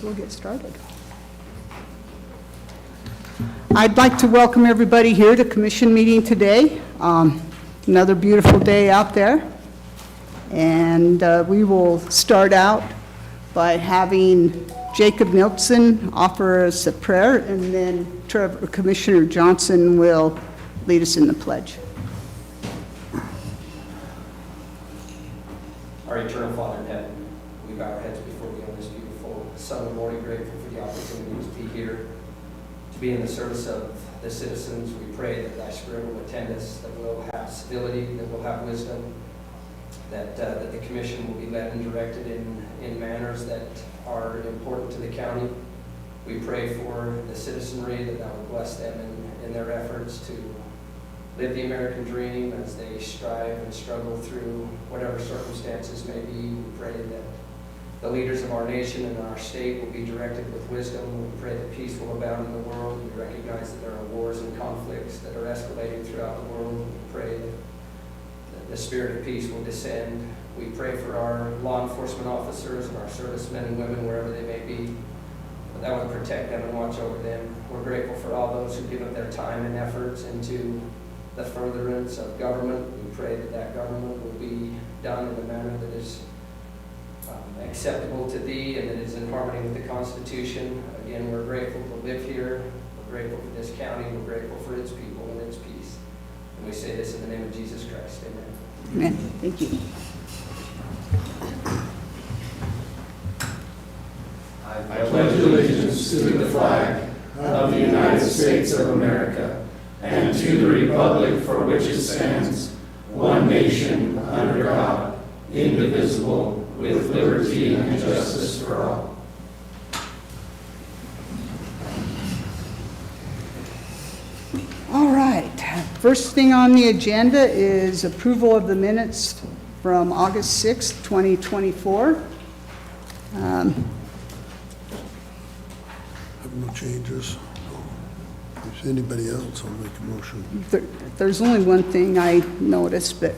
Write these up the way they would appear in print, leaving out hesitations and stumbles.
we'll get started. I'd like to welcome everybody here to commission meeting today. Another beautiful day out there. And we will start out by having Jacob Nilsson offer us a prayer, and then Commissioner Johnson will lead us in the pledge. Our eternal Father in heaven, we bow our heads before you on this beautiful Sunday morning, grateful for the opportunity to be here, to be in the service of the citizens. We pray that thy Spirit will attend us, that we'll have civility, that we'll have wisdom, that the commission will be led and directed in manners that are important to the county. We pray for the citizenry, that thou would bless them in their efforts to live the American dream as they strive and struggle through whatever circumstances may be. We pray that the leaders of our nation and our state will be directed with wisdom. We pray that peace will abound in the world. We recognize that there are wars and conflicts that are escalating throughout the world. We pray that the spirit of peace will descend. We pray for our law enforcement officers and our servicemen and women, wherever they may be, that would protect them and watch over them. We're grateful for all those who give up their time and efforts into the furtherance of government. We pray that that government will be done in a manner that is acceptable to thee and that is in harmony with the Constitution. Again, we're grateful to live here. We're grateful for this county. We're grateful for its people and its peace. And we say this in the name of Jesus Christ. Amen. Amen. Thank you. I pledge allegiance to the flag of the United States of America and to the republic for which it stands, one nation, under God, indivisible, with liberty and justice for all. All right. First thing on the agenda is approval of the minutes from August 6th, 2024. Have no changes. If anybody else, I'll make a motion. There's only one thing I noticed, but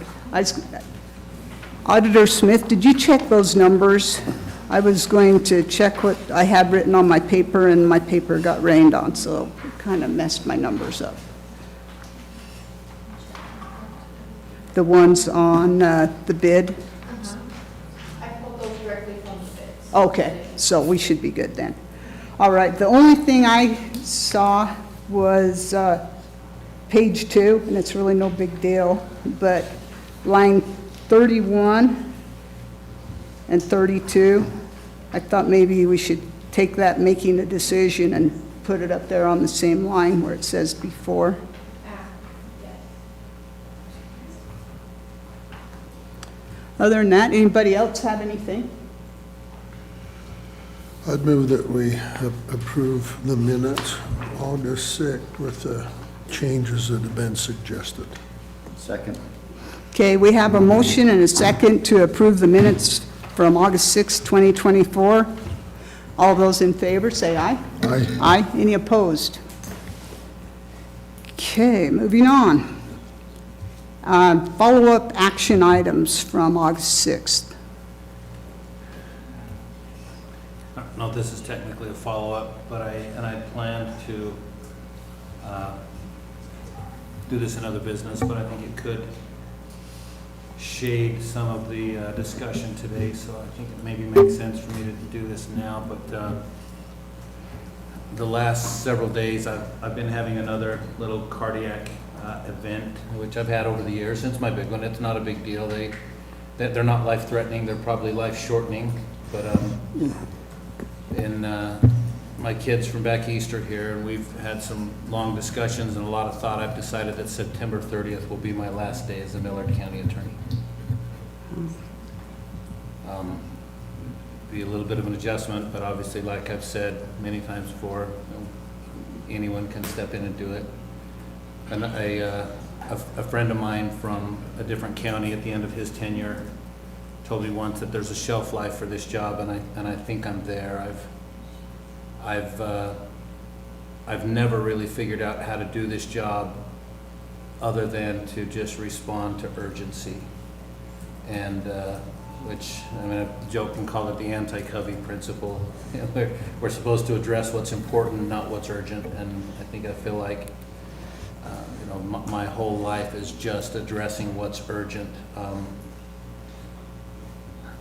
Auditor Smith, did you check those numbers? I was going to check what I had written on my paper, and my paper got rained on, so it kind of messed my numbers up. The ones on the bid? I pulled those directly from the bids. Okay, so we should be good then. All right, the only thing I saw was page 2, and it's really no big deal, but line 31 and 32, I thought maybe we should take that making a decision and put it up there on the same line where it says before. Yes. Other than that, anybody else have anything? I'd move that we approve the minutes August 6th with the changes that have been suggested. Second. Okay, we have a motion and a second to approve the minutes from August 6, 2024. All those in favor, say aye. Aye. Aye. Any opposed? Okay, moving on. Follow-up action items from August 6th. I don't know if this is technically a follow-up, but I plan to do this in other business, but I think it could shade some of the discussion today, so I think it maybe makes sense for me to do this now. But the last several days I've been having another little cardiac event, which I've had over the years since my big one. It's not a big deal. They're not life-threatening. They're probably life-shortening, but my kids from back east are here, and we've had some long discussions and a lot of thought. I've decided that September 30th will be my last day as a Millard County attorney. Be a little bit of an adjustment, but obviously, like I've said many times before, anyone can step in and do it. And a friend of mine from a different county at the end of his tenure told me once that there's a shelf life for this job, and I think I'm there. I've never really figured out how to do this job other than to just respond to urgency. And which, I mean, I joke and call it the anti-Covey principle. You know, we're supposed to address what's important, not what's urgent, and I feel like, you know, my whole life is just addressing what's urgent.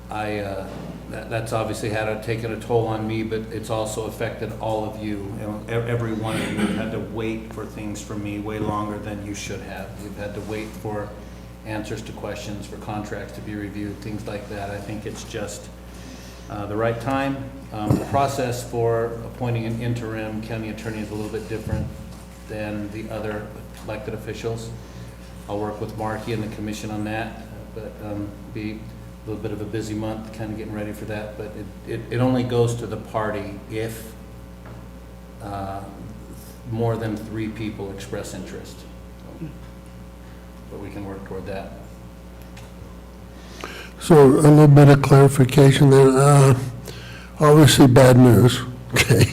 That's obviously taken a toll on me, but it's also affected all of you. You know, every one of you had to wait for things from me way longer than you should have. You've had to wait for answers to questions, for contracts to be reviewed, things like that. I think it's just the right time. The process for appointing an interim county attorney is a little bit different than the other elected officials. I'll work with Marky and the commission on that, but be a little bit of a busy month, kind of getting ready for that. But it only goes to the party if more than 3 people express interest. But we can work toward that. So a little bit of clarification there. Obviously bad news, okay?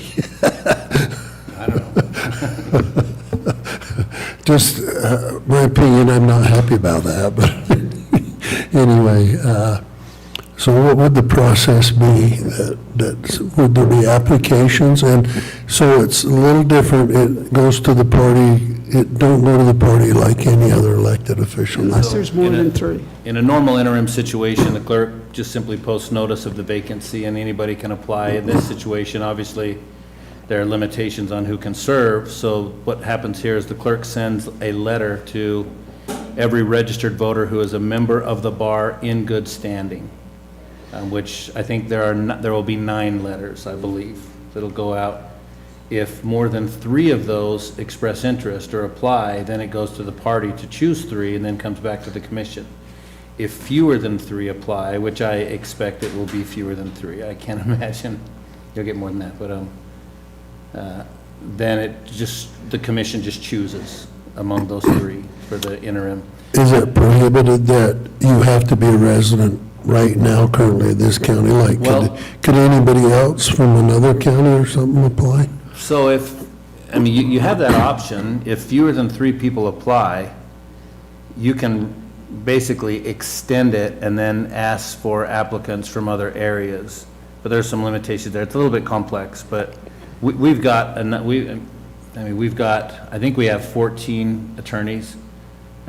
I don't know. Just my opinion, I'm not happy about that, but anyway, so what would the process be? Would there be applications? And so it's a little different. It goes to the party. It don't go to the party like any other elected official. Unless there's more in a- than 3. In a normal interim situation, the clerk just simply posts notice of the vacancy and anybody can apply. In this situation, obviously, there are limitations on who can serve. So what happens here is the clerk sends a letter to every registered voter who is a member of the bar in good standing, which I think there will be 9 letters, I believe, that'll go out. If more than 3 of those express interest or apply, then it goes to the party to choose 3 and then comes back to the commission. If fewer than 3 apply, which I expect it will be fewer than 3, I can't imagine you'll get more than that, but then the commission just chooses among those 3 for the interim. Is it prohibited that you have to be a resident right now currently in this county? Like, Well- could anybody else from another county or something apply? So you have that option. If fewer than 3 people apply, you can basically extend it and then ask for applicants from other areas. But there's some limitations there. It's a little bit complex, but I think we have 14 attorneys,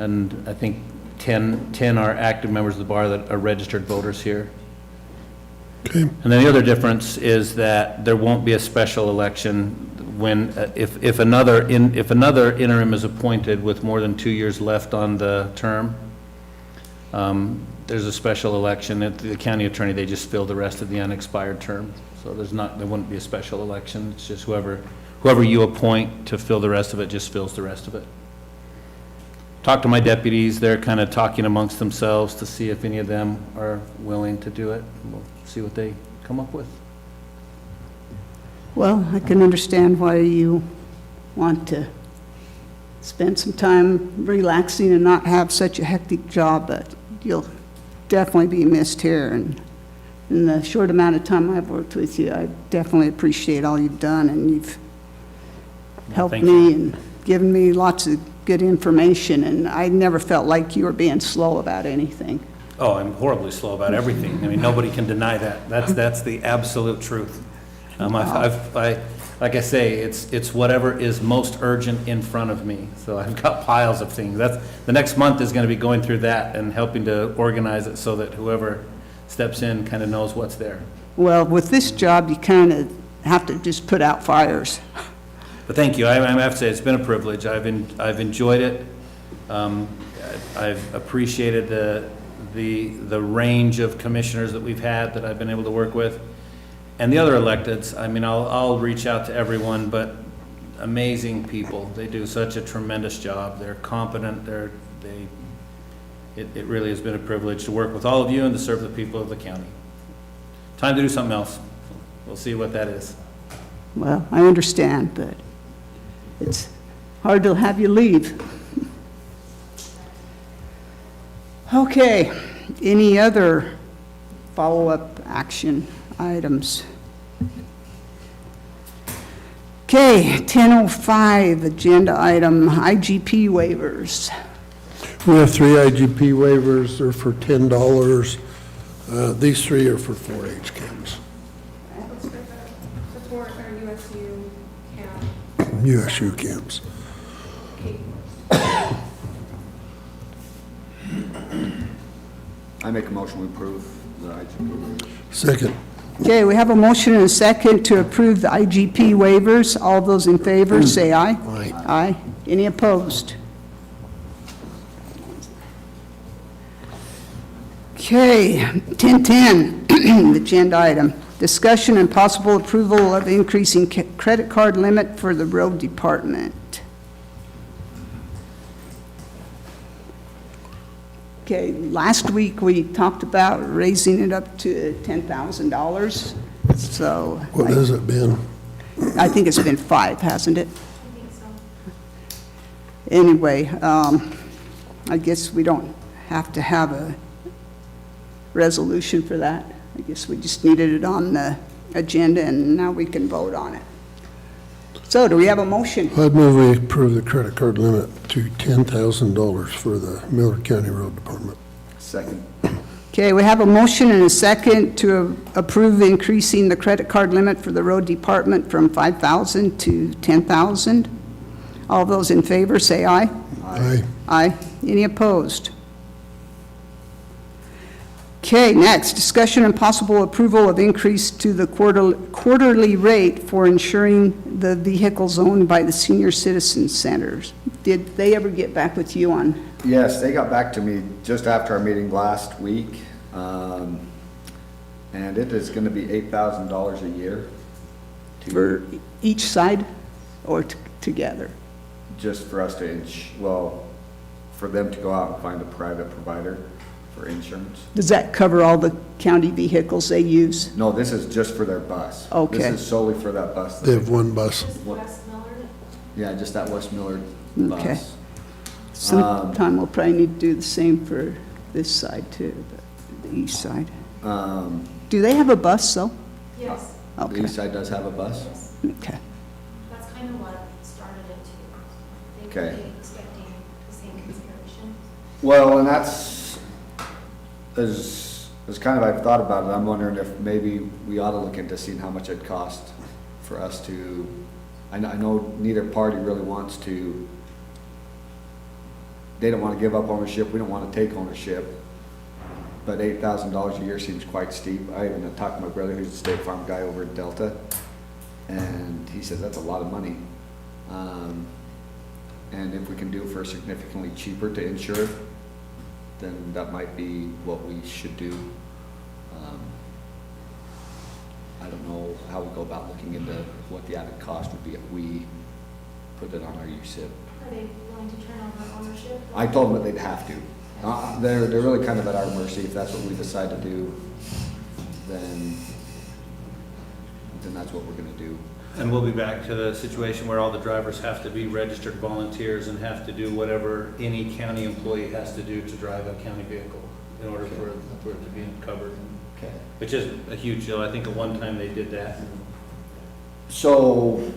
and I think 10 are active members of the bar that are registered voters here. Okay. And then the other difference is that there won't be a special election when, if another interim is appointed with more than 2 years left on the term, there's a special election. The county attorney, they just fill the rest of the unexpired term. So there wouldn't be a special election. It's just whoever you appoint to fill the rest of it just fills the rest of it. Talk to my deputies. They're kind of talking amongst themselves to see if any of them are willing to do it. We'll see what they come up with. Well, I can understand why you want to spend some time relaxing and not have such a hectic job, but you'll definitely be missed here. And in the short amount of time I've worked with you, I definitely appreciate all you've done, and you've helped thank me and given me lots of good information, and I never felt like you were being slow about anything. Oh, I'm horribly slow about everything. I mean, nobody can deny that. That's the absolute truth. Like I say, it's whatever is most urgent in front of me. So I've got piles of things. The next month is going to be going through that and helping to organize it so that whoever steps in kind of knows what's there. Well, with this job, you kind of have to just put out fires. But thank you. I have to say, it's been a privilege. I've enjoyed it. I've appreciated the range of commissioners that we've had that I've been able to work with. And the other electeds, I mean, I'll reach out to everyone, but amazing people. They do such a tremendous job. They're competent. It really has been a privilege to work with all of you and to serve the people of the county. Time to do something else. We'll see what that is. Well, I understand, but it's hard to have you leave. Okay, any other follow-up action items? Okay, 10:05, agenda item, IGP waivers. We have 3 IGP waivers. They're for $10. These three are for 4-H camps, Let's get the support our USU camp. USU camps. Okay. I make a motion to approve the IGP. Second. Okay, we have a motion and a second to approve the IGP waivers. All those in favor, say aye. Aye. Aye. Any opposed? Okay, 1010, agenda item. Discussion and possible approval of increasing credit card limit for the road department. Okay, last week we talked about raising it up to $10,000. So What has it been? I think it's been 5, hasn't it? I think so. Anyway, I guess we don't have to have a resolution for that. I guess we just needed it on the agenda, and now we can vote on it. So do we have a motion? I'd move we approve the credit card limit to $10,000 for the Millard County Road Department. Second. Okay, we have a motion and a second to approve increasing the credit card limit for the road department from $5,000 to $10,000. All those in favor, say aye. Aye. Aye. Any opposed? Okay, next, discussion and possible approval of increase to the quarterly rate for insuring the vehicles owned by the senior citizen centers. Did they ever get back with you on? Yes, they got back to me just after our meeting last week. And it is gonna be $8,000 a year. For each side or together? Just for us to, for them to go out and find a private provider for insurance. Does that cover all the county vehicles they use? No, this is just for their bus. Okay. This is solely for that bus. They have one bus. Just West Millard. Yeah, just that West Millard Okay. bus. Sometime we'll probably need to do the same for this side too, the east side. Do they have a bus though? Yes, The Okay, east side does have a bus? yes. okay. That's kind of what started it too. Okay. They were expecting the same consideration. Well, and that's, as kind of I've thought about it, I'm wondering if maybe we ought to look into seeing how much it'd cost for us to, I know neither party really wants to, they don't want to give up ownership, we don't want to take ownership, but $8,000 a year seems quite steep. I even talked to my brother, who's a State Farm guy over at Delta, and he says that's a lot of money. And if we can do it for significantly cheaper to insure, then that might be what we should do. I don't know how we go about looking into what the added cost would be if we put it on our USIP. Are they willing to turn over ownership? I told them that they'd have to. They're really kind of at our mercy. If that's what we decide to do, then that's what we're gonna do. And we'll be back to the situation where all the drivers have to be registered volunteers and have to do whatever any county employee has to do to drive a county vehicle in order for it to be covered, Okay. which is a huge deal. I think at one time they did that. So,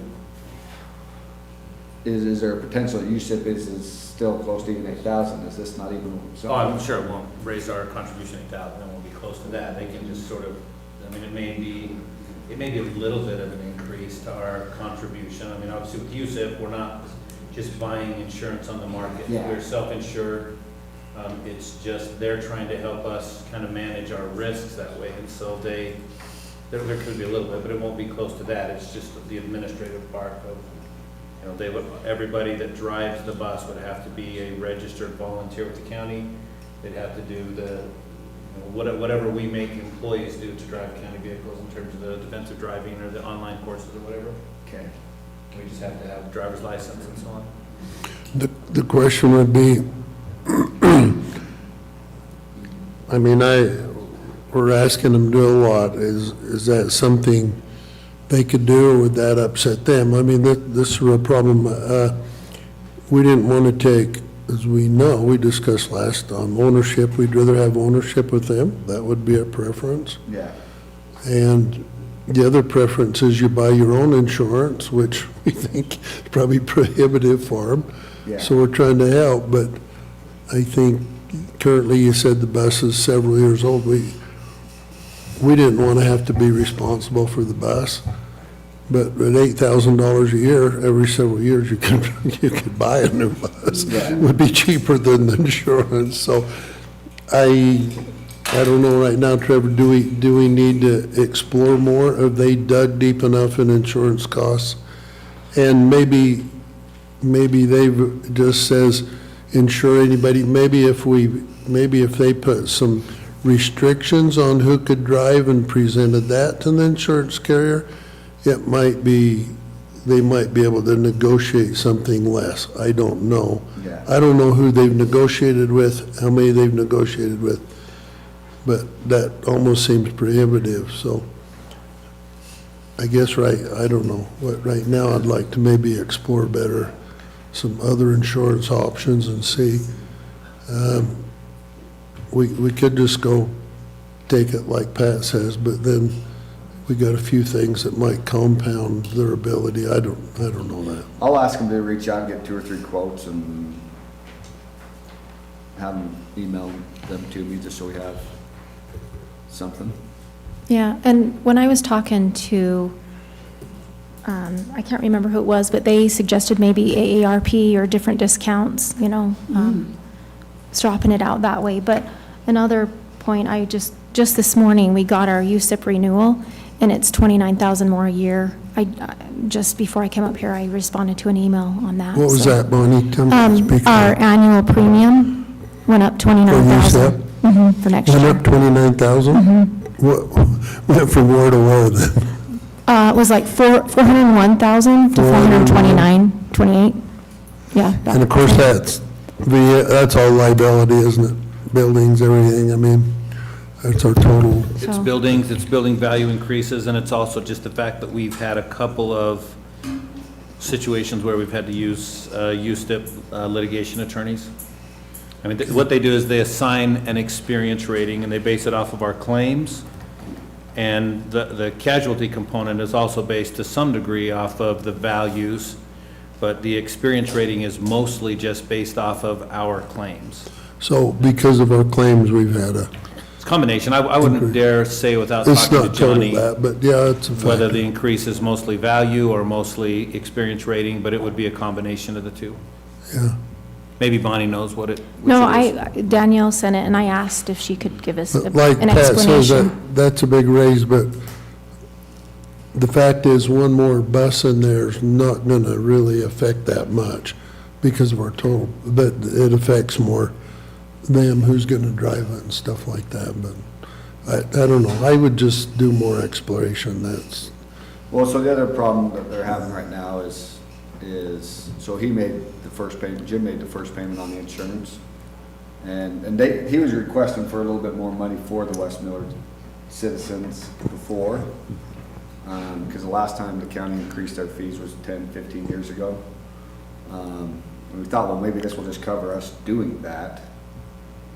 is there a potential that USIP is still close to even 8,000? Is this not even? Oh, I'm sure it won't raise our contribution 8,000, it won't be close to that. They can just sort of, I mean, it may be a little bit of an increase to our contribution. I mean, obviously with USIP, we're not just buying insurance on the market. Yeah. We're self-insured. It's just, they're trying to help us kind of manage our risks that way. And so there could be a little bit, but it won't be close to that. It's just the administrative part of, everybody that drives the bus would have to be a registered volunteer with the county. They'd have to do whatever we make employees do to drive county vehicles in terms of the defensive driving or the online courses or whatever. Okay. We just have to have a driver's license and so on. The question would be, I mean, we're asking them to do a lot. Is that something they could do, or would that upset them? I mean, this is a real problem. We didn't want to take, as we know, we discussed last time, ownership. We'd rather have ownership with them. That would be our preference. Yeah. And the other preference is you buy your own insurance, which we think is probably prohibitive for them. Yeah. So we're trying to help, but I think currently you said the bus is several years old. we didn't want to have to be responsible for the bus. But at $8,000 a year, every several years, you could buy a new bus. It would be cheaper than the insurance, so I don't know right now, Trevor, do we need to explore more? Have they dug deep enough in insurance costs? And maybe they've just says insure anybody, maybe if they put some restrictions on who could drive and presented that to the insurance carrier, they might be able to negotiate something less. I don't know. Yeah. I don't know who they've negotiated with, how many they've negotiated with, but that almost seems prohibitive, so I guess I don't know. But right now, I'd like to maybe explore better some other insurance options and see. We could just go take it like Pat says, but then we got a few things that might compound their ability. I don't know that. I'll ask them to reach out and get 2 or 3 quotes and have them email them to me just so we have something. Yeah, and when I was talking to, I can't remember who it was, but they suggested maybe AARP or different discounts, swapping it out that way. But another point, just this morning, we got our USIP renewal, and it's $29,000 more a year. Just before I came up here, I responded to an email on that. What was so. that, Bonnie? Tell me, speak Our up. annual premium went up $29,000. For next year. Went up 29,000? What, went from where to where then? It was like 401,000 to 429.28. Yeah. And of course, that's all liability, isn't it? Buildings, everything, I mean, that's our total. It's So- buildings, it's building value increases, and it's also just the fact that we've had a couple of situations where we've had to use USTIP litigation attorneys. I mean, what they do is they assign an experience rating, and they base it off of our claims. And the casualty component is also based to some degree off of the values, but the experience rating is mostly just based off of our claims. So because of our claims, we've had It's a combination. I wouldn't dare say without it's talking to not total Johnny that, but yeah, it's a whether factor. the increase is mostly value or mostly experience rating, but it would be a combination of the two. Yeah. Maybe Bonnie knows what it, which No, it is. Danielle sent it, and I asked if she could give us But like an Pat says, explanation. that's a big raise, but the fact is, one more bus in there is not gonna really affect that much because of our total, but it affects more them, who's gonna drive it and stuff like that, but I don't know. I would just do more exploration, that's, Well, so the other problem that they're having right now is, so he made the first payment, Jim made the first payment on the insurance. And he was requesting for a little bit more money for the West Millard citizens before. Because the last time the county increased their fees was 10, 15 years ago. And we thought, well, maybe this will just cover us doing that.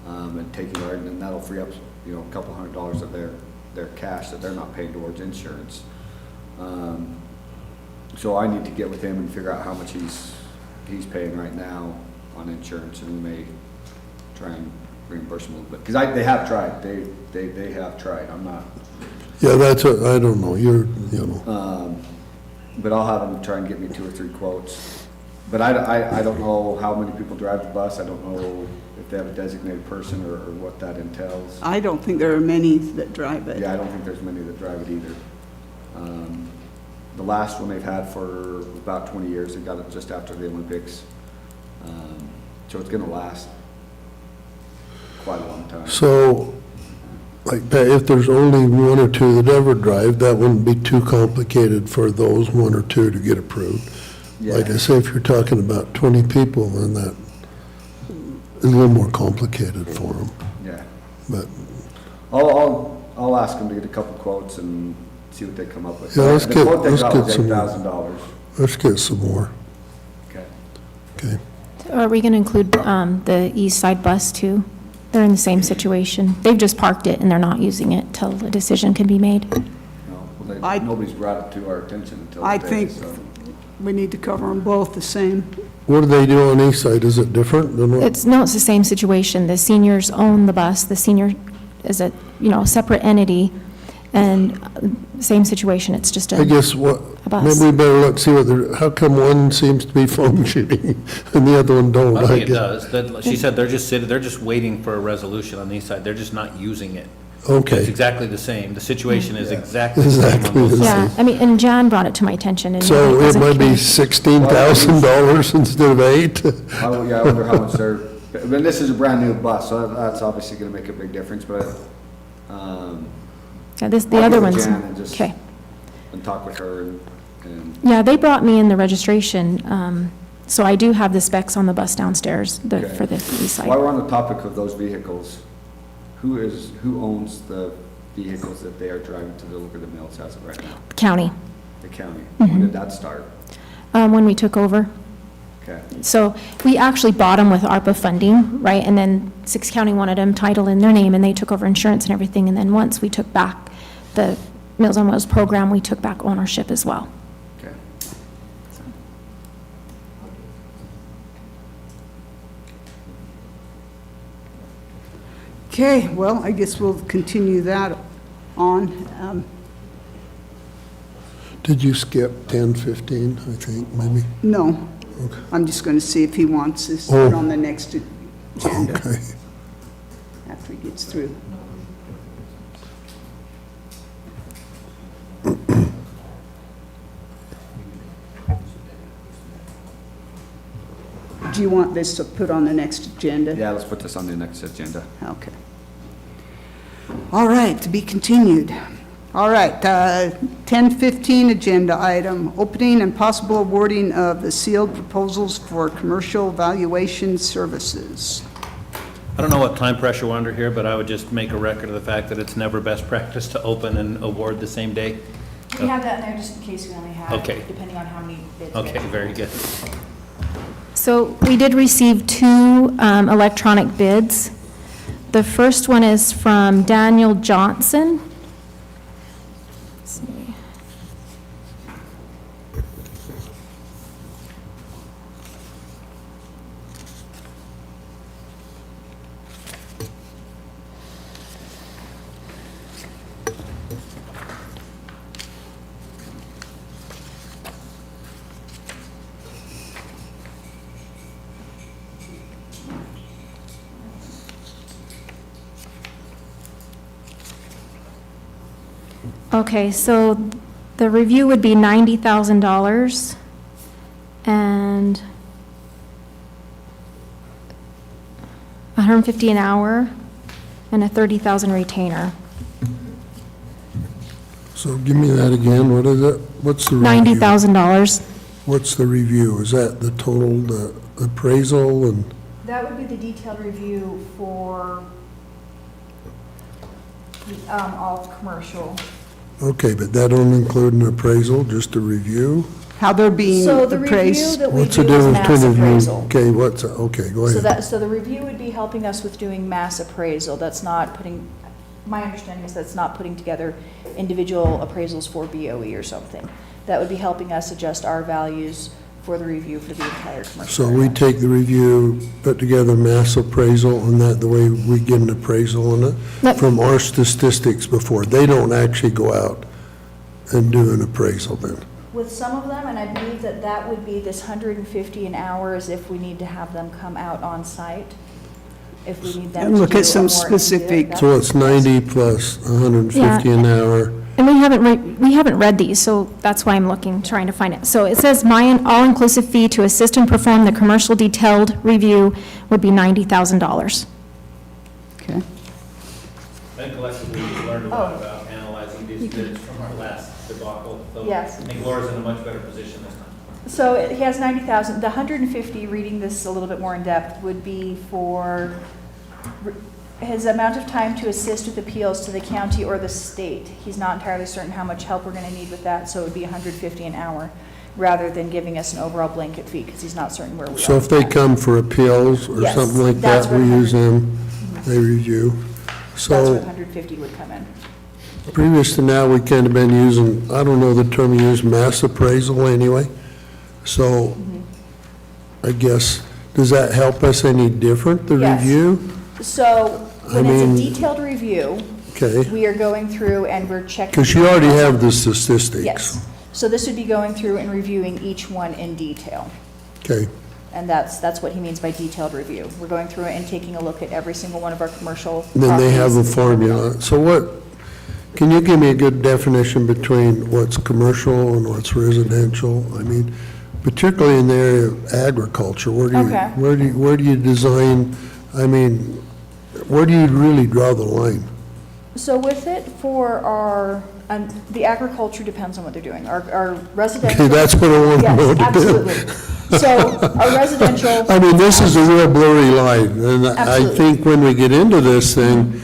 And taking our, and that'll free up, a couple $100 of their cash that they're not paying towards insurance. So I need to get with him and figure out how much he's paying right now on insurance, and we may try and reimburse him a little bit. Because they have tried, they have tried, I'm not. yeah, that's, I don't know, But I'll have him try and get me 2 or 3 quotes. But I don't know how many people drive the bus, I don't know if they have a designated person or what that entails. I don't think there are many that drive it. Yeah, I don't think there's many that drive it either. The last one they've had for about 20 years, they got it just after the Olympics. So it's gonna last quite a long time. So, like, Pat, if there's only 1 or 2 that ever drive, that wouldn't be too complicated for those 1 or 2 to get approved. Yeah. Like I say, if you're talking about 20 people, then that is a little more complicated for them, Yeah. but, I'll ask them to get a couple quotes and see what they come up with. Yeah, let's The get- quote they let's got get was some- $8,000. let's get some more, Okay. okay? Are we going to include the east side bus too? They're in the same situation. They've just parked it and they're not using it till a decision can be made. No, well, I- nobody's brought it to our attention until I today, think so. we need to cover them both the same. What do they do on east side? Is it different than what? It's the same situation. The seniors own the bus. The senior is a, separate entity. And same situation, it's just I a, guess what, A bus. maybe we better look, see what the, how come one seems to be functioning and the other one don't? I think it guess. does. She said they're just waiting for a resolution on the east side. They're just not using it. It's Okay, exactly the same. The situation is exactly the same on Exactly both the sides. yeah, I mean, and Jan brought it to my attention, and so it wasn't might be clear. $16,000 instead of 8? I wonder how much they're, but this is a brand-new bus, so that's obviously gonna make a big difference, but, Yeah, the I'll other give it one's, Jan and just- okay. and talk with her and, Yeah, they brought me in the registration, so I do have the specs on the bus downstairs, Okay. for the east while side. we're on the topic of those vehicles, who owns the vehicles that they are driving to deliver the mills as of right now? County, The county. Mm-hmm. When did that start? when we took over. Okay. So we actually bought them with ARPA funding, right? And then 6 County wanted them titled in their name, and they took over insurance and everything. And then once we took back the Meals on Wheels program, we took back ownership as well. Okay. Okay, well, I guess we'll continue that on. Did you skip 10, 15, I think, maybe? No, Okay. I'm just going to see if he wants this Oh. on the next agenda Okay. after he gets through. Do you want this to put on the next agenda? Yeah, let's put this on the next agenda. Okay. All right, to be continued. All right, 10:15 agenda item, opening and possible awarding of the sealed proposals for commercial valuation services. I don't know what time pressure we're under here, but I would just make a record of the fact that it's never best practice to open and award the same day. We have that in there just in case we only have, Okay. depending on how many bids. Okay, very good. So we did receive 2 electronic bids. The first one is from Daniel Johnson. Let's see. Okay, so the review would be $90,000 and $150 an hour and a $30,000 retainer. So give me that again, what is it? What's the review? $90,000. What's the review? Is that the total, the appraisal and, That would be the detailed review for all commercial. okay, but that don't include an appraisal, just a review? How they're being So the review appraised. that we What's the do is difference mass between a review? appraisal. Okay, okay, go So ahead. so the review would be helping us with doing mass appraisal. That's not putting, my understanding is that's not putting together individual appraisals for BOE or something. That would be helping us adjust our values for the review for the entire commercial So we area. take the review, put together mass appraisal, and that the way we get an appraisal on it? That- From our statistics before, they don't actually go out and do an appraisal then? With some of them, and I believe that that would be this 150 an hour is if we need to have them come out on site. If we need them And to look do at some a more specific- in-depth- So it's 90 plus 150 an hour. And we haven't read these, so that's why I'm looking, trying to find it. So it says my all-inclusive fee to assist and perform the commercial detailed review would be $90,000. Okay. I think collectively we learned a lot about analyzing these bids from our last debacle. So Yes. I think Laura's in a much better position this time. So he has 90,000. The 150, reading this a little bit more in depth, would be for his amount of time to assist with appeals to the county or the state. He's not entirely certain how much help we're going to need with that, so it would be 150 an hour, rather than giving us an overall blanket fee, because he's not certain where we are. So if they with that. come for appeals or Yes, something like that's that, we where use them, they review. That's where So 150 would come in. previous to now, we kind of been using, I don't know the term you use, mass appraisal anyway. So I guess, does that help us any different, the Yes. review? So when I it's mean- a detailed review, Okay, We are going through and we're checking. because you already have the statistics. Yes. So this would be going through and reviewing each one in detail. Okay, And that's what he means by detailed review. We're going through it and taking a look at every single one of our commercial then they have a properties. formula. So what, can you give me a good definition between what's commercial and what's residential? I mean, particularly in the area of agriculture, Okay. where do you design, I mean, where do you really draw the line? So with it for our, the agriculture depends on what they're doing. Our residential. Okay, that's what I want to know Yes, to do. absolutely. So our residential. I mean, this is a real blurry line, and I Absolutely. think when we get into this thing,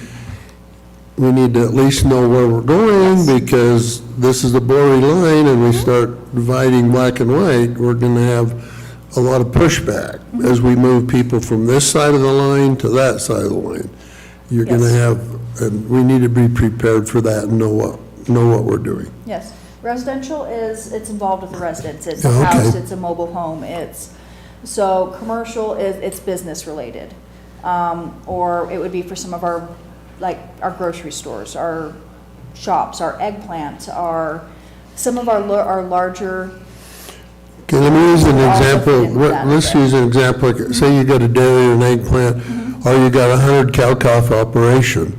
we need to at least know where we're going, because this is a blurry line, and we start dividing black and white, we're gonna have a lot of pushback as we move people from this side of the line to that side of the line. You're gonna Yes. have, and we need to be prepared for that and know what we're doing. Yes, residential it's involved with the residents, it's a Oh, okay. house, it's a mobile home, so commercial it's business related. Or it would be for some of our, like, our grocery stores, our shops, our eggplant, some of our larger, Okay, let me use an Also example, fit into that let's bit. use an example, like, say you got a dairy or an eggplant, or you got 100 cow-calf operation.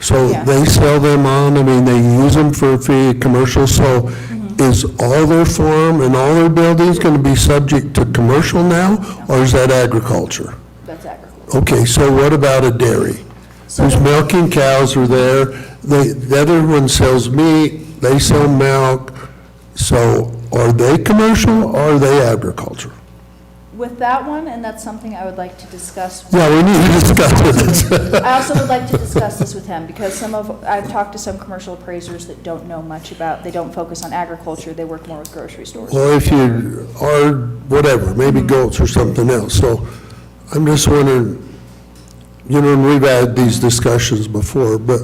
So Yeah. they sell them on, I mean, they use them for a fee, commercial, so is all their farm and all their buildings gonna be subject to commercial now, or is that agriculture? that's agriculture. Okay, so what about a dairy? So Who's the- milking cows are there, the other one sells meat, they sell milk, so are they commercial or are they agriculture? With that one, and that's something I would like to discuss. Yeah, we need to discuss it. I also would like to discuss this with him, because I've talked to some commercial appraisers that don't know much about, they don't focus on agriculture, they work more with grocery stores. Well, if you are, whatever, maybe goats or something else, so I'm just wondering, you know, and we've had these discussions before, but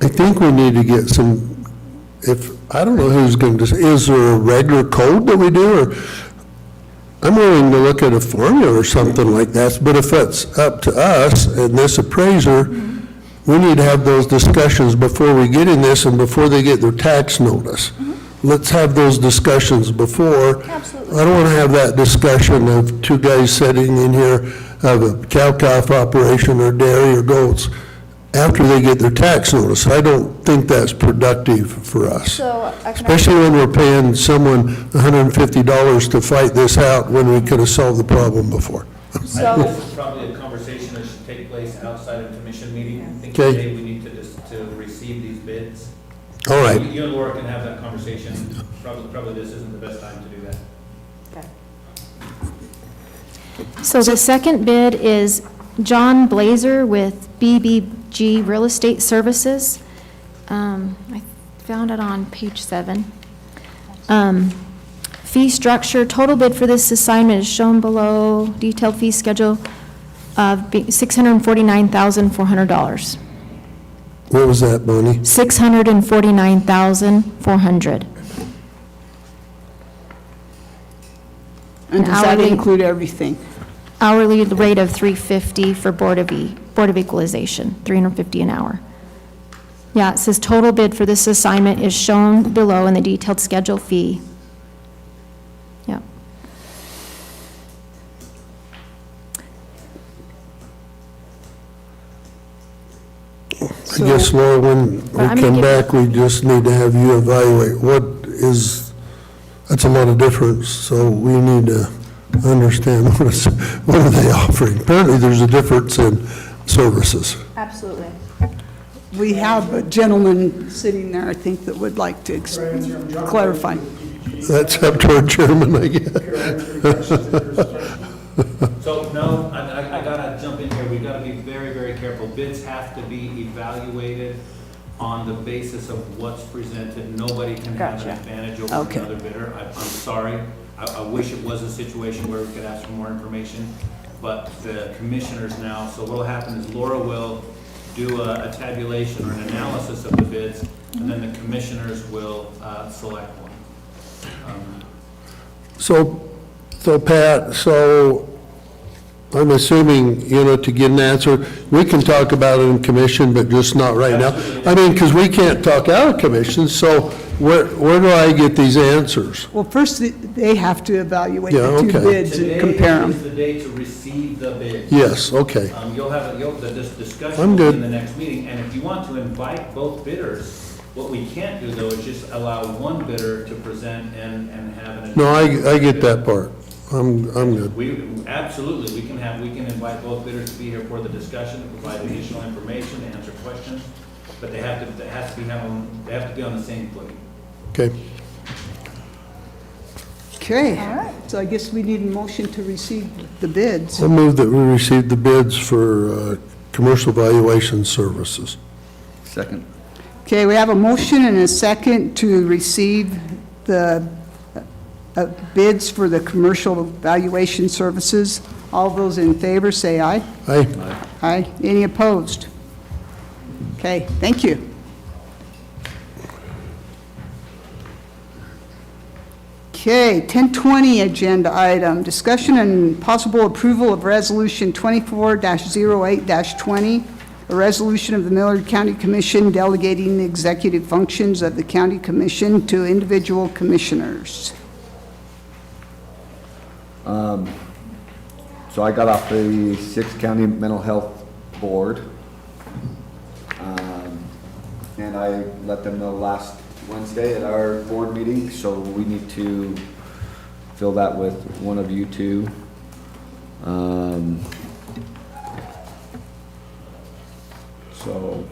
I think we need to get some, I don't know who's going to, is there a regular code that we do, or, I'm willing to look at a formula or something like that, but if it's up to us and this appraiser, we need to have those discussions before we get in this and before they get their tax notice. Let's have those discussions before. Absolutely. I don't want to have that discussion of two guys sitting in here of a cow-calf operation or dairy or goats after they get their tax notice. I don't think that's productive for us. So I can. Especially when we're paying someone $150 to fight this out when we could have solved the problem before. I think So, this is probably a conversation that should take place outside of commission meeting. I think Okay. today we need to receive these bids. All right. You and Laura can have that conversation. Probably this isn't the best time to do that. okay. So the second bid is John Blazer with BBG Real Estate Services. I found it on page 7. Fee structure, total bid for this assignment is shown below, detailed fee schedule of $649,400. What was that, Bonnie? $649,400. And does that Hourly. include everything? Hourly rate of $350 for Board of Equalization, $350 an hour. Yeah, it says total bid for this assignment is shown below in the detailed schedule fee. Yeah. I guess, Laura, when we I'm gonna come give- back, we just need to have you evaluate what is, that's a lot of difference, so we need to understand what are they offering. Apparently, there's a difference in services. Absolutely. We have a gentleman sitting there, I think, that would like to clarify. That's up to our chairman, I guess. So, no, I gotta jump in here, we gotta be very, very careful. Bids have to be evaluated on the basis of what's presented. Nobody can have an Gotcha. advantage over Okay. another bidder. I'm sorry, I wish it was a situation where we could ask for more information, but the commissioners now, so what'll happen is Laura will do a tabulation or an analysis of the bids, and then the commissioners will select one. So Pat, so I'm assuming, to get an answer, we can talk about it in commission, but just not right now. I mean, because we can't talk out of commission, so where do I get these answers? Well, first, they have to evaluate Yeah, the two okay. bids and compare Today is them. the day to receive the bids. Yes, okay. This discussion I'm will be good. in the next meeting, and if you want to invite both bidders, what we can't do though is just allow one bidder to present and have an. No, I get that part. I'm good. Absolutely, we can invite both bidders to be here for the discussion, to provide additional information, to answer questions, but they have to be on the same footing. Okay. Okay. All right. So I guess we need a motion to receive the bids. I move that we receive the bids for commercial valuation services. Second. Okay, we have a motion and a second to receive the bids for the commercial valuation services. All those in favor, say aye. Aye. Aye. Any opposed? Okay, thank you. Okay, 1020 agenda item, discussion and possible approval of resolution 24-08-20, a resolution of the Millard County Commission delegating the executive functions of the county commission to individual commissioners. So I got off the 6th County Mental Health Board, and I let them know last Wednesday at our board meeting, so we need to fill that with one of you two. So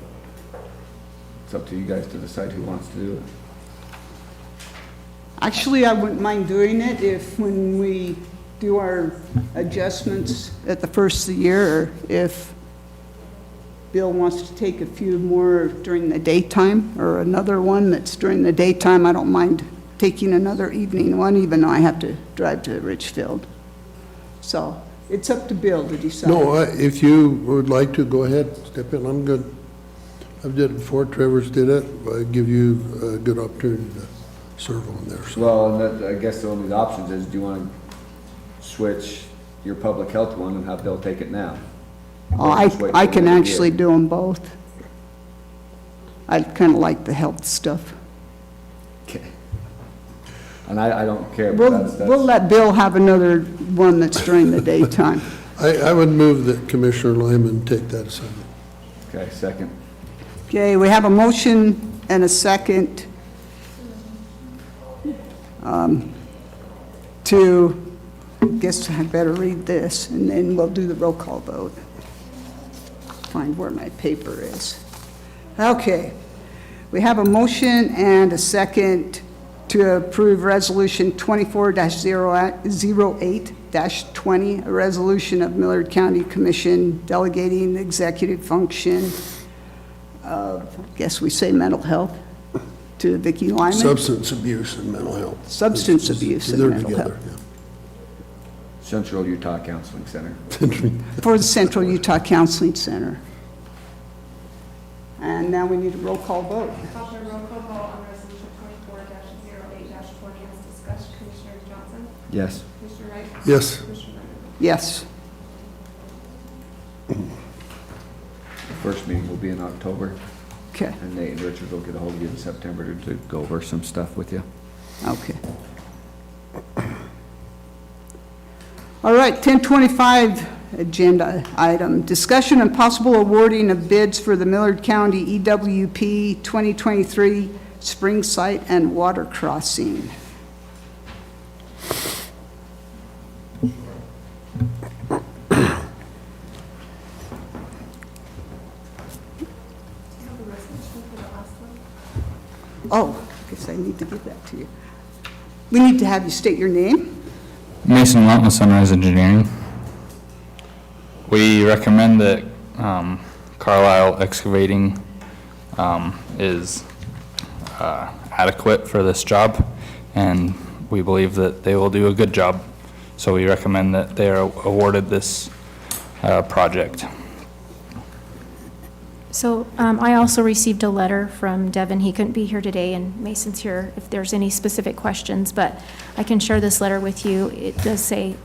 it's up to you guys to decide who wants to do it. Actually, I wouldn't mind doing it if, when we do our adjustments at the first of the year, or if Bill wants to take a few more during the daytime, or another one that's during the daytime. I don't mind taking another evening one, even though I have to drive to Richfield. So it's up to Bill to decide. No, if you would like to, go ahead, step in, I'm good. I've did it before, Trevor's did it, I give you a good opportunity to serve on there, so. Well, and that, I guess the only options is, do you want to switch your public health one and have Bill take it now? Oh, I can actually do them both. I kind of like the health stuff. Okay. And I don't care, but that's. We'll let Bill have another one that's during the daytime. I would move that Commissioner Lyman take that assignment. Okay, second. Okay, we have a motion and a second to, I guess I better read this, and then we'll do the roll call vote. Find where my paper is. Okay, we have a motion and a second to approve Resolution 24-08-20, a resolution of Millard County Commission delegating the executive function of, I guess we say mental health, to Vicki Lyman. Substance abuse and mental health. Substance abuse and They're mental together, health. Central Utah Counseling Center. yeah. For the Central Utah Counseling Center. And now we need a roll call vote. Call for a roll call vote on resolution 24-08-20 as discussed. Commissioner Johnson? Yes. Commissioner Wright? Yes. Commissioner Lennon? Yes. The first meeting will be in October, Okay, and Nate and Richard will get a hold of you in September to go over some stuff with you. okay. All right, 1025 agenda item, discussion and possible awarding of bids for the Millard County EWP 2023 spring site and water crossing. Oh, I guess I need to give that to you. We need to have you state your name. Mason Lunt with Sunrise Engineering. We recommend that Carlisle Excavating is adequate for this job, and we believe that they will do a good job. So we recommend that they are awarded this project. So I also received a letter from Devin. He couldn't be here today, and Mason's here if there's any specific questions, but I can share this letter with you. It does say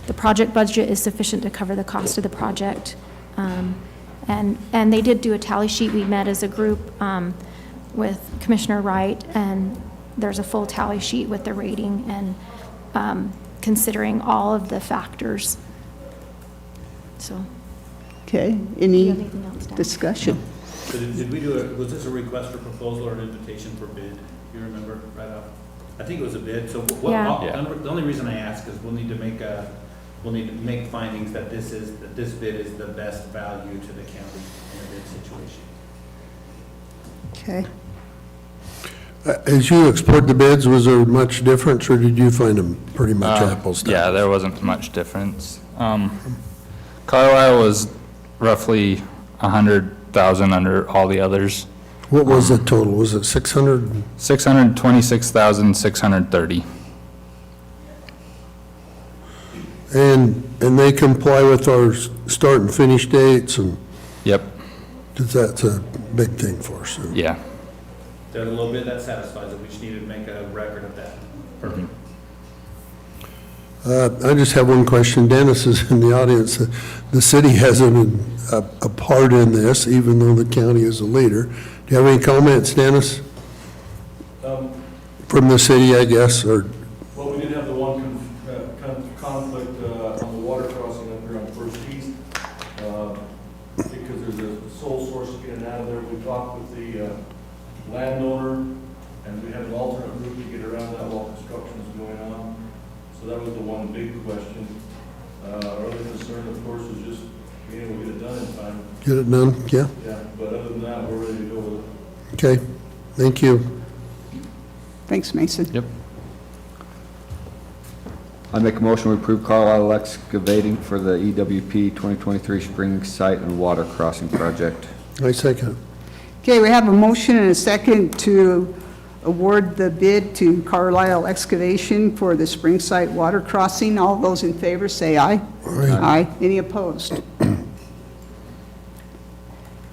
the project budget is sufficient to cover the cost of the project. And they did do a tally sheet. We met as a group with Commissioner Wright, and there's a full tally sheet with the rating and considering all of the factors. So, Okay, do you any have anything else to add? discussion? So did we do was this a request for proposal or an invitation for bid? You remember right off? I think it was a bid, so what, Yeah. the only reason I ask is we'll need to make findings that this bid is the best value to the county in a bid situation. Okay. As you explored the bids, was there much difference, or did you find them pretty much apples to Yeah, apples? there wasn't much difference. Carlisle was roughly 100,000 under all the others. What was the total? Was it 600? 626,630. And they comply with our start and finish dates, and Yep, 'cause that's a big thing for us. So. yeah. There's a little bit that satisfies it. We just need to make a record of that. Perfect. I just have one question. Dennis is in the audience. The city has a part in this, even though the county is a leader. Do you have any comments, Dennis? From the city, I guess, or? Well, we did have the one conflict on the water crossing up here on First East, because there's a sole source to get it out of there. We talked with the landowner, and we have an alternate route to get around that while construction is going on. So that was the one big question. Our other concern, of course, is just being able to get it done in time. Get it done, yeah? Yeah, but other than that, we're ready to go with it. Okay, thank you. Thanks, Mason. Yep. I make a motion to approve Carlisle Excavating for the EWP 2023 Spring Site and Water Crossing Project. I second. Okay, we have a motion and a second to award the bid to Carlisle Excavation for the Springside Water Crossing. All those in favor say aye. Aye. Any opposed?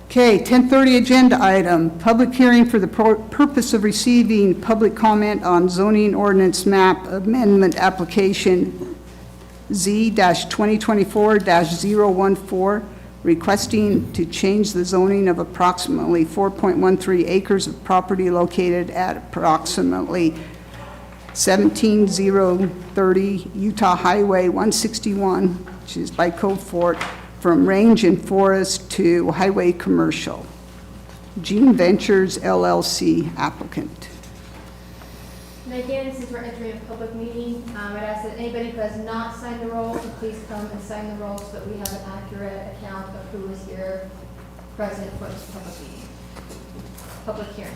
Okay, 10:30 agenda item, public hearing for the purpose of receiving public comment on zoning ordinance map amendment application Z-2024-014, requesting to change the zoning of approximately 4.13 acres of property located at approximately 17030 Utah Highway 161, which is by Cove Fort, from range and forest to highway commercial. Gene Ventures LLC applicant. And again, since we're entering a public meeting, I'd ask that anybody who has not signed the roll to please come and sign the roll so that we have an accurate account of who is here present for this public meeting, public hearing.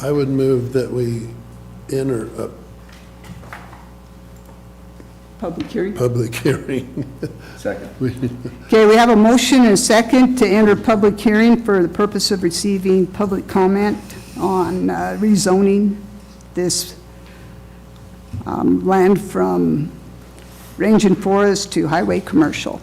I would move that we enter a Public hearing. public hearing. Second. Okay, we have a motion and a second to enter public hearing for the purpose of receiving public comment on rezoning this land from range and forest to highway commercial.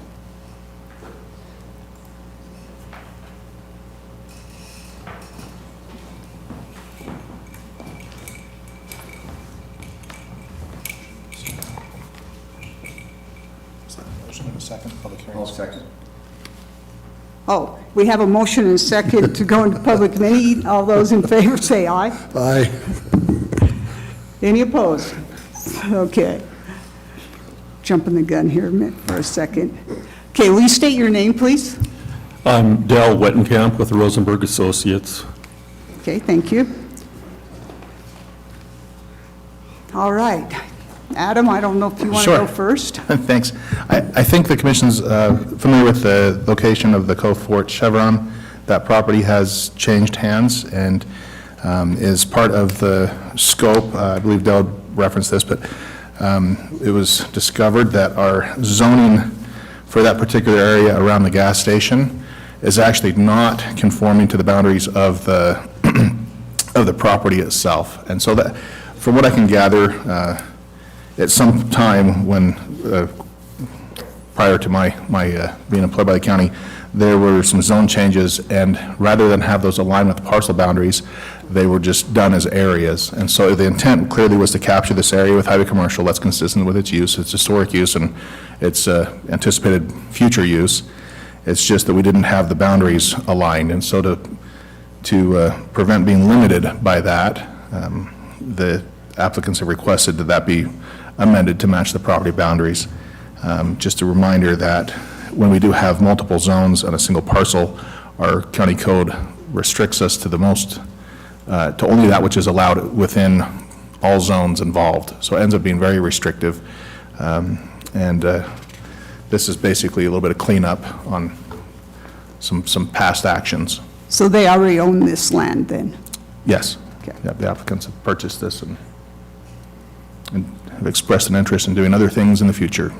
I'll second. Oh, we have a motion and a second to go into public meeting. All those in favor say aye. Aye. Any opposed? Okay. Jumping the gun here for a second. Okay, will you state your name, please? I'm Dal Wettenkamp with Rosenberg Associates. Okay, thank you. All right. Adam, I don't know if you want to go first? Thanks. I think the commission's familiar with the location of the Cove Fort Chevron. That property has changed hands and is part of the scope. I believe Dell referenced this, but it was discovered that our zoning for that particular area around the gas station is actually not conforming to the boundaries of the of the property itself. And so that, from what I can gather, at some time when prior to my being employed by the county, there were some zone changes, and rather than have those align with the parcel boundaries, they were just done as areas. And so the intent clearly was to capture this area with highway commercial that's consistent with its use, its historic use, and its anticipated future use. It's just that we didn't have the boundaries aligned, and so to prevent being limited by that, the applicants have requested that that be amended to match the property boundaries. Just a reminder that when we do have multiple zones on a single parcel, our county code restricts us to the most, to only that which is allowed within all zones involved. So it ends up being very restrictive. This is basically a little bit of cleanup on some past actions. So they already own this land then? Yes. Okay. Yeah, the applicants have purchased this and have expressed an interest in doing other things in the future.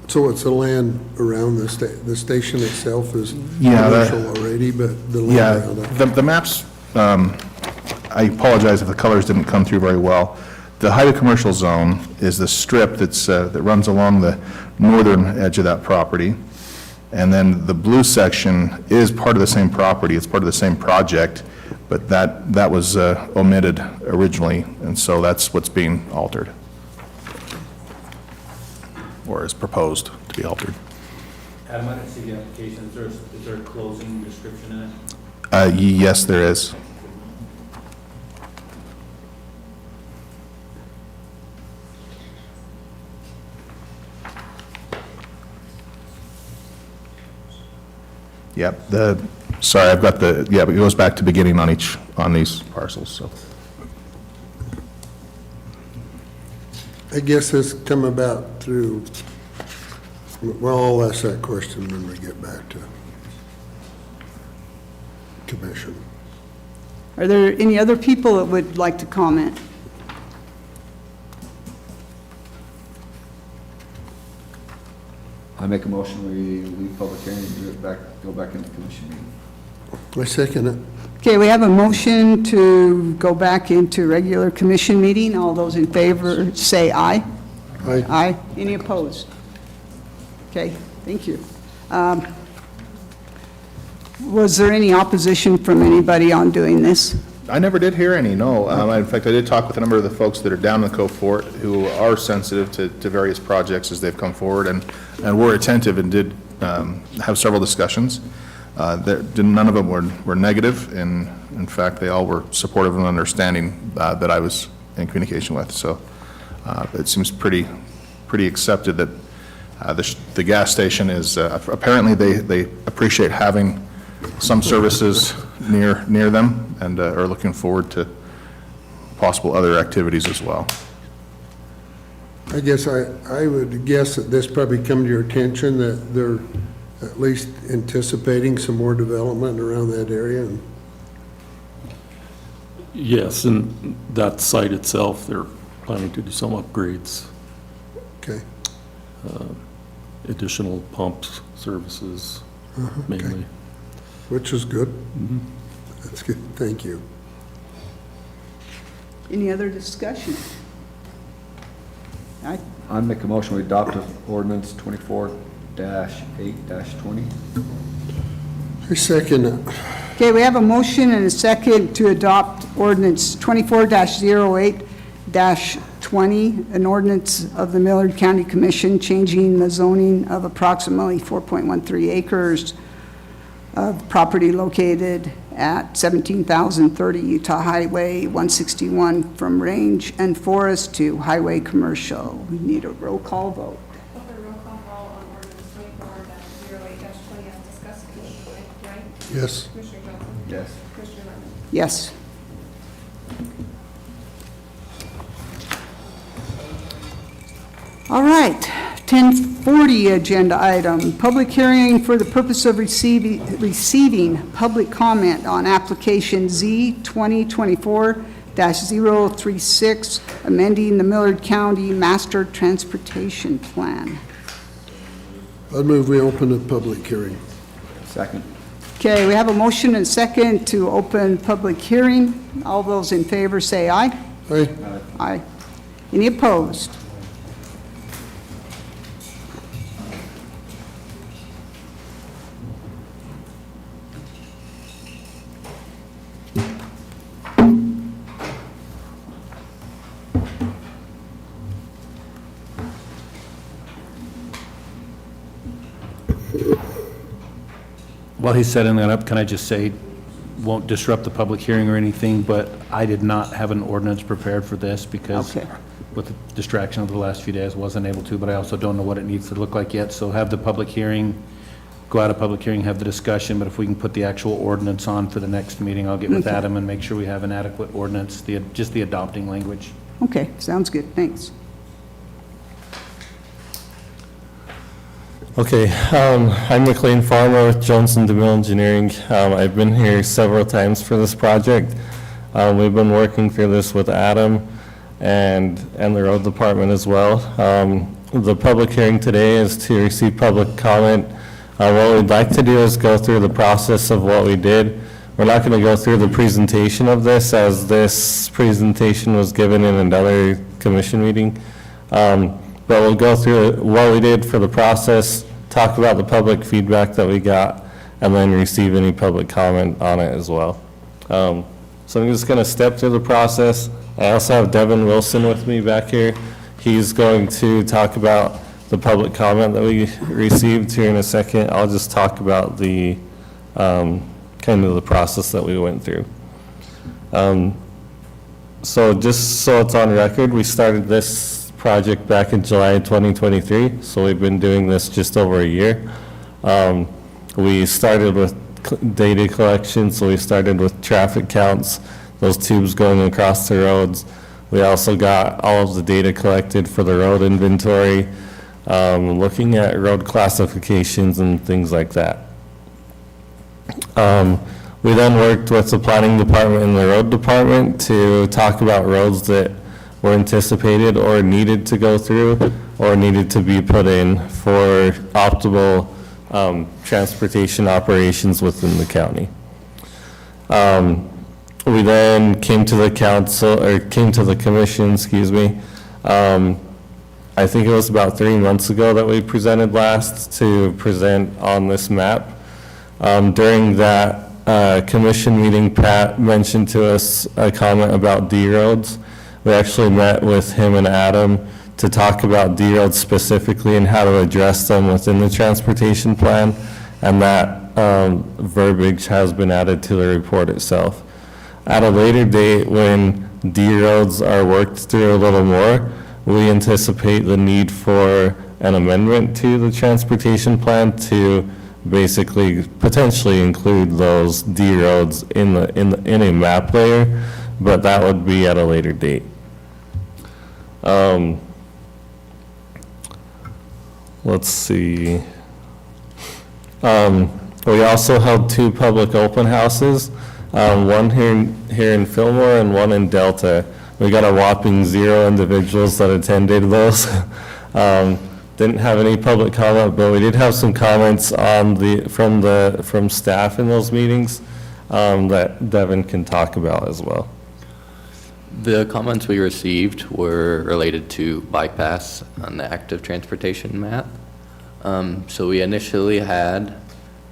So it's the land around the station itself is Yeah, commercial already, but the land Yeah, around it. the maps, I apologize if the colors didn't come through very well. The highway commercial zone is the strip that runs along the northern edge of that property. And then the blue section is part of the same property, it's part of the same project, but that was omitted originally, and so that's what's being altered, or is proposed to be altered. Adam, I didn't see the application. Is there a closing description in it? Yes, there is. Yep, sorry, I've got but it goes back to beginning on these parcels, so. I guess this come about through, well, I'll ask that question when we get back to commission. Are there any other people that would like to comment? I make a motion, we leave public hearing and go back into commission meeting. I second it. Okay, we have a motion to go back into regular commission meeting. All those in favor say aye. Aye. Aye. Any opposed? Okay, thank you. Was there any opposition from anybody on doing this? I never did hear any, no. In fact, I did talk with a number of the folks that are down in the Cove Fort who are sensitive to various projects as they've come forward and were attentive and did have several discussions. None of them were negative, and in fact, they all were supportive and understanding that I was in communication with. So it seems pretty accepted that the gas station is, apparently they appreciate having some services near them and are looking forward to possible other activities as well. I guess I would guess that this probably come to your attention, that they're at least anticipating some more development around that area. Yes, and that site itself, they're planning to do some upgrades, Okay. additional pumps, services Okay. mainly. Which is good. That's good. Thank you. Any other discussion? Aye. I make a motion, we adopt ordinance 24-8-20. I second it. Okay, we have a motion and a second to adopt ordinance 24-08-20, an ordinance of the Millard County Commission changing the zoning of approximately 4.13 acres of property located at 17,030 Utah Highway 161 from range and forest to highway commercial. We need a roll call vote. Open roll call on ordinance 24-08-20 as discussed. Commissioner Wright? Yes. Commissioner Johnson? Yes. Commissioner Lemon? Yes. All right, 1040 agenda item, public hearing for the purpose of receiving public comment on application Z 2024-036, amending the Millard County Master Transportation Plan. I'd move we open a public hearing. Second. Okay, we have a motion and second to open public hearing. All those in favor say aye. Aye. Aye. Any opposed? While he's setting that up, can I just say, won't disrupt the public hearing or anything, but I did not have an ordinance prepared for this because Okay. with the distraction over the last few days, wasn't able to, but I also don't know what it needs to look like yet. So have the public hearing, go out of public hearing, have the discussion, but if we can put the actual ordinance on for the next meeting, I'll get with Okay. Adam and make sure we have an adequate ordinance, just the adopting language. Okay, sounds good, thanks. Okay, I'm McLean Farmer with Johnson DeMille Engineering. I've been here several times for this project. We've been working through this with Adam and the road department as well. The public hearing today is to receive public comment. What we'd like to do is go through the process of what we did. We're not going to go through the presentation of this, as this presentation was given in another commission meeting. But we'll go through what we did for the process, talk about the public feedback that we got, and then receive any public comment on it as well. So I'm just going to step through the process. I also have Devin Wilson with me back here. He's going to talk about the public comment that we received here in a second. I'll just talk about the kind of the process that we went through. So just so it's on record, we started this project back in July 2023, so we've been doing this just over a year. We started with data collection, so we started with traffic counts, those tubes going across the roads. We also got all of the data collected for the road inventory, looking at road classifications and things like that. We then worked with the planning department and the road department to talk about roads that were anticipated or needed to go through or needed to be put in for optimal transportation operations within the county. We then came to the council, or came to the commission, excuse me. I think it was about 3 months ago that we presented last to present on this map. During that commission meeting, Pat mentioned to us a comment about D roads. We actually met with him and Adam to talk about D roads specifically and how to address them within the transportation plan, and that verbiage has been added to the report itself. At a later date, when D roads are worked through a little more, we anticipate the need for an amendment to the transportation plan to basically potentially include those D roads in a map layer, but that would be at a later date. Let's see. We also held 2 public open houses, one here in Fillmore and one in Delta. We got a whopping 0 individuals that attended those. Didn't have any public comment, but we did have some comments on from staff in those meetings that Devin can talk about as well. The comments we received were related to bike paths on the active transportation map. So we initially had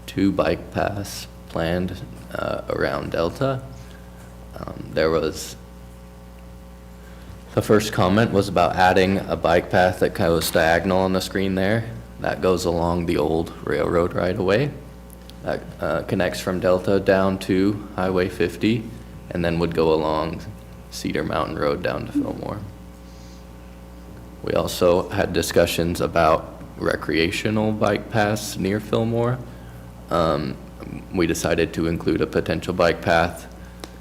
2 bike paths planned around Delta. The first comment was about adding a bike path that goes diagonal on the screen there. That goes along the old railroad right-of-way. That connects from Delta down to Highway 50 and then would go along Cedar Mountain Road down to Fillmore. We also had discussions about recreational bike paths near Fillmore. We decided to include a potential bike path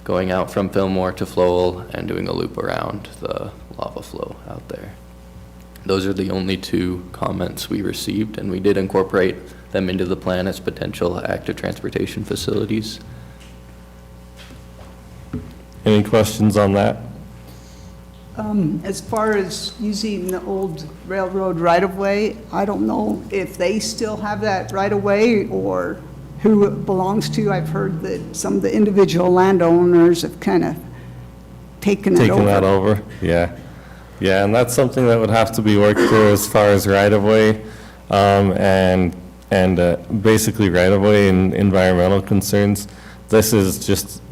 going out from Fillmore to Flowell and doing a loop around the lava flow out there. Those are the only 2 comments we received, and we did incorporate them into the plan as potential active transportation facilities. Any questions on that? As far as using the old railroad right-of-way, I don't know if they still have that right-of-way or who it belongs to. I've heard that some of the individual landowners have kind of taken it over. Taking that over, yeah. Yeah, and that's something that would have to be worked through as far as right-of-way, and basically right-of-way and environmental concerns. This is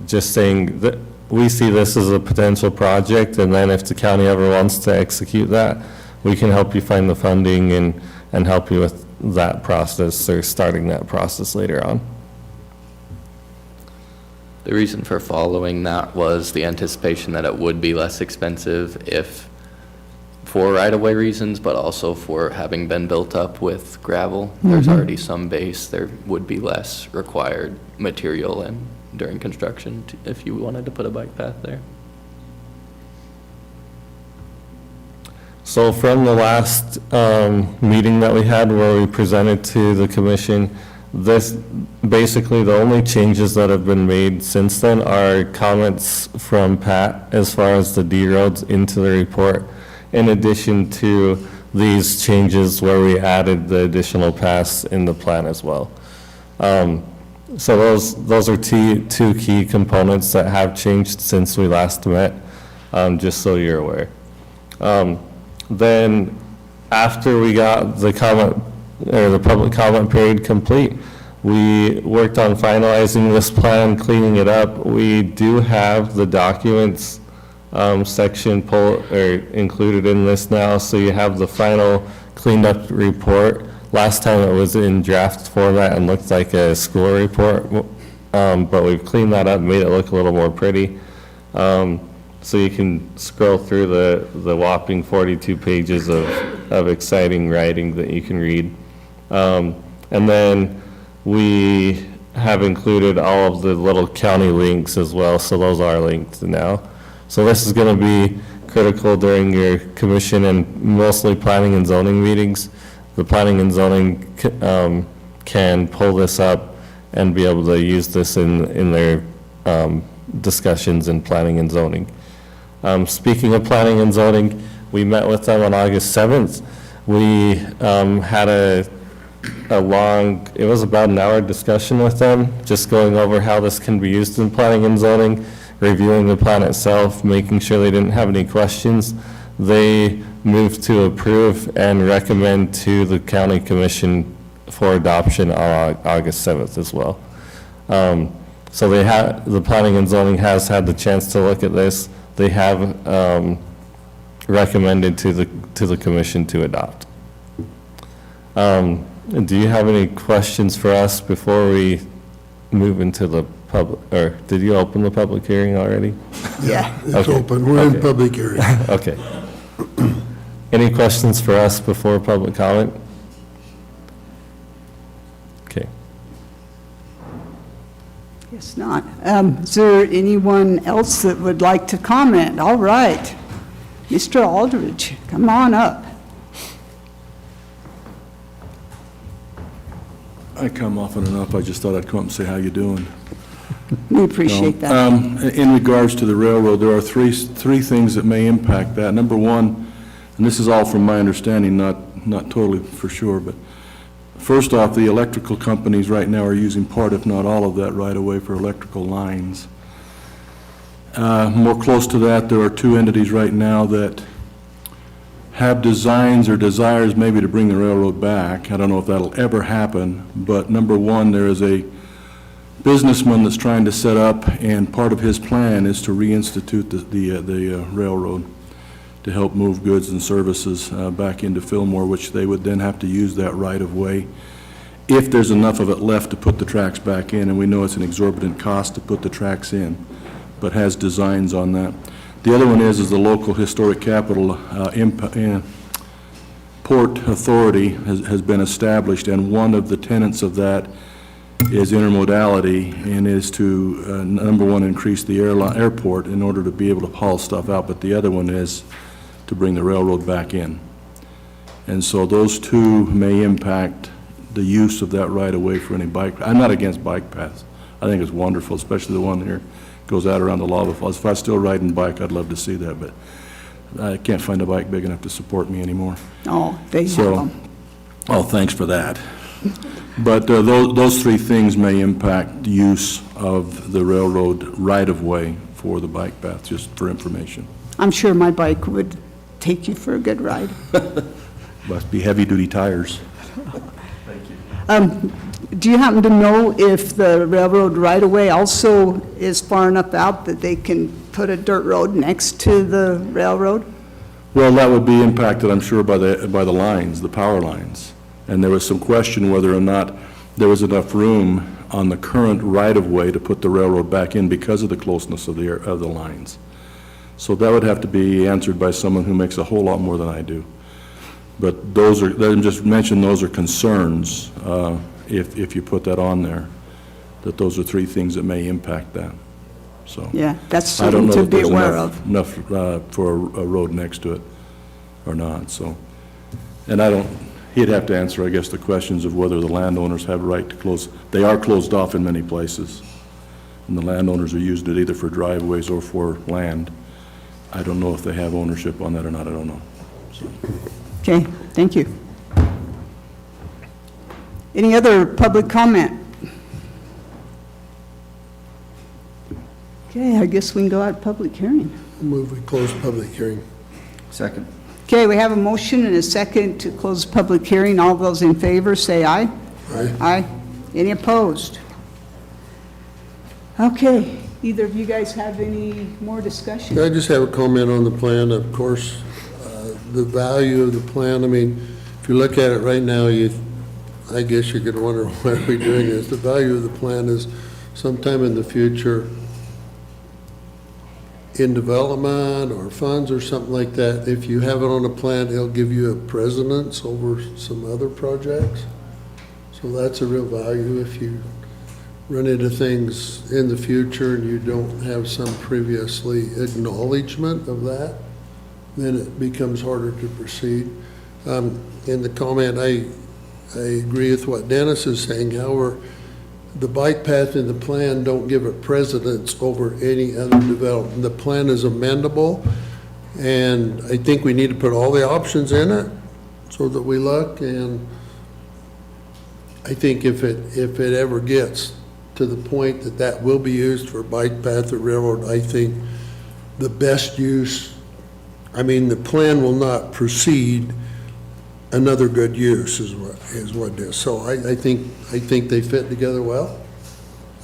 just saying that we see this as a potential project, and then if the county ever wants to execute that, we can help you find the funding and help you with that process or starting that process later on. The reason for following that was the anticipation that it would be less expensive if, for right-of-way reasons, but also for having been built up with gravel. There's already some base, there would be less required material and during construction if you wanted to put a bike path there. So from the last meeting that we had where we presented to the commission, this, basically the only changes that have been made since then are comments from Pat as far as the D roads into the report, in addition to these changes where we added the additional paths in the plan as well. So those are two key components that have changed since we last met, just so you're aware. Then after we got the comment, or the public comment period complete, we worked on finalizing this plan, cleaning it up. We do have the documents section included in this now, so you have the final cleaned up report. Last time it was in draft format and looked like a school report, but we've cleaned that up, made it look a little more pretty. So you can scroll through the whopping 42 pages of exciting writing that you can read. And then we have included all of the little county links as well, so those are linked now. So this is going to be critical during your commission and mostly planning and zoning meetings. The planning and zoning can pull this up and be able to use this in their discussions in planning and zoning. Speaking of planning and zoning, we met with them on August 7th. We had a long, it was about an hour discussion with them, just going over how this can be used in planning and zoning, reviewing the plan itself, making sure they didn't have any questions. They moved to approve and recommend to the county commission for adoption on August 7th as well. So the planning and zoning has had the chance to look at this. They have recommended to the commission to adopt. Do you have any questions for us before we move into the public, or did you open the public hearing already? Yeah. It's Okay. open, we're in Okay. public hearing. Okay. Any questions for us before public comment? Okay. Guess not. Is there anyone else that would like to comment? All right. Mr. Aldridge, come on up. I come often enough, I just thought I'd come up and say, how you doing? We appreciate that. In regards to the railroad, there are three things that may impact that. Number one, and this is all from my understanding, not totally for sure, but first off, the electrical companies right now are using part, if not all of that right away for electrical lines. More close to that, there are two entities right now that have designs or desires maybe to bring the railroad back. I don't know if that'll ever happen, but number one, there is a businessman that's trying to set up, and part of his plan is to reinstitute the railroad to help move goods and services back into Fillmore, which they would then have to use that right-of-way if there's enough of it left to put the tracks back in, and we know it's an exorbitant cost to put the tracks in, but has designs on that. The other one is the local historic capital port authority has been established, and one of the tenets of that is intermodality, and is to, number one, increase the airport in order to be able to haul stuff out, but the other one is to bring the railroad back in. And so those two may impact the use of that right-of-way for any bike. I'm not against bike paths. I think it's wonderful, especially the one here goes out around the lava falls. If I was still riding bike, I'd love to see that, but I can't find a bike big enough to support me anymore. Oh, they have them. Oh, thanks for that. But those three things may impact use of the railroad right-of-way for the bike path, just for information. I'm sure my bike would take you for a good ride. Must be heavy-duty tires. Do you happen to know if the railroad right-of-way also is far enough out that they can put a dirt road next to the railroad? Well, that would be impacted, I'm sure, by the lines, the power lines. And there was some question whether or not there was enough room on the current right-of-way to put the railroad back in because of the closeness of the lines. So that would have to be answered by someone who makes a whole lot more than I do. But those are, let me just mention, those are concerns, if you put that on there, that those are three things that may impact that, so. Yeah, that's I don't something know to be if there's aware of. enough for a road next to it or not, so. And I don't, he'd have to answer, I guess, the questions of whether the landowners have a right to close. They are closed off in many places, and the landowners are using it either for driveways or for land. I don't know if they have ownership on that or not, I don't know, so. Okay, thank you. Any other public comment? Okay, I guess we can go out of public hearing. Move we close public hearing. Second. Okay, we have a motion and a second to close the public hearing. All those in favor, say aye. Aye. Aye. Any opposed? Okay, either of you guys have any more discussion? I just have a comment on the plan. Of course, the value of the plan, I mean, if you look at it right now, I guess you could wonder why are we doing this. The value of the plan is sometime in the future, in development or funds or something like that, if you have it on a plan, it'll give you a precedence over some other projects. So that's a real value if you run into things in the future and you don't have some previously acknowledgement of that, then it becomes harder to proceed. In the comment, I agree with what Dennis is saying. However, the bike path and the plan don't give it precedence over any other development. The plan is amendable, and I think we need to put all the options in it so that we look, and I think if it ever gets to the point that that will be used for bike path or railroad, I think the best use, I mean, the plan will not precede another good use is what it is. So I think they fit together well.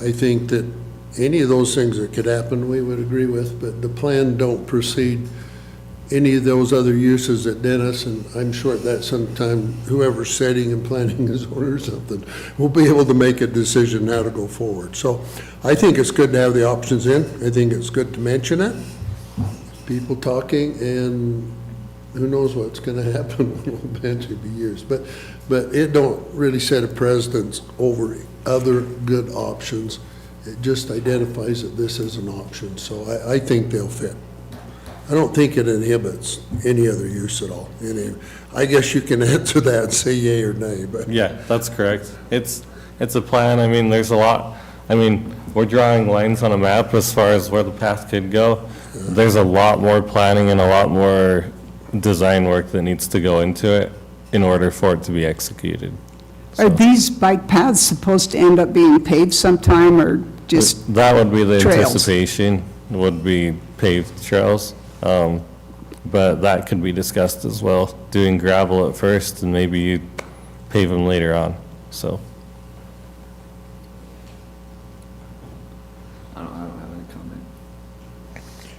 I think that any of those things that could happen, we would agree with, but the plan don't precede any of those other uses that Dennis, and I'm sure at that sometime, whoever's setting and planning his order or something, will be able to make a decision how to go forward. So I think it's good to have the options in. I think it's good to mention it. People talking, and who knows what's going to happen when it'll eventually be used. But it don't really set a precedence over other good options. It just identifies that this is an option. So I think they'll fit. I don't think it inhibits any other use at all. I guess you can answer that and say yay or nay, but. Yeah, that's correct. It's a plan. I mean, there's a lot. I mean, we're drawing lines on a map as far as where the path could go. There's a lot more planning and a lot more design work that needs to go into it in order for it to be executed. Are these bike paths supposed to end up being paved sometime, or just That would be the trails? anticipation, would be paved trails. But that could be discussed as well, doing gravel at first and maybe you pave them later on, so. I don't have any comment.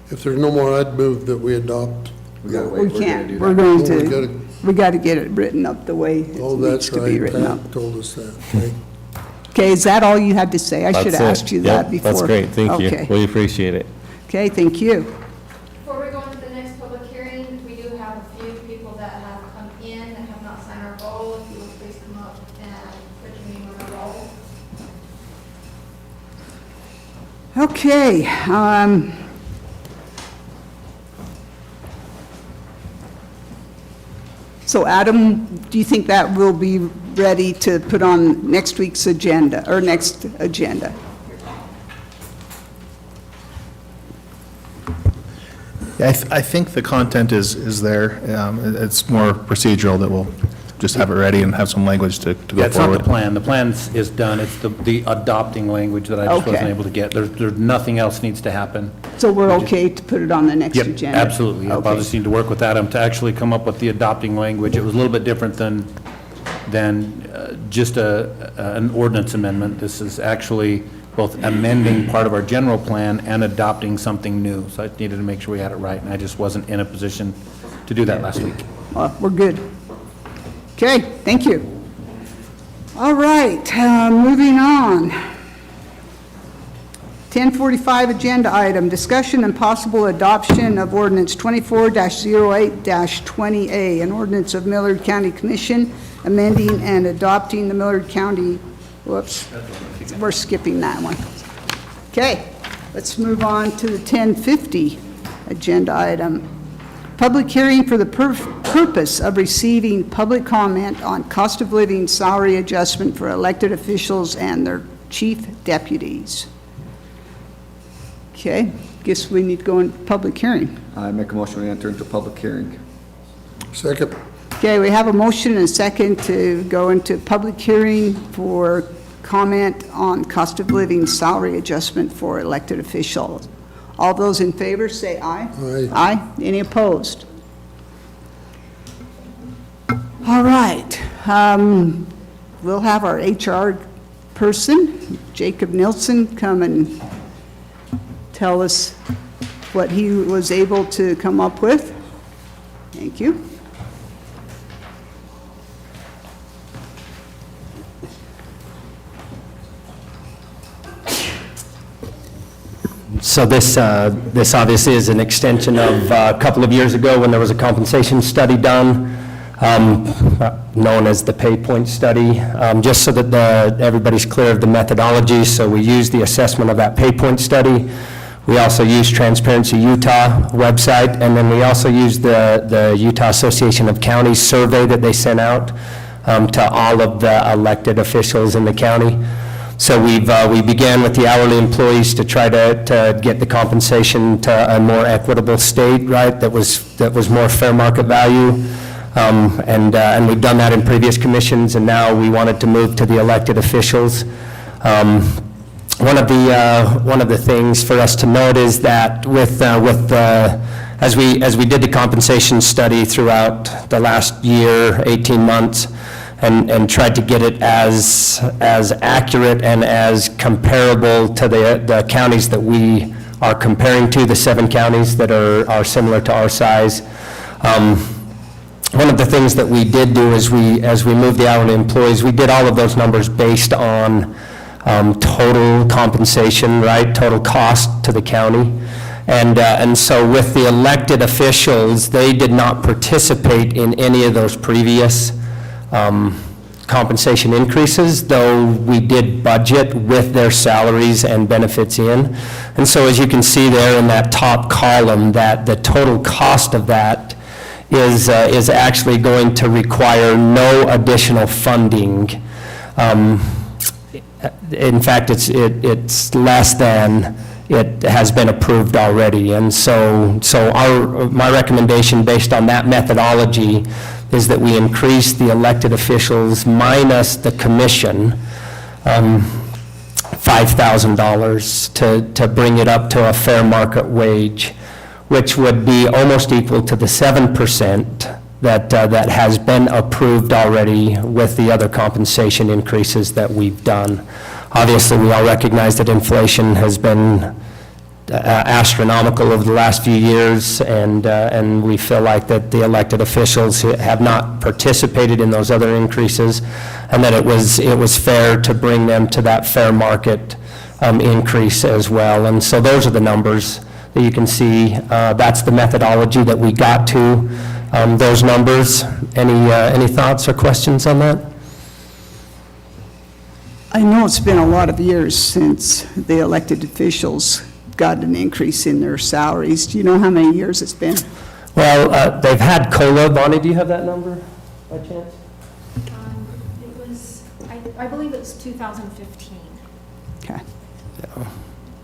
If there's no more, I'd move that we adopt. We gotta wait. we We're gonna can't, do we're that. going Oh, to, we got to get it written up the way it Oh, needs that's to be right. written up. Pat told us that. Okay. Okay, is that all you had to say? I should have That's it. asked you Yep, that before. That's great, thank you. Okay. We appreciate it. Okay, thank you. Before we go on to the next public hearing, we do have a few people that have come in that have not signed our roll. If you will please come up and put your name on our roll. Okay, so Adam, do you think that will be ready to put on next week's agenda, or next agenda? Yeah, I think the content is there. It's more procedural that we'll just have it ready and have some language to Yeah, go it's not the forward. plan. The plan is done. It's the adopting language that I just wasn't Okay. able to get. There's nothing else needs to happen. So we're okay to put it on the next Yep, agenda? absolutely. Yep, I'll Okay. just need to work with Adam to actually come up with the adopting language. It was a little bit different than just an ordinance amendment. This is actually both amending part of our general plan and adopting something new. So I needed to make sure we had it right, and I just wasn't in a position to do that last week. We're good. Okay, thank you. All right, moving on. 10:45 agenda item, discussion and possible adoption of ordinance 24-08-20A, an ordinance of Millard County Commission amending and adopting the Millard County, whoops, we're skipping that one. Okay, let's move on to the 10:50 agenda item. Public hearing for the purpose of receiving public comment on cost of living salary adjustment for elected officials and their chief deputies. Okay, guess we need to go into public hearing. I make a motion we enter into public hearing. Second. Okay, we have a motion and a second to go into public hearing for comment on cost of living salary adjustment for elected officials. All those in favor, say aye. Aye. Aye. Any opposed? All right. We'll have our HR person, Jacob Nilsson, come and tell us what he was able to come up with. Thank you. So this obviously is an extension of a couple of years ago when there was a compensation study done, known as the pay point study, just so that everybody's clear of the methodology. So we used the assessment of that pay point study. We also used Transparency Utah website, and then we also used the Utah Association of Counties survey that they sent out to all of the elected officials in the county. So we began with the hourly employees to try to get the compensation to a more equitable state, right, that was more fair market value. And we've done that in previous commissions, and now we wanted to move to the elected officials. One of the things for us to note is that as we did the compensation study throughout the last year, 18 months, and tried to get it as accurate and as comparable to the counties that we are comparing to, the 7 counties that are similar to our size. One of the things that we did do is as we moved the hourly employees, we did all of those numbers based on total compensation, right, total cost to the county. And so with the elected officials, they did not participate in any of those previous compensation increases, though we did budget with their salaries and benefits in. And so as you can see there in that top column, that the total cost of that is actually going to require no additional funding. In fact, it's less than it has been approved already. And so my recommendation based on that methodology is that we increase the elected officials minus the commission $5,000 to bring it up to a fair market wage, which would be almost equal to the 7% that has been approved already with the other compensation increases that we've done. Obviously, we all recognize that inflation has been astronomical over the last few years, and we feel like that the elected officials have not participated in those other increases, and that it was fair to bring them to that fair market increase as well. And so those are the numbers that you can see. That's the methodology that we got to those numbers. Any thoughts or questions on that? I know it's been a lot of years since the elected officials got an increase in their salaries. Do you know how many years it's been? Well, they've had COLA. Bonnie, do you have that number by chance? It was, I believe it was 2015, Okay.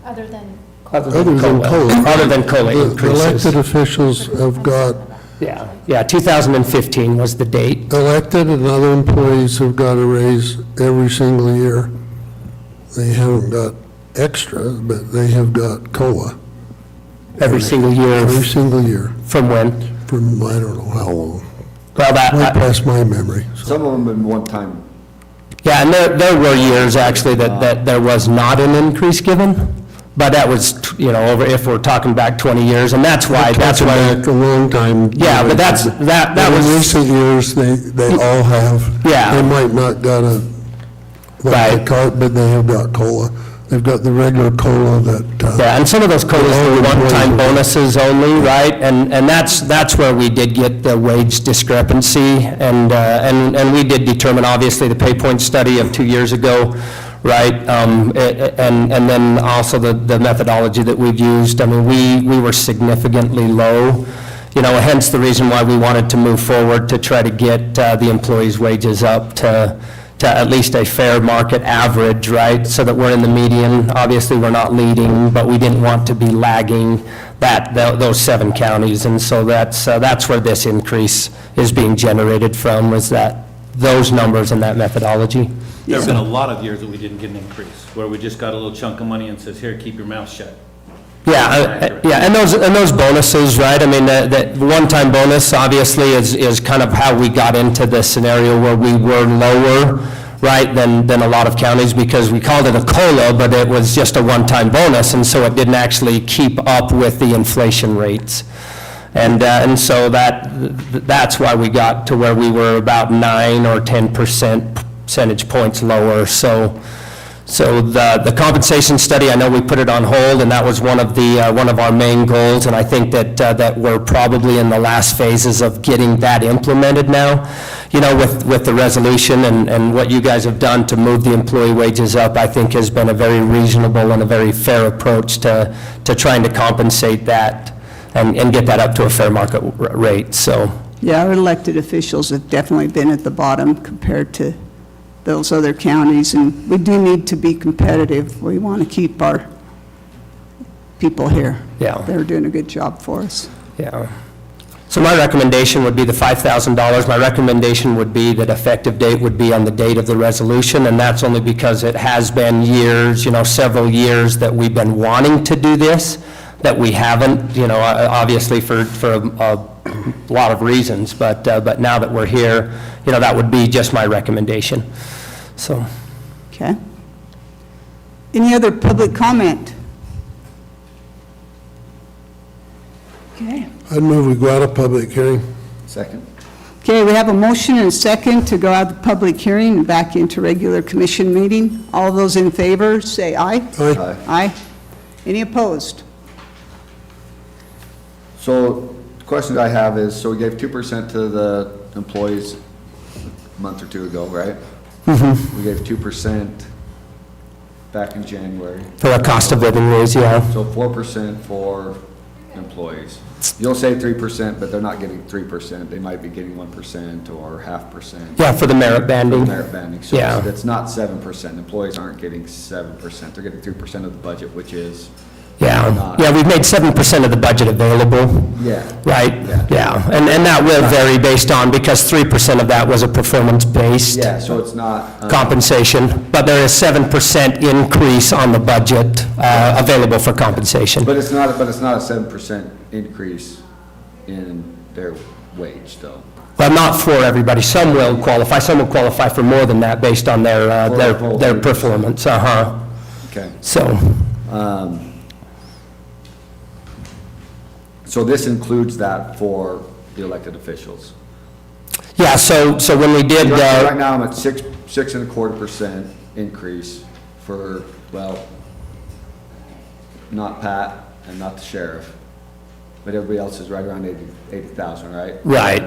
other than, Other than COLA. Other than COLA The increases. elected officials have got, Yeah, 2015 was the date. elected and other employees have got a raise every single year. They haven't got extra, but they have got COLA. Every single year. Every single year, From when? from I don't know how long. Well, Right past my memory. Some of them been one time. Yeah, and there were years actually that there was not an increase given, but that was, over, if we're talking back 20 years, and that's why. Back a long time. Yeah, but that In was. recent years, they all have. Yeah. They might not got a like but they have got COLA. They've got the regular COLA that. Yeah, and some of those COLAs were one-time bonuses only, right? And that's where we did get the wage discrepancy, and we did determine, obviously, the pay point study of 2 years ago, right? And then also the methodology that we've used. I mean, we were significantly low, hence the reason why we wanted to move forward to try to get the employees' wages up to at least a fair market average, right? So that we're in the median. Obviously, we're not leading, but we didn't want to be lagging those 7 counties. And so that's where this increase is being generated from, was those numbers and that methodology. There have been a lot of years that we didn't get an increase, where we just got a little chunk of money and says, here, keep your mouth shut. Yeah, and those bonuses, right? I mean, that one-time bonus obviously is kind of how we got into the scenario where we were lower, right, than a lot of counties, because we called it a COLA, but it was just a one-time bonus, and so it didn't actually keep up with the inflation rates. And so that's why we got to where we were about 9 or 10 percentage points lower. So the compensation study, I know we put it on hold, and that was one of our main goals, and I think that we're probably in the last phases of getting that implemented now, with the resolution and what you guys have done to move the employee wages up, I think has been a very reasonable and a very fair approach to trying to compensate that and get that up to a fair market rate, so. Yeah, our elected officials have definitely been at the bottom compared to those other counties, and we do need to be competitive. We want to keep our people here. Yeah. They're doing a good job for us. Yeah. So my recommendation would be the $5,000. My recommendation would be that effective date would be on the date of the resolution, and that's only because it has been years, several years that we've been wanting to do this, that we haven't, obviously for a lot of reasons, but now that we're here, that would be just my recommendation. So. Okay. Any other public comment? Okay. I'd move we go out of public hearing. Second. Okay, we have a motion and a second to go out of the public hearing and back into regular commission meeting. All those in favor, say aye. Aye. Aye. Any opposed? So the question I have is, so we gave 2% to the employees a month or 2 ago, right? Mm-hmm. We gave 2% back in January. For a cost of living raise, yeah. So 4% for employees. You'll say 3%, but they're not getting 3%. They might be getting 1% or 0.5%. Yeah, for the merit banding. Merit banding. So Yeah. it's not 7%. Employees aren't getting 7%. They're getting 3% of the budget, which is Yeah, we've made 7% of the budget available. Yeah. Right? Yeah, and that will vary based on, because 3% of that was a performance-based Yeah, so it's not. compensation, but there is 7% increase on the budget available for compensation. But it's not a 7% increase in their wage, though. But not for everybody. Some will qualify, some will qualify for more than that based on their performance. Okay. So this includes that for the elected officials? Yeah, so when we did. Right now, I'm at 6.25% increase for, well, not Pat and not the sheriff, but everybody else is right around 80,000, right? Right.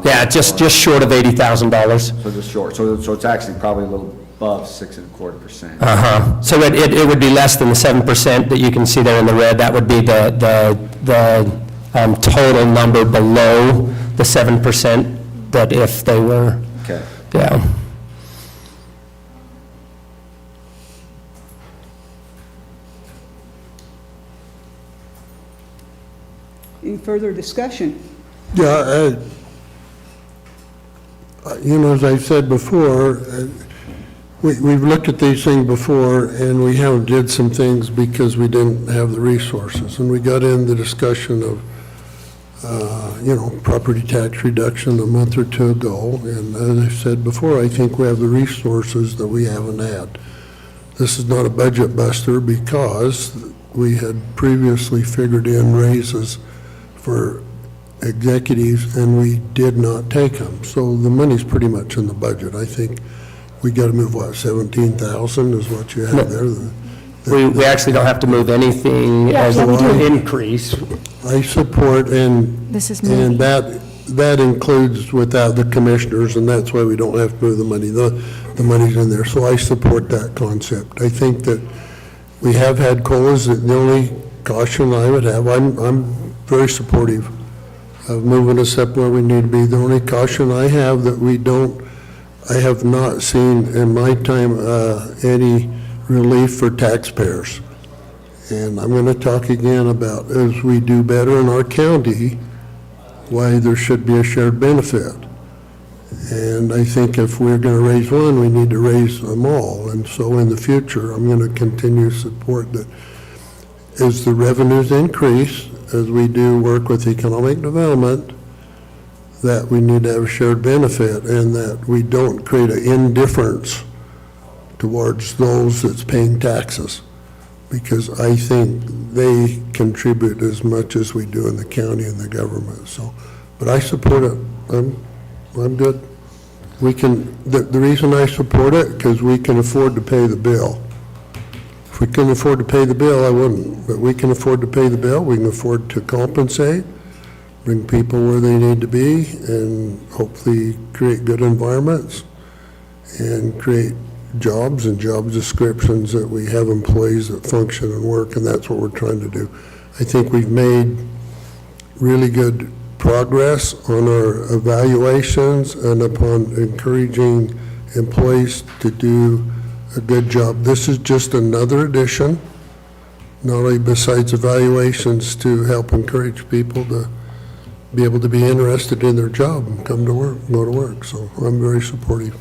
Yeah, just short of $80,000. So just short. So it's actually probably a little above 6.25%. So it would be less than the 7% that you can see there in the red. That would be the total number below the 7% that if they were. Okay. Yeah. Any further discussion? Yeah, as I've said before, we've looked at these things before, and we haven't did some things because we didn't have the resources. And we got in the discussion of, property tax reduction a month or 2 ago. And as I said before, I think we have the resources that we haven't had. This is not a budget buster because we had previously figured in raises for executives, and we did not take them. So the money's pretty much in the budget. I think we gotta move, what, 17,000 is what you have there? We actually don't have to move anything Yeah, as yeah, we do. an increase. I support, and This is and moving. that includes without the commissioners, and that's why we don't have to move the money. The money's in there, so I support that concept. I think that we have had COLAs, that the only caution I would have, I'm very supportive of moving us up where we need to be. The only caution I have that I have not seen in my time any relief for taxpayers. And I'm going to talk again about, as we do better in our county, why there should be a shared benefit. And I think if we're going to raise one, we need to raise them all. And so in the future, I'm going to continue to support that as the revenues increase, as we do work with economic development, that we need to have a shared benefit and that we don't create an indifference towards those that's paying taxes, because I think they contribute as much as we do in the county and the government. So, but I support it. I'm good. We can, the reason I support it, because we can afford to pay the bill. If we couldn't afford to pay the bill, I wouldn't. But we can afford to pay the bill. We can afford to compensate, bring people where they need to be, and hopefully create good environments and create jobs and job descriptions that we have employees that function and work, and that's what we're trying to do. I think we've made really good progress on our evaluations and upon encouraging employees to do a good job. This is just another addition, not only besides evaluations, to help encourage people to be able to be interested in their job and come to work, go to work. So I'm very supportive.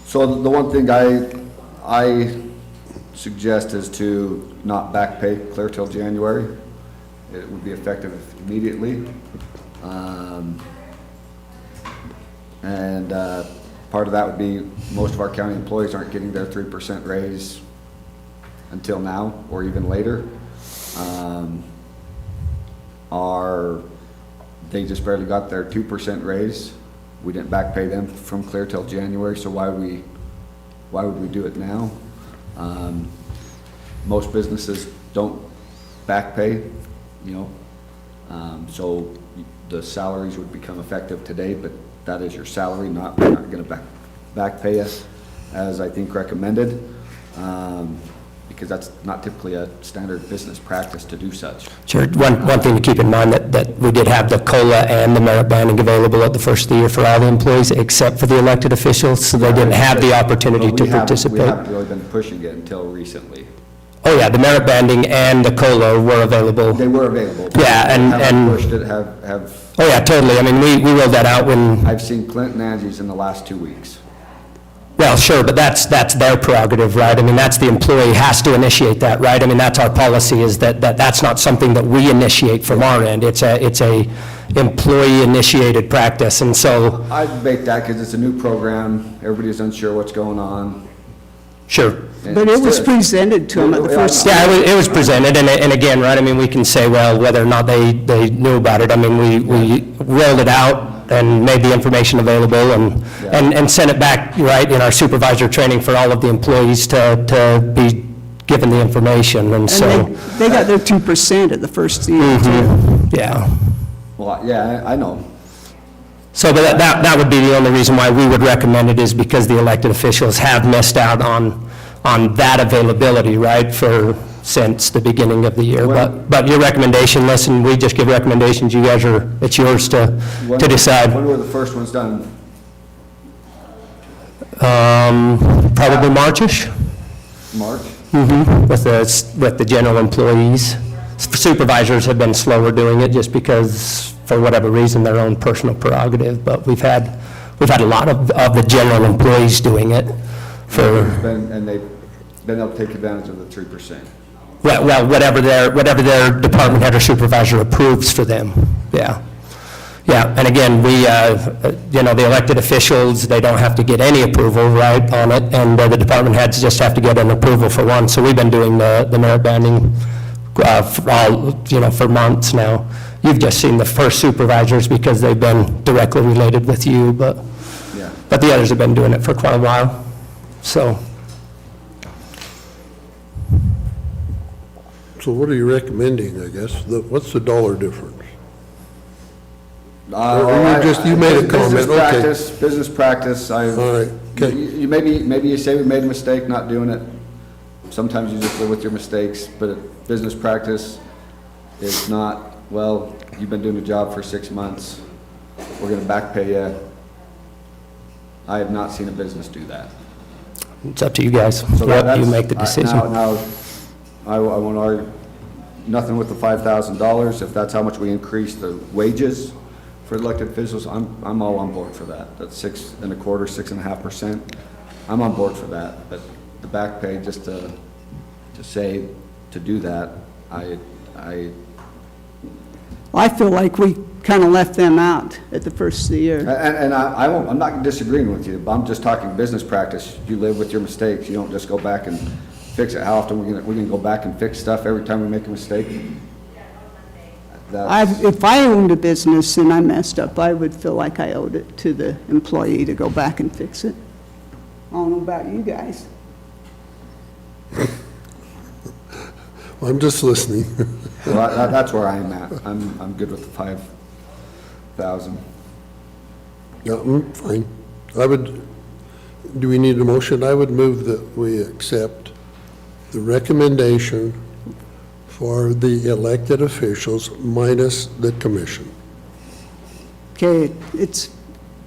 So the one thing I suggest is to not back pay clear till January. It would be effective immediately. And part of that would be most of our county employees aren't getting their 3% raise until now or even later. They just barely got their 2% raise. We didn't back pay them from clear till January, so why would we do it now? Most businesses don't back pay, so the salaries would become effective today, but that is your salary, we're not gonna back pay us as I think recommended, because that's not typically a standard business practice to do such. Sure. One thing to keep in mind, that we did have the COLA and the merit banding available at the first of the year for all the employees, except for the elected officials, so they didn't have the opportunity to participate. We haven't really been pushing it until recently. Oh, yeah, the merit banding and the COLA were available. They were available. Yeah, and Haven't pushed it, have. Oh, yeah, totally. I mean, we rolled that out when. I've seen Clinton Angie's in the last 2 weeks. Well, sure, but that's their prerogative, right? I mean, that's the employee has to initiate that, right? I mean, that's our policy, is that's not something that we initiate from our end. It's a employee-initiated practice, and so. I debate that because it's a new program. Everybody's unsure what's going on. Sure. But it was presented to them at the first. Yeah, it was presented, and again, right, I mean, we can say, well, whether or not they knew about it. I mean, we rolled it out and made the information available and sent it back, right, in our supervisor training for all of the employees to be given the information, and so. And they got their 2% at the first year, too. Yeah. Well, yeah, I know. So, but that would be the only reason why we would recommend it, is because the elected officials have missed out on that availability, right, since the beginning of the year. But your recommendation, listen, we just give recommendations, you guys it's yours to decide. When were the first ones done? Probably March-ish. March? With the general employees. Supervisors have been slower doing it just because, for whatever reason, their own personal prerogative, but we've had a lot of the general employees doing it And they've been able to take advantage of the 3%. Well, whatever their department head or supervisor approves for them, yeah. Yeah, and again, the elected officials, they don't have to get any approval, right, on it, and the department heads just have to get an approval for one. So we've been doing the merit banding for months now. You've just seen the first supervisors because they've been directly related with you, but but the others have been doing it for quite a while, so. So what are you recommending, I guess? What's the dollar difference? You made a comment, okay. Business practice, All right, okay. Maybe you say we made a mistake not doing it. Sometimes you just live with your mistakes, but business practice is not, well, you've been doing a job for 6 months, we're gonna back pay you. I have not seen a business do that. It's up to you guys. So Yep, you make the decision. Now, I won't argue, nothing with the $5,000, if that's how much we increase the wages for elected officials, I'm all on board for that. That's 6 1/4, 6.5%. I'm on board for that, but the back pay, just to do that, I feel like we kind of left them out at the first of the year. and I'm not disagreeing with you, but I'm just talking business practice. You live with your mistakes, you don't just go back and fix it. How often we're gonna go back and fix stuff every time we make a mistake? If I owned a business and I messed up, I would feel like I owed it to the employee to go back and fix it. I don't know about you guys. I'm just listening. Well, that's where I'm at. I'm good with the 5,000. Yeah, fine. Do we need a motion? I would move that we accept the recommendation for the elected officials minus the commission. Okay, it's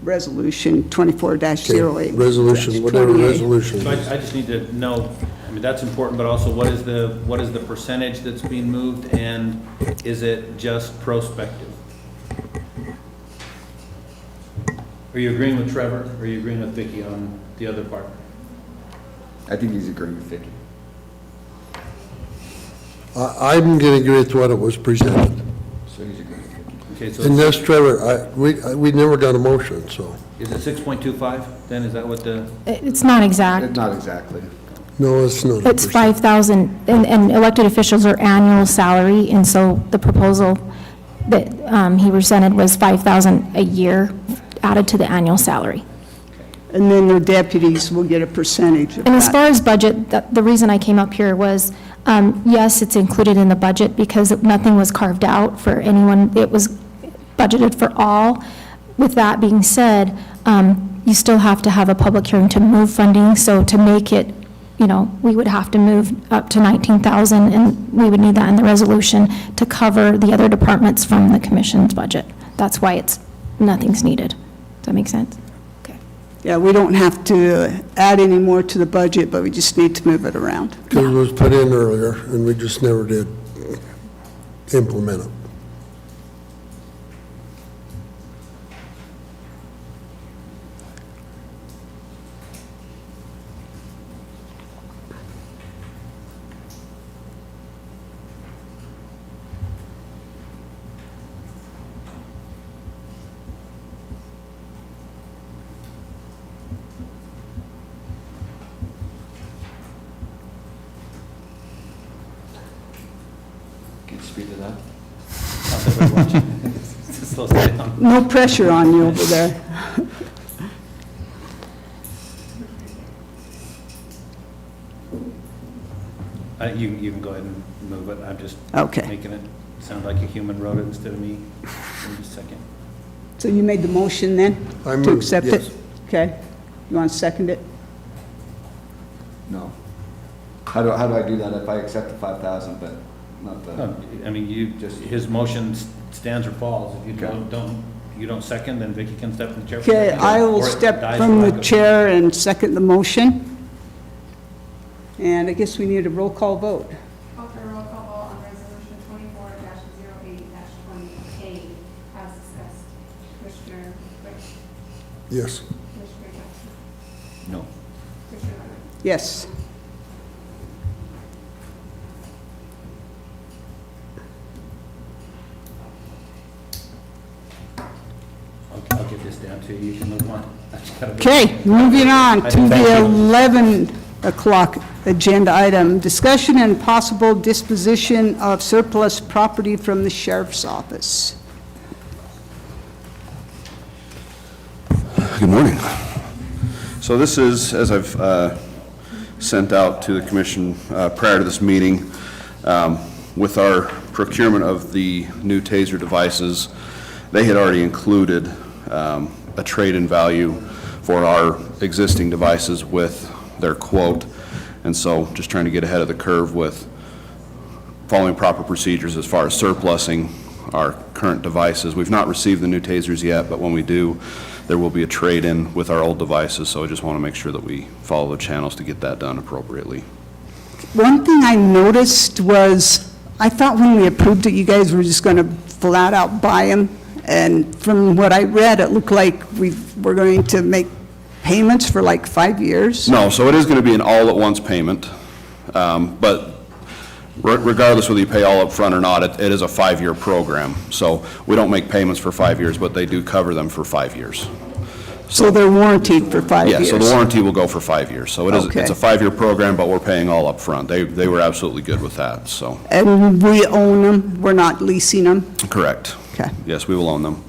resolution 24-08. Resolution, whatever 28. resolution. So I just need to know, I mean, that's important, but also what is the percentage that's being moved, and is it just prospective? Are you agreeing with Trevor, or are you agreeing with Vicki on the other part? I think he's agreeing with Vicki. I'm going to agree with what it was presented. So he's agreeing with Vicki. Okay, so And yes, Trevor, we never got a motion, so. is it 6.25 then, is that what the? It's not exact. Not exactly. No, it's not. a It's percent. 5,000, and elected officials are annual salary, and so the proposal that he presented was 5,000 a year added to the annual salary. And then the deputies will get a percentage of And as that. far as budget, the reason I came up here was, yes, it's included in the budget because nothing was carved out for anyone. It was budgeted for all. With that being said, you still have to have a public hearing to move funding, so to make it, we would have to move up to 19,000, and we would need that in the resolution to cover the other departments from the commission's budget. That's why nothing's needed. Does that make sense? Okay. Yeah, we don't have to add any more to the budget, but we just need to move it around. Because it was put in earlier, and we just never did implement it. Can you speed it up? Not that we're watching. Slow down. No pressure on you over there. You can go ahead and move it, I'm just Okay. making it sound like a human wrote it instead of me. Give me a second. So you made the motion then? I To moved, accept yes. it? Okay. You want to second it? No. How do I do that if I accept the 5,000, but not the? No, I mean, his motion stands or falls. If you Okay. you don't second, then Vicki can step from the chair. for a Okay, second, I will or it step dies from for the lack of- chair and second the motion. And I guess we need a roll call vote. Call for a roll call vote on resolution 24-08-20A as discussed. Commissioner Quick, Yes. Commissioner Jackson, No. Commissioner Leonard. Yes. I'll get this down to you, you can move on. I just gotta- Okay, moving on to Thank the you. 11 o'clock agenda item, discussion and possible disposition of surplus property from the sheriff's office. Good morning. So this is, as I've sent out to the commission prior to this meeting, with our procurement of the new TASER devices, they had already included a trade-in value for our existing devices with their quote. And so just trying to get ahead of the curve with following proper procedures as far as surplusing our current devices. We've not received the new TASERs yet, but when we do, there will be a trade-in with our old devices, so I just want to make sure that we follow the channels to get that done appropriately. One thing I noticed was, I thought when we approved it, you guys were just going to flat out buy them. And from what I read, it looked like we're going to make payments for like 5 years. No, so it is going to be an all-at-once payment, but regardless whether you pay all up front or not, it is a 5-year program. So we don't make payments for 5 years, but they do cover them for 5 years. So they're warranted for 5 years? Yeah, so the warranty will go for 5 years. So it's Okay. a 5-year program, but we're paying all up front. They were absolutely good with that, so. And we own them, we're not leasing them? Correct. Okay. Yes, we will own them.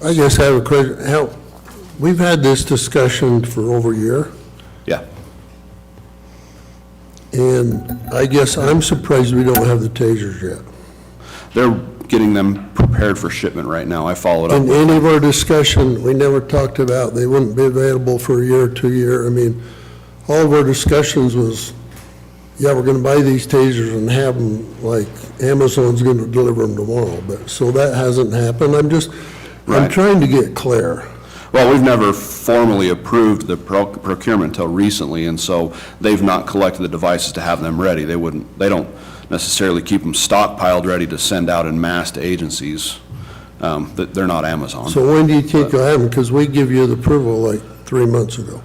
I guess I have a question. We've had this discussion for over a year, Yeah. and I guess I'm surprised we don't have the tasers yet. They're getting them prepared for shipment right now. I followed up. In any of our discussion, we never talked about they wouldn't be available for a year or 2 years. I mean, all of our discussions was, yeah, we're gonna buy these tasers and have them, like Amazon's gonna deliver them tomorrow, but, so that hasn't happened. I'm Right. trying to get clear. Well, we've never formally approved the procurement until recently, and so they've not collected the devices to have them ready. They don't necessarily keep them stockpiled, ready to send out en masse to agencies. They're not Amazon. So when do you think you'll have them? Because we give you the approval like 3 months ago.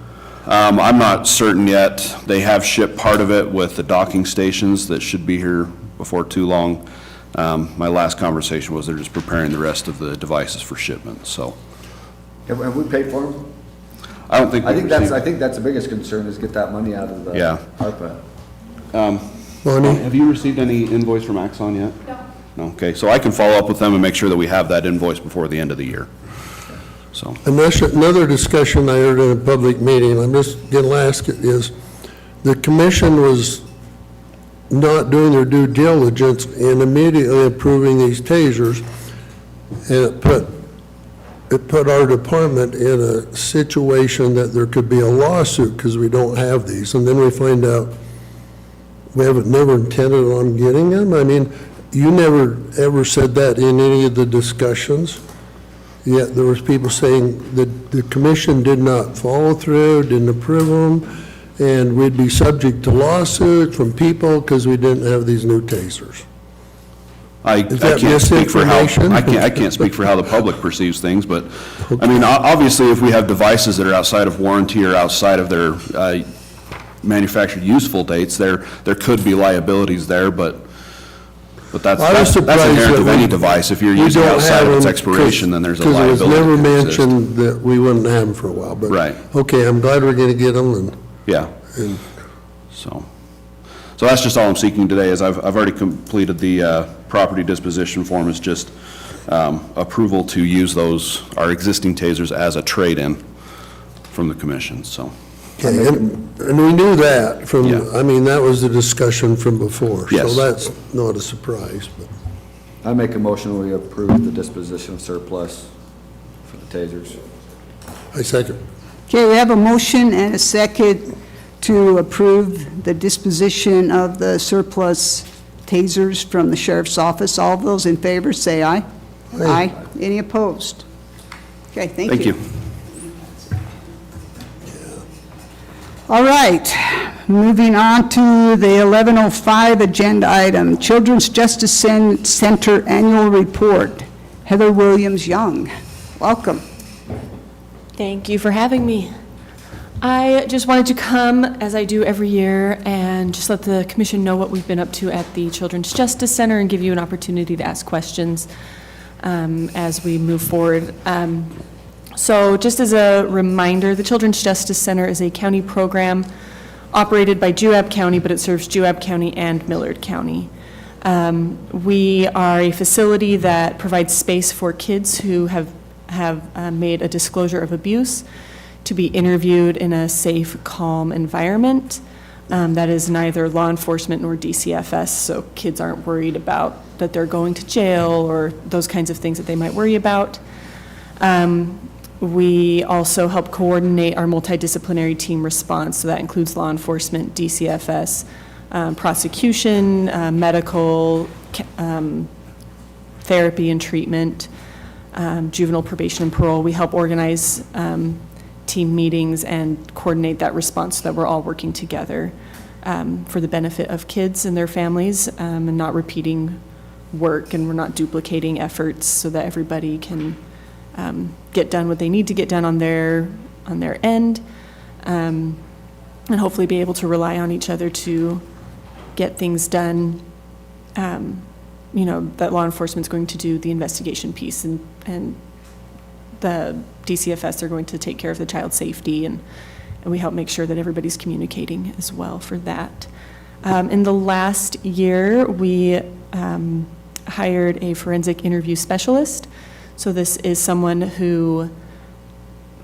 I'm not certain yet. They have shipped part of it with the docking stations that should be here before too long. My last conversation was they're just preparing the rest of the devices for shipment, so. Have we paid for them? I don't think I we've think that's, received- I think that's the biggest concern, is get that money out of the Yeah. ARPA. Bonnie? Have you received any invoice from Axon yet? No. Okay, so I can follow up with them and make sure that we have that invoice before the end of the year. So, And that's another discussion I heard in a public meeting, I'm just going to ask it, is the commission was not doing their due diligence in immediately approving these tasers, and it put our department in a situation that there could be a lawsuit because we don't have these, and then we find out we never intended on getting them. I mean, you never ever said that in any of the discussions. Yet there was people saying that the commission did not follow through, didn't approve them, and we'd be subject to lawsuit from people because we didn't have these new tasers. I that can't speak for how, misinformation? I can't speak for how the public perceives things, but, I mean, obviously, if we have devices that are outside of warranty or outside of their manufactured useful dates, there could be liabilities there, but that's I was surprised inherent of that any we- device. If you're we using don't outside have of its them expiration, then there's a Because liability. it was never that exists. mentioned that we wouldn't have them for a while, but. Right. Okay, I'm glad we're going to get them, and Yeah, so that's just all I'm seeking today, is I've already completed the property disposition form. It's just approval to use our existing tasers as a trade-in from the commission, so. Okay, and we knew that from, Yeah. I mean, that was the discussion from before. Yes. So that's not a surprise, but. I make a motion, we approve the disposition of surplus for the tasers. I second. Okay, we have a motion and a second to approve the disposition of the surplus tasers from the sheriff's office. All of those in favor, say aye. Aye. Any opposed? Okay, thank you. Thank you. All right, moving on to the 11:05 agenda item, Children's Justice Center Annual Report. Heather Williams-Young, welcome. Thank you for having me. I just wanted to come, as I do every year, and just let the commission know what we've been up to at the Children's Justice Center and give you an opportunity to ask questions as we move forward. So just as a reminder, the Children's Justice Center is a county program operated by Juab County, but it serves Juab County and Millard County. We are a facility that provides space for kids who have made a disclosure of abuse to be interviewed in a safe, calm environment that is neither law enforcement nor DCFS, so kids aren't worried about that they're going to jail or those kinds of things that they might worry about. We also help coordinate our multidisciplinary team response, so that includes law enforcement, DCFS, prosecution, medical, therapy and treatment, juvenile probation and parole. We help organize team meetings and coordinate that response so that we're all working together for the benefit of kids and their families, and not repeating work, and we're not duplicating efforts, so that everybody can get done what they need to get done on their end, and hopefully be able to rely on each other to get things done. You know, that law enforcement's going to do the investigation piece, and the DCFS are going to take care of the child safety, and we help make sure that everybody's communicating as well for that. In the last year, we hired a forensic interview specialist. So this is someone who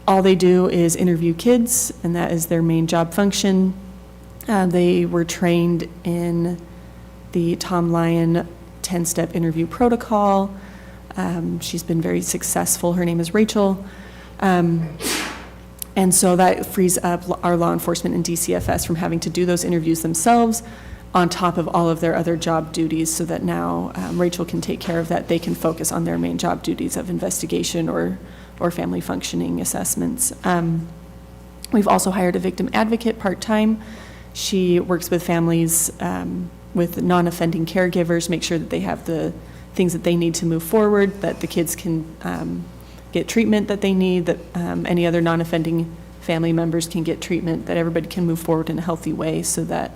all they do is interview kids, and that is their main job function. They were trained in the Tom Lyon 10-step interview protocol. She's been very successful. Her name is Rachel. And so that frees up our law enforcement and DCFS from having to do those interviews themselves on top of all of their other job duties, so that now Rachel can take care of that. They can focus on their main job duties of investigation or family functioning assessments. We've also hired a victim advocate part-time. She works with families with non-offending caregivers, make sure that they have the things that they need to move forward, that the kids can get treatment that they need, that any other non-offending family members can get treatment, that everybody can move forward in a healthy way, so that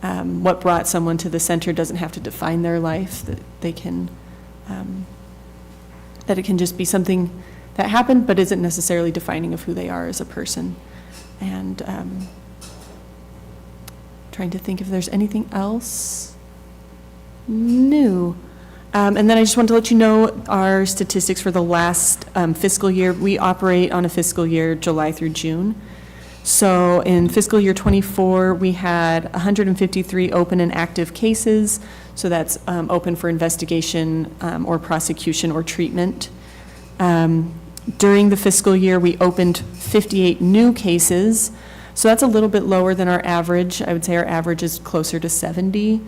what brought someone to the center doesn't have to define their life, that they can, that it can just be something that happened but isn't necessarily defining of who they are as a person. And trying to think if there's anything else new. And then I just wanted to let you know our statistics for the last fiscal year. We operate on a fiscal year July through June. So in fiscal year 24, we had 153 open and active cases. So that's open for investigation or prosecution or treatment. During the fiscal year, we opened 58 new cases. So that's a little bit lower than our average. I would say our average is closer to 70.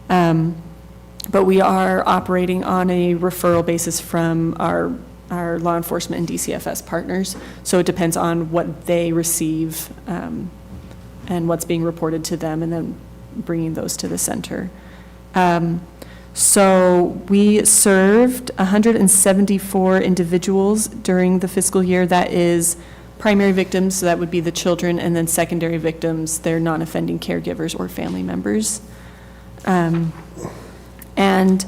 But we are operating on a referral basis from our law enforcement and DCFS partners. So it depends on what they receive and what's being reported to them, and then bringing those to the center. So we served 174 individuals during the fiscal year. That is primary victims, so that would be the children, and then secondary victims, they're non-offending caregivers or family members. And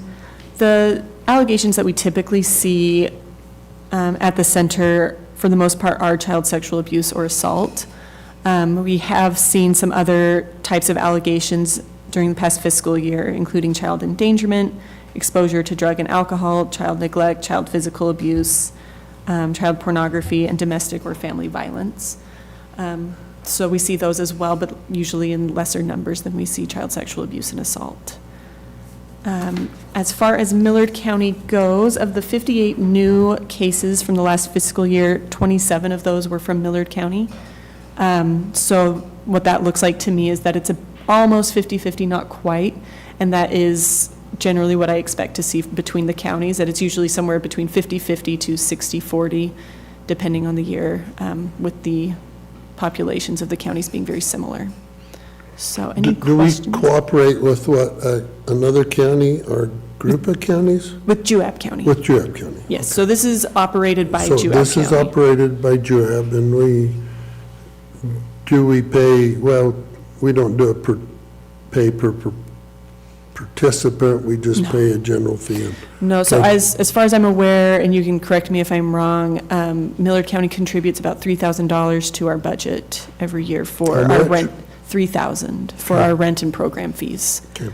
the allegations that we typically see at the center, for the most part, are child sexual abuse or assault. We have seen some other types of allegations during the past fiscal year, including child endangerment, exposure to drug and alcohol, child neglect, child physical abuse, child pornography, and domestic or family violence. So we see those as well, but usually in lesser numbers than we see child sexual abuse and assault. As far as Millard County goes, of the 58 new cases from the last fiscal year, 27 of those were from Millard County. So what that looks like to me is that it's almost 50-50, not quite, and that is generally what I expect to see between the counties, that it's usually somewhere between 50-50 to 60-40, depending on the year, with the populations of the counties being very similar. So any questions? Do we cooperate with another county or group of counties? With Juab County. With Juab County. Yes, so this is operated by Juab County. So this is operated by Juab, and do we pay, well, we don't do it pay per participant, we just pay a general fee. No, so as far as I'm aware, and you can correct me if I'm wrong, Millard County contributes about $3,000 to our budget every year for our rent. $3,000 for our rent and program fees. Okay.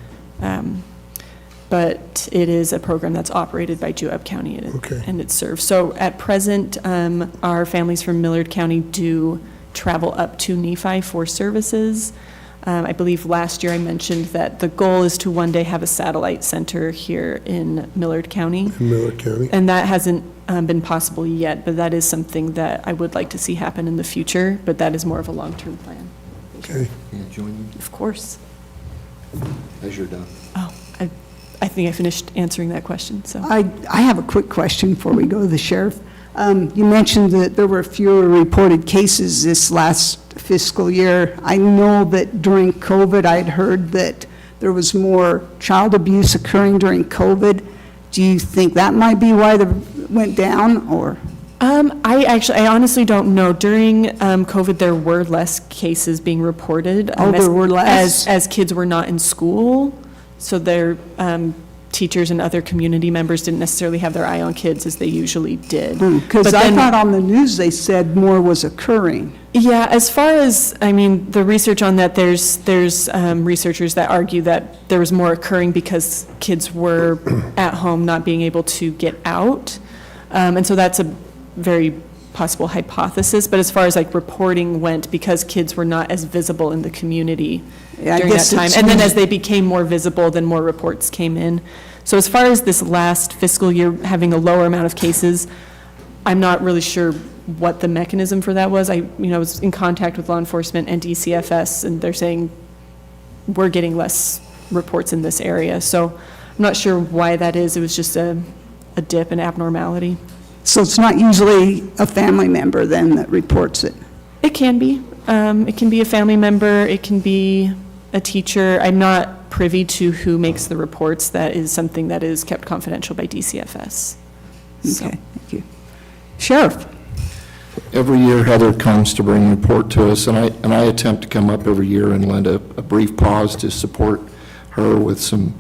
but it is a program that's operated by Juab County and it serves. So at present, our families from Millard County do travel up to Nephi for services. I believe last year I mentioned that the goal is to one day have a satellite center here in Millard County. Millard County. And that hasn't been possible yet, but that is something that I would like to see happen in the future, but that is more of a long-term plan. Okay. Can I join you Of course. as you're done? Oh, I think I finished answering that question, so. I have a quick question before we go to the sheriff. You mentioned that there were fewer reported cases this last fiscal year. I know that during COVID, I'd heard that there was more child abuse occurring during COVID. Do you think that might be why it went down, or? I honestly don't know. During COVID, there were less cases being reported. There were less? As kids were not in school, so their teachers and other community members didn't necessarily have their eye on kids as they usually did. Because I thought on the news they said more was occurring. Yeah, as far as, I mean, the research on that, there's researchers that argue that there was more occurring because kids were at home not being able to get out. And so that's a very possible hypothesis. But as far as like reporting went, because kids were not as visible in the community during that time. And then as they became more visible, then more reports came in. So as far as this last fiscal year having a lower amount of cases, I'm not really sure what the mechanism for that was. I was in contact with law enforcement and DCFS, and they're saying we're getting less reports in this area. So I'm not sure why that is. It was just a dip, an abnormality. So it's not usually a family member then that reports it? It can be. It can be a family member. It can be a teacher. I'm not privy to who makes the reports. That is something that is kept confidential by DCFS. Okay, thank you. Sheriff? Every year Heather comes to bring a report to us, and I attempt to come up every year and lend a brief pause to support her with some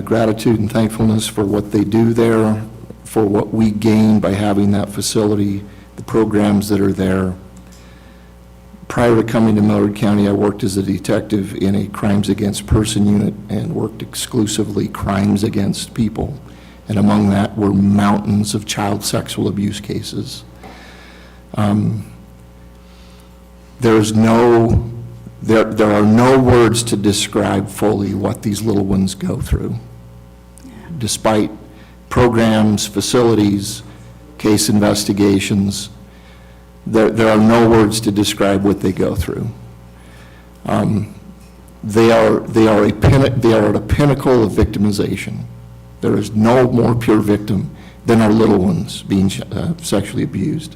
gratitude and thankfulness for what they do there, for what we gain by having that facility, the programs that are there. Prior to coming to Millard County, I worked as a detective in a crimes against person unit and worked exclusively crimes against people. And among that were mountains of child sexual abuse cases. There are no words to describe fully what these little ones go through. Despite programs, facilities, case investigations, there are no words to describe what they go through. They are at a pinnacle of victimization. There is no more pure victim than our little ones being sexually abused.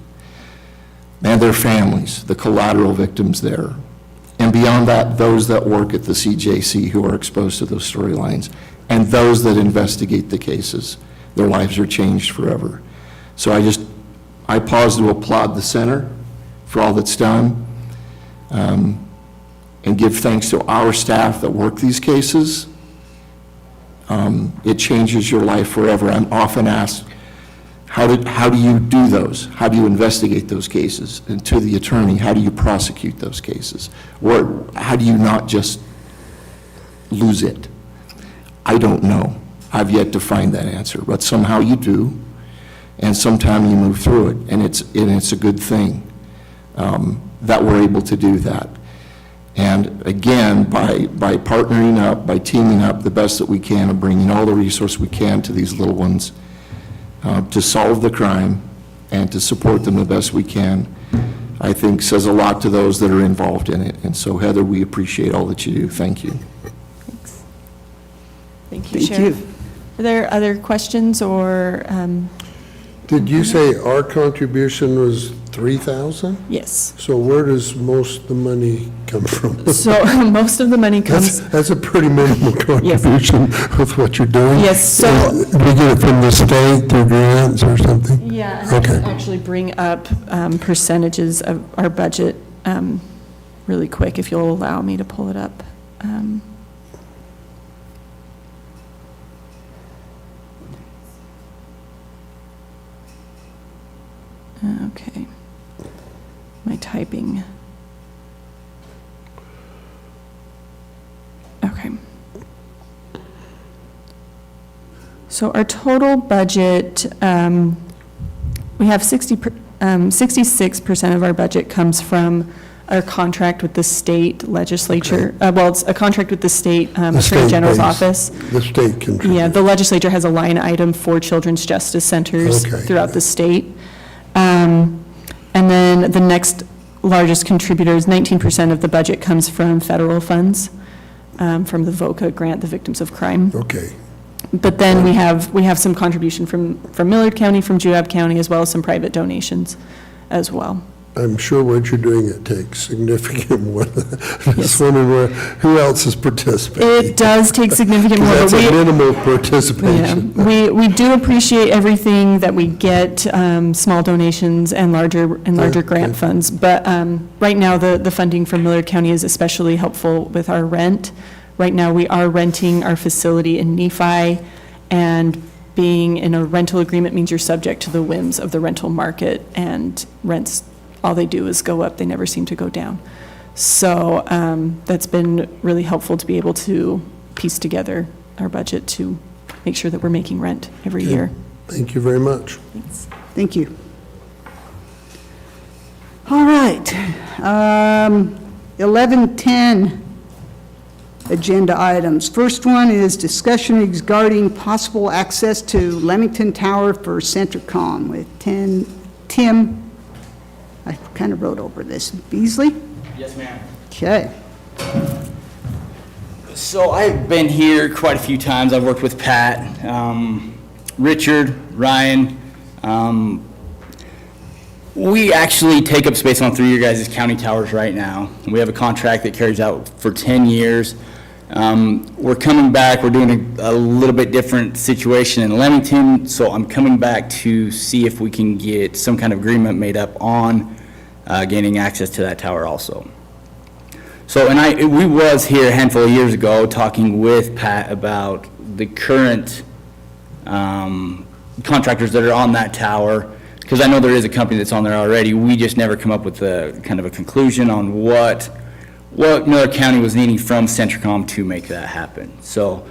And their families, the collateral victims there. And beyond that, those that work at the CJC who are exposed to those storylines, and those that investigate the cases. Their lives are changed forever. So I pause to applaud the center for all that's done, and give thanks to our staff that work these cases. It changes your life forever. I'm often asked, how do you do those? How do you investigate those cases? And to the attorney, how do you prosecute those cases? Or how do you not just lose it? I don't know. I've yet to find that answer, but somehow you do, and sometime you move through it, and it's a good thing that we're able to do that. And again, by partnering up, by teaming up the best that we can, and bringing all the resources we can to these little ones to solve the crime and to support them the best we can, I think says a lot to those that are involved in it. And so, Heather, we appreciate all that you do. Thank you. Thanks. Thank you, Sheriff. Are there other questions or? Did you say our contribution was 3,000? Yes. So where does most of the money come from? So most of the money comes. That's a pretty minimal contribution with what you're doing. Yes. So do we get it from the state through grants or something? Yeah. And I can actually bring up percentages of our budget really quick if you'll allow me to pull it up. Okay, my typing. Okay. So our total budget, we have 66% of our budget comes from our contract with the state legislature. Well, it's a contract with the state Attorney General's office. The state contributes. Yeah, the legislature has a line item for children's justice centers Okay. throughout the state. And then the next largest contributor is 19% of the budget comes from federal funds, from the VOCA grant, the Victims of Crime. Okay. But then we have some contribution from Millard County, from Juab County, as well as some private donations as well. I'm sure what you're doing, it takes significant more. Just wondering who else is participating? It does take significant more. That's but a minimal participation. Yeah, we do appreciate everything that we get, small donations and larger grant funds. But right now, the funding from Millard County is especially helpful with our rent. Right now, we are renting our facility in Nephi, and being in a rental agreement means you're subject to the whims of the rental market, and rents, all they do is go up. They never seem to go down. So that's been really helpful to be able to piece together our budget to make sure that we're making rent every Okay. year. Thank you very much. Thanks. Thank you. All right. 11:10 agenda items. First one is discussion regarding possible access to Leamington Tower for Centricom with Tim, I kind of wrote over this, Beasley? Yes, ma'am. Okay. So I've been here quite a few times. I've worked with Pat, Richard, Ryan. We actually take up space on 3 of your guys' county towers right now. We have a contract that carries out for 10 years. We're coming back, we're doing a little bit different situation in Leamington, so I'm coming back to see if we can get some kind of agreement made up on gaining access to that tower also. So, and we was here a handful of years ago talking with Pat about the current contractors that are on that tower, because I know there is a company that's on there already. We just never come up with a kind of a conclusion on what Millard County was needing from Centricom to make that happen. So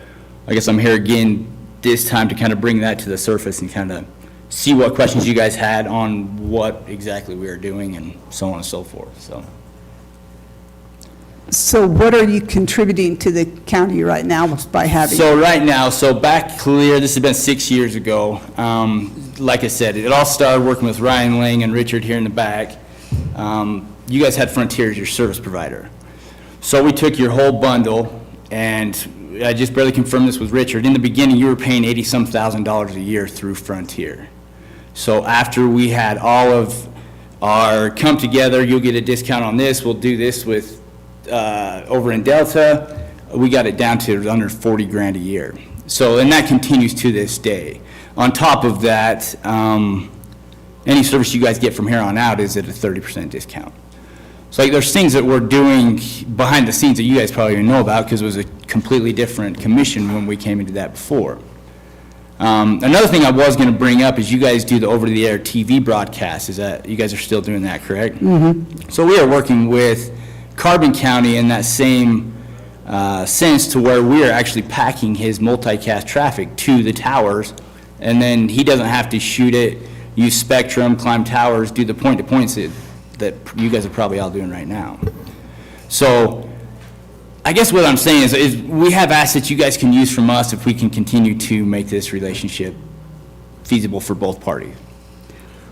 I guess I'm here again this time to kind of bring that to the surface and kind of see what questions you guys had on what exactly we are doing and so on and so forth, so. So what are you contributing to the county right now by having? So right now, so back clear, this has been 6 years ago. Like I said, it all started working with Ryan Lang and Richard here in the back. You guys had Frontier as your service provider. So we took your whole bundle, and I just barely confirmed this with Richard. In the beginning, you were paying $80-some thousand a year through Frontier. So after we had all of our come together, you'll get a discount on this, we'll do this with over in Delta, we got it down to under 40 grand a year. So, and that continues to this day. On top of that, any service you guys get from here on out is at a 30% discount. So like, there's things that we're doing behind the scenes that you guys probably didn't know about because it was a completely different commission when we came into that before. Another thing I was going to bring up is you guys do the over-the-air TV broadcast. Is that, you guys are still doing that, correct? Mm-hmm. So we are working with Carbon County in that same sense to where we are actually packing his multicast traffic to the towers, and then he doesn't have to shoot it, use Spectrum, climb towers, do the point-to-points that you guys are probably all doing right now. So I guess what I'm saying is we have assets you guys can use from us if we can continue to make this relationship feasible for both parties.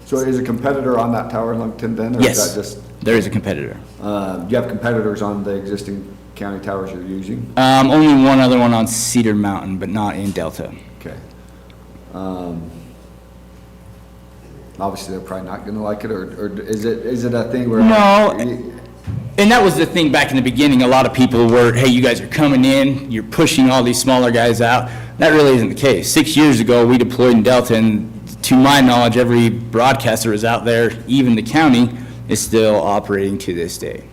So is a competitor on that tower in Leamington then? Or Yes, is that just, there is a competitor. do you have competitors on the existing county towers you're using? Only one other one on Cedar Mountain, but not in Delta. Okay. Obviously, they're probably not gonna like it, or is it a thing where? No, and that was the thing back in the beginning. A lot of people were, hey, you guys are coming in, you're pushing all these smaller guys out. That really isn't the case. 6 years ago, we deployed in Delta, and to my knowledge, every broadcaster is out there, even the county, is still operating to this day.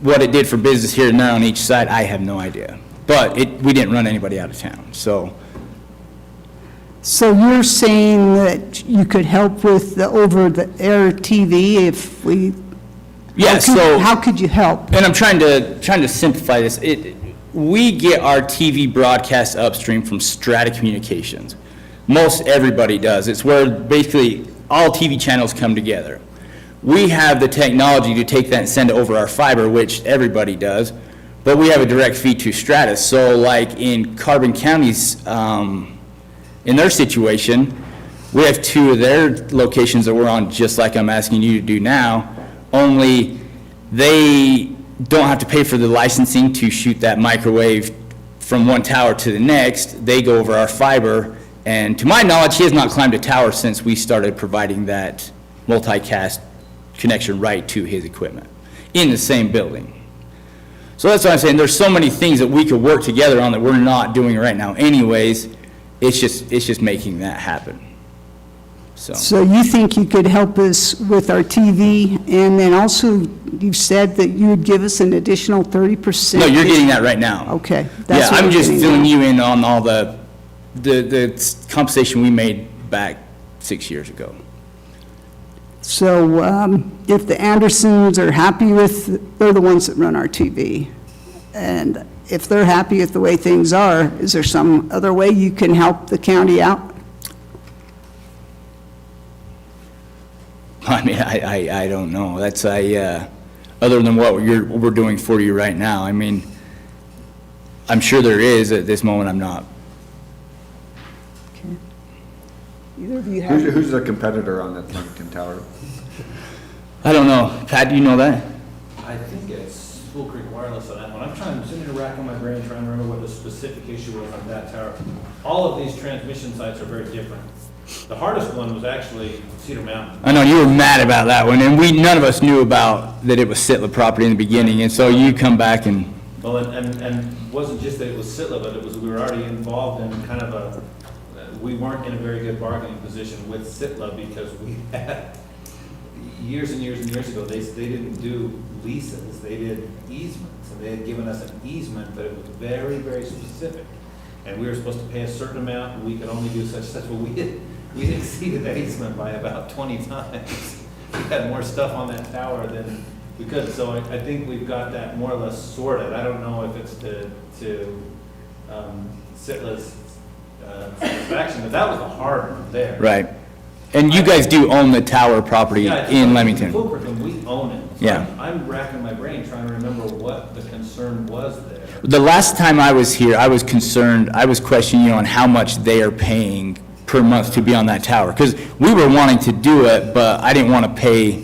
What it did for business here and there on each side, I have no idea. But we didn't run anybody out of town, so. So you're saying that you could help with the over-the-air TV if we? Yeah, so. How could you help? And I'm trying to simplify this. we get our TV broadcast upstream from Strata Communications. Most everybody does. It's where basically all TV channels come together. We have the technology to take that and send it over our fiber, which everybody does, but we have a direct feed to Stratus. So like in Carbon County's, in their situation, we have 2 of their locations that we're on, just like I'm asking you to do now, only they don't have to pay for the licensing to shoot that microwave from one tower to the next. They go over our fiber, and to my knowledge, he has not climbed a tower since we started providing that multicast connection right to his equipment in the same building. So that's what I'm saying. There's so many things that we could work together on that we're not doing right now anyways. It's just making that happen. So you think you could help us with our TV, and then also you said that you would give us an additional 30%? No, you're getting that right now. Okay. Yeah, what I'm we're just getting filling now. you in on all the compensation we made back 6 years ago. So if the Andersons are happy with, they're the ones that run our TV, and if they're happy with the way things are, is there some other way you can help the county out? I mean, I don't know. That's, other than what we're doing for you right now. I mean, I'm sure there is. At this moment, I'm not. Either of you have? Who's the competitor on that Lincoln Tower? I don't know. Pat, do you know that? I think it's School Creek Wireless on that one. I'm sitting here racking my brain trying to remember what the specific issue was on that tower. All of these transmission sites are very different. The hardest one was actually Cedar Mountain. I know you were mad about that one, and none of us knew about that it was Sitla property in the beginning, and so you come back and. Well, and it wasn't just that it was Sitla, but it was, we were already involved in kind of we weren't in a very good bargaining position with Sitla because we had, years and years and years ago, they didn't do leases, they did easements, and they had given us an easement, but it was very, very specific. And we were supposed to pay a certain amount, and we could only do such, but we exceeded that easement by about 20 times. We had more stuff on that tower than we could, so I think we've got that more or less sorted. I don't know if it's to Sitla's satisfaction, but that was the hard one there. Right. And you guys do own the tower property in Leamington. We own it. So Yeah. I'm racking my brain trying to remember what the concern was there. The last time I was here, I was concerned, I was questioning you on how much they are paying per month to be on that tower. Because we were wanting to do it, but I didn't want to pay,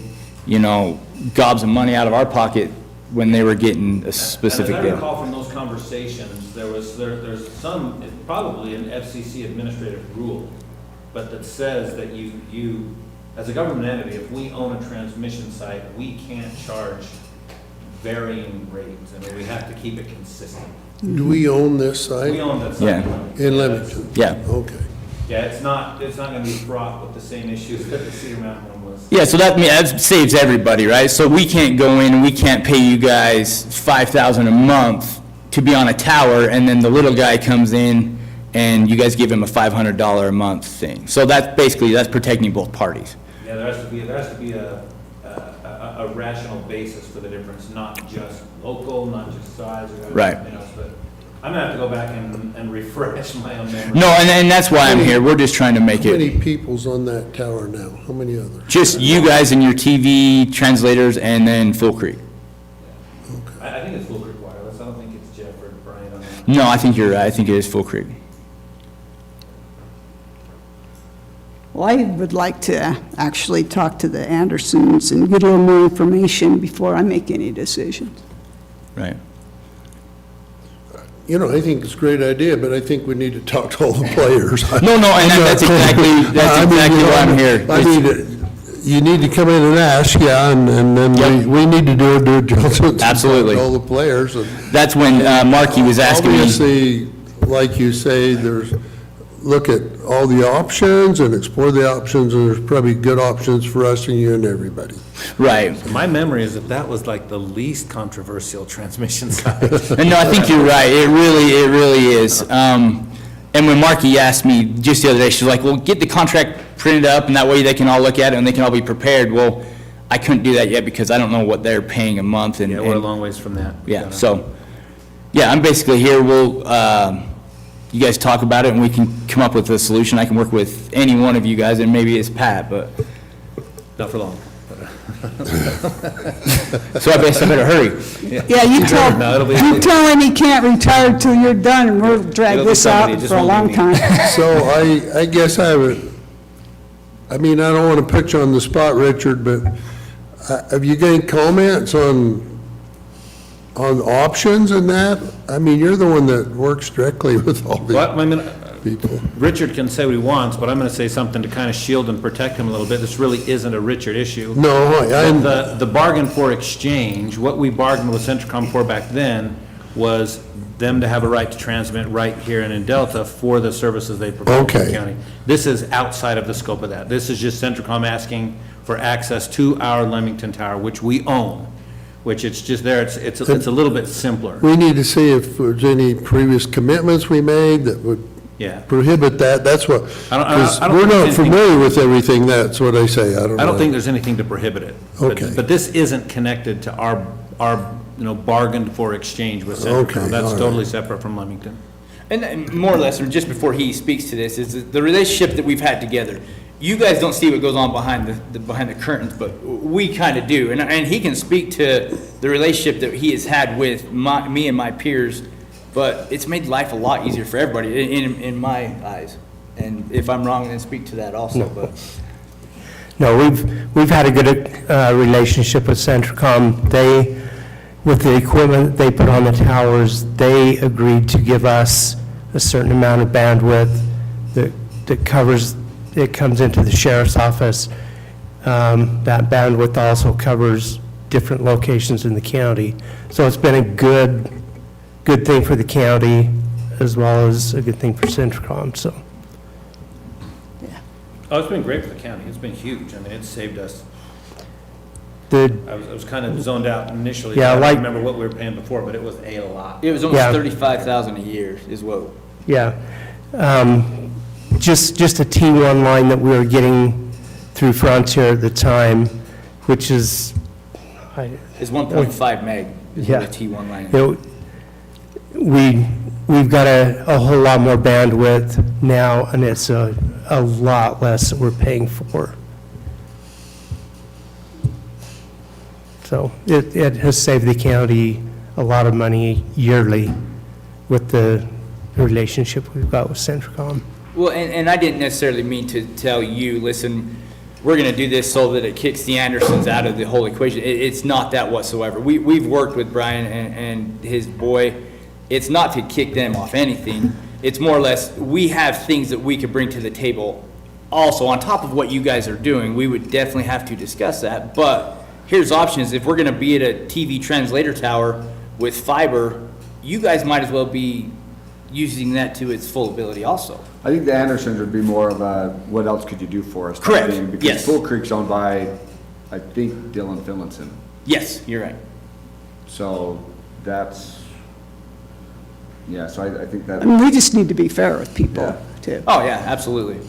gobs of money out of our pocket when they were getting a specific And as I deal. recall from those conversations, there's some, probably an FCC administrative rule, but that says that you, as a government entity, if we own a transmission site, we can't charge varying rates. I mean, we have to keep it consistent. Do we own this site? We own that site. Yeah. In Leamington? Yeah. Okay. Yeah, it's not gonna be fraught with the same issues that the Cedar Mountain one was. Yeah, so that saves everybody, right? So we can't go in and we can't pay you guys $5,000 a month to be on a tower, and then the little guy comes in and you guys give him a $500 a month thing. So that's protecting both parties. Yeah, there has to be a rational basis for the difference, not just local, not just size or Right. everything else, but I'm gonna have to go back and refresh my own memory. No, and that's why I'm here. We're just trying to make How many it, people's on that tower now? How many others? just you guys and your TV translators and then Full Creek. I think it's Full Creek Wireless, I don't think it's Jeff or Brian on that. No, I think you're right. I think it is Full Creek. Well, I would like to actually talk to the Andersons and get a little more information before I make any decisions. Right. I think it's a great idea, but I think we need to talk to all the players. No, and that's exactly why I'm here. I mean, you need to come in and ask, yeah, and then we need to do a due diligence. Absolutely. All the players. That's when Marky was asking me. Obviously, like you say, look at all the options and explore the options, and there's probably good options for us and you and everybody. Right. My memory is that was like the least controversial transmission site. And no, I think you're right. It really is. And when Marky asked me just the other day, she was like, well, get the contract printed up, and that way they can all look at it and they can all be prepared. Well, I couldn't do that yet because I don't know what they're paying a month. And Yeah, we're a long ways from that. Yeah, so, Yeah, I'm basically here. We'll, you guys talk about it and we can come up with a solution. I can work with any one of you guys, and maybe it's Pat, but. Not for long. So I better hurry. Yeah, you tell him he can't retire till you're done, and we'll drag It'll be this somebody, out just for a won't be long me. time. So I guess I don't want to put you on the spot, Richard, but have you got any comments on options and that? I mean, you're the one that works directly with all Well, I mean, these people. Richard can say what he wants, but I'm going to say something to kind of shield and protect him a little bit. This really isn't a Richard issue. No, The bargain for exchange, what we bargained with Centricom for back then was them to have a right to transmit right here and in Delta for the services they provide to the Okay. county. This is outside of the scope of that. This is just Centricom asking for access to our Leamington Tower, which we own, which it's just there, it's a little bit simpler. We need to see if there's any previous commitments we made that would Yeah. prohibit that. That's what, I don't because think we're there's not anything- familiar with everything, that's what I say. I don't know. I don't think there's anything to prohibit it. But- Okay. But this isn't connected to our bargained for exchange with Centricom. Okay, That's all right. totally separate from Leamington. And more or less, or just before he speaks to this, is the relationship that we've had together. You guys don't see what goes on behind the curtains, but we kind of do. And he can speak to the relationship that he has had with me and my peers, but it's made life a lot easier for everybody in my eyes. And if I'm wrong, then speak to that also, No. but. No, we've had a good relationship with Centricom. They, with the equipment they put on the towers, they agreed to give us a certain amount of bandwidth that covers, it comes into the sheriff's office. That bandwidth also covers different locations in the county. So it's been a good thing for the county as well as a good thing for Centricom, so. Oh, it's been great for the county. It's been huge. I mean, it's saved us. I was kind of zoned out initially. Yeah, I don't like- remember what we were paying before, but it was a lot. It was almost Yeah. 35,000 a year is what. Yeah. Just a T1 line that we were getting through Frontier at the time, which is, Is 1.5 meg is Yeah. what a T1 line is. we've got a whole lot more bandwidth now, and it's a lot less that we're paying for. So it has saved the county a lot of money yearly with the relationship we've got with Centricom. Well, and I didn't necessarily mean to tell you, listen, we're going to do this so that it kicks the Andersons out of the whole equation. It's not that whatsoever. We've worked with Brian and his boy. It's not to kick them off anything. It's more or less, we have things that we could bring to the table. Also, on top of what you guys are doing, we would definitely have to discuss that. But here's options. If we're going to be at a TV translator tower with fiber, you guys might as well be using that to its full ability also. I think the Andersons would be more of a, what else could you do for us? type Correct, thing, Because yes. Full Creek's owned by, I think, Dylan Finlinson. Yes, you're right. So that's, yeah, so I think that. I mean, we just need to be fair with people, Yeah. too. Oh, yeah, absolutely.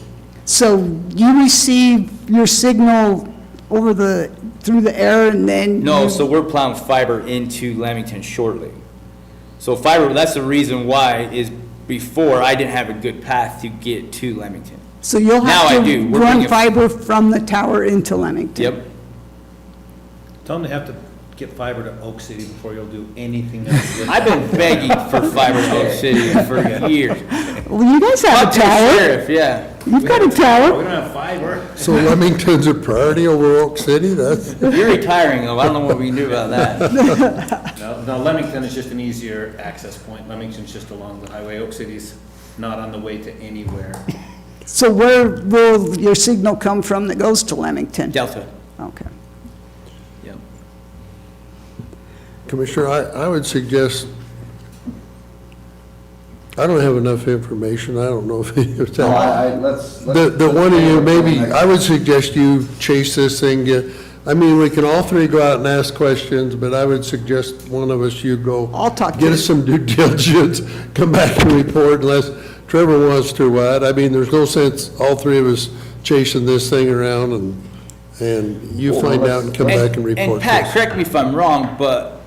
So you receive your signal through the air, and then? No, you- so we're plowing fiber into Lamington shortly. So fiber, that's the reason why, is before I didn't have a good path to get to Lamington. So you'll Now I have to do. We're run bringing- fiber from the tower into Leamington? Yep. Tell them they have to get fiber to Oak City before you'll do anything else. I've been begging for fiber to Oak City for years. Well, you guys have a Talk to the tower. sheriff, yeah. You've got a We tower. don't have fiber. So Leamington's a priority over Oak City? That's, You're retiring though, I don't know what we can do about that. No, Leamington is just an easier access point. Leamington's just along the highway. Oak City's not on the way to anywhere. So where will your signal come from that goes to Leamington? Delta. Okay. Yep. Commissioner, I would suggest, I don't have enough information, I don't know if it's No, that. let's. The one of you, maybe, I would suggest you chase this thing, I mean, we can all three go out and ask questions, but I would suggest one of us, you go. I'll talk to Get you. us some due diligence, come back and report unless Trevor wants to, what? I mean, there's no sense, all three of us chasing this thing around and you Well, find let's- out and come back and report. And Pat, this. correct me if I'm wrong, but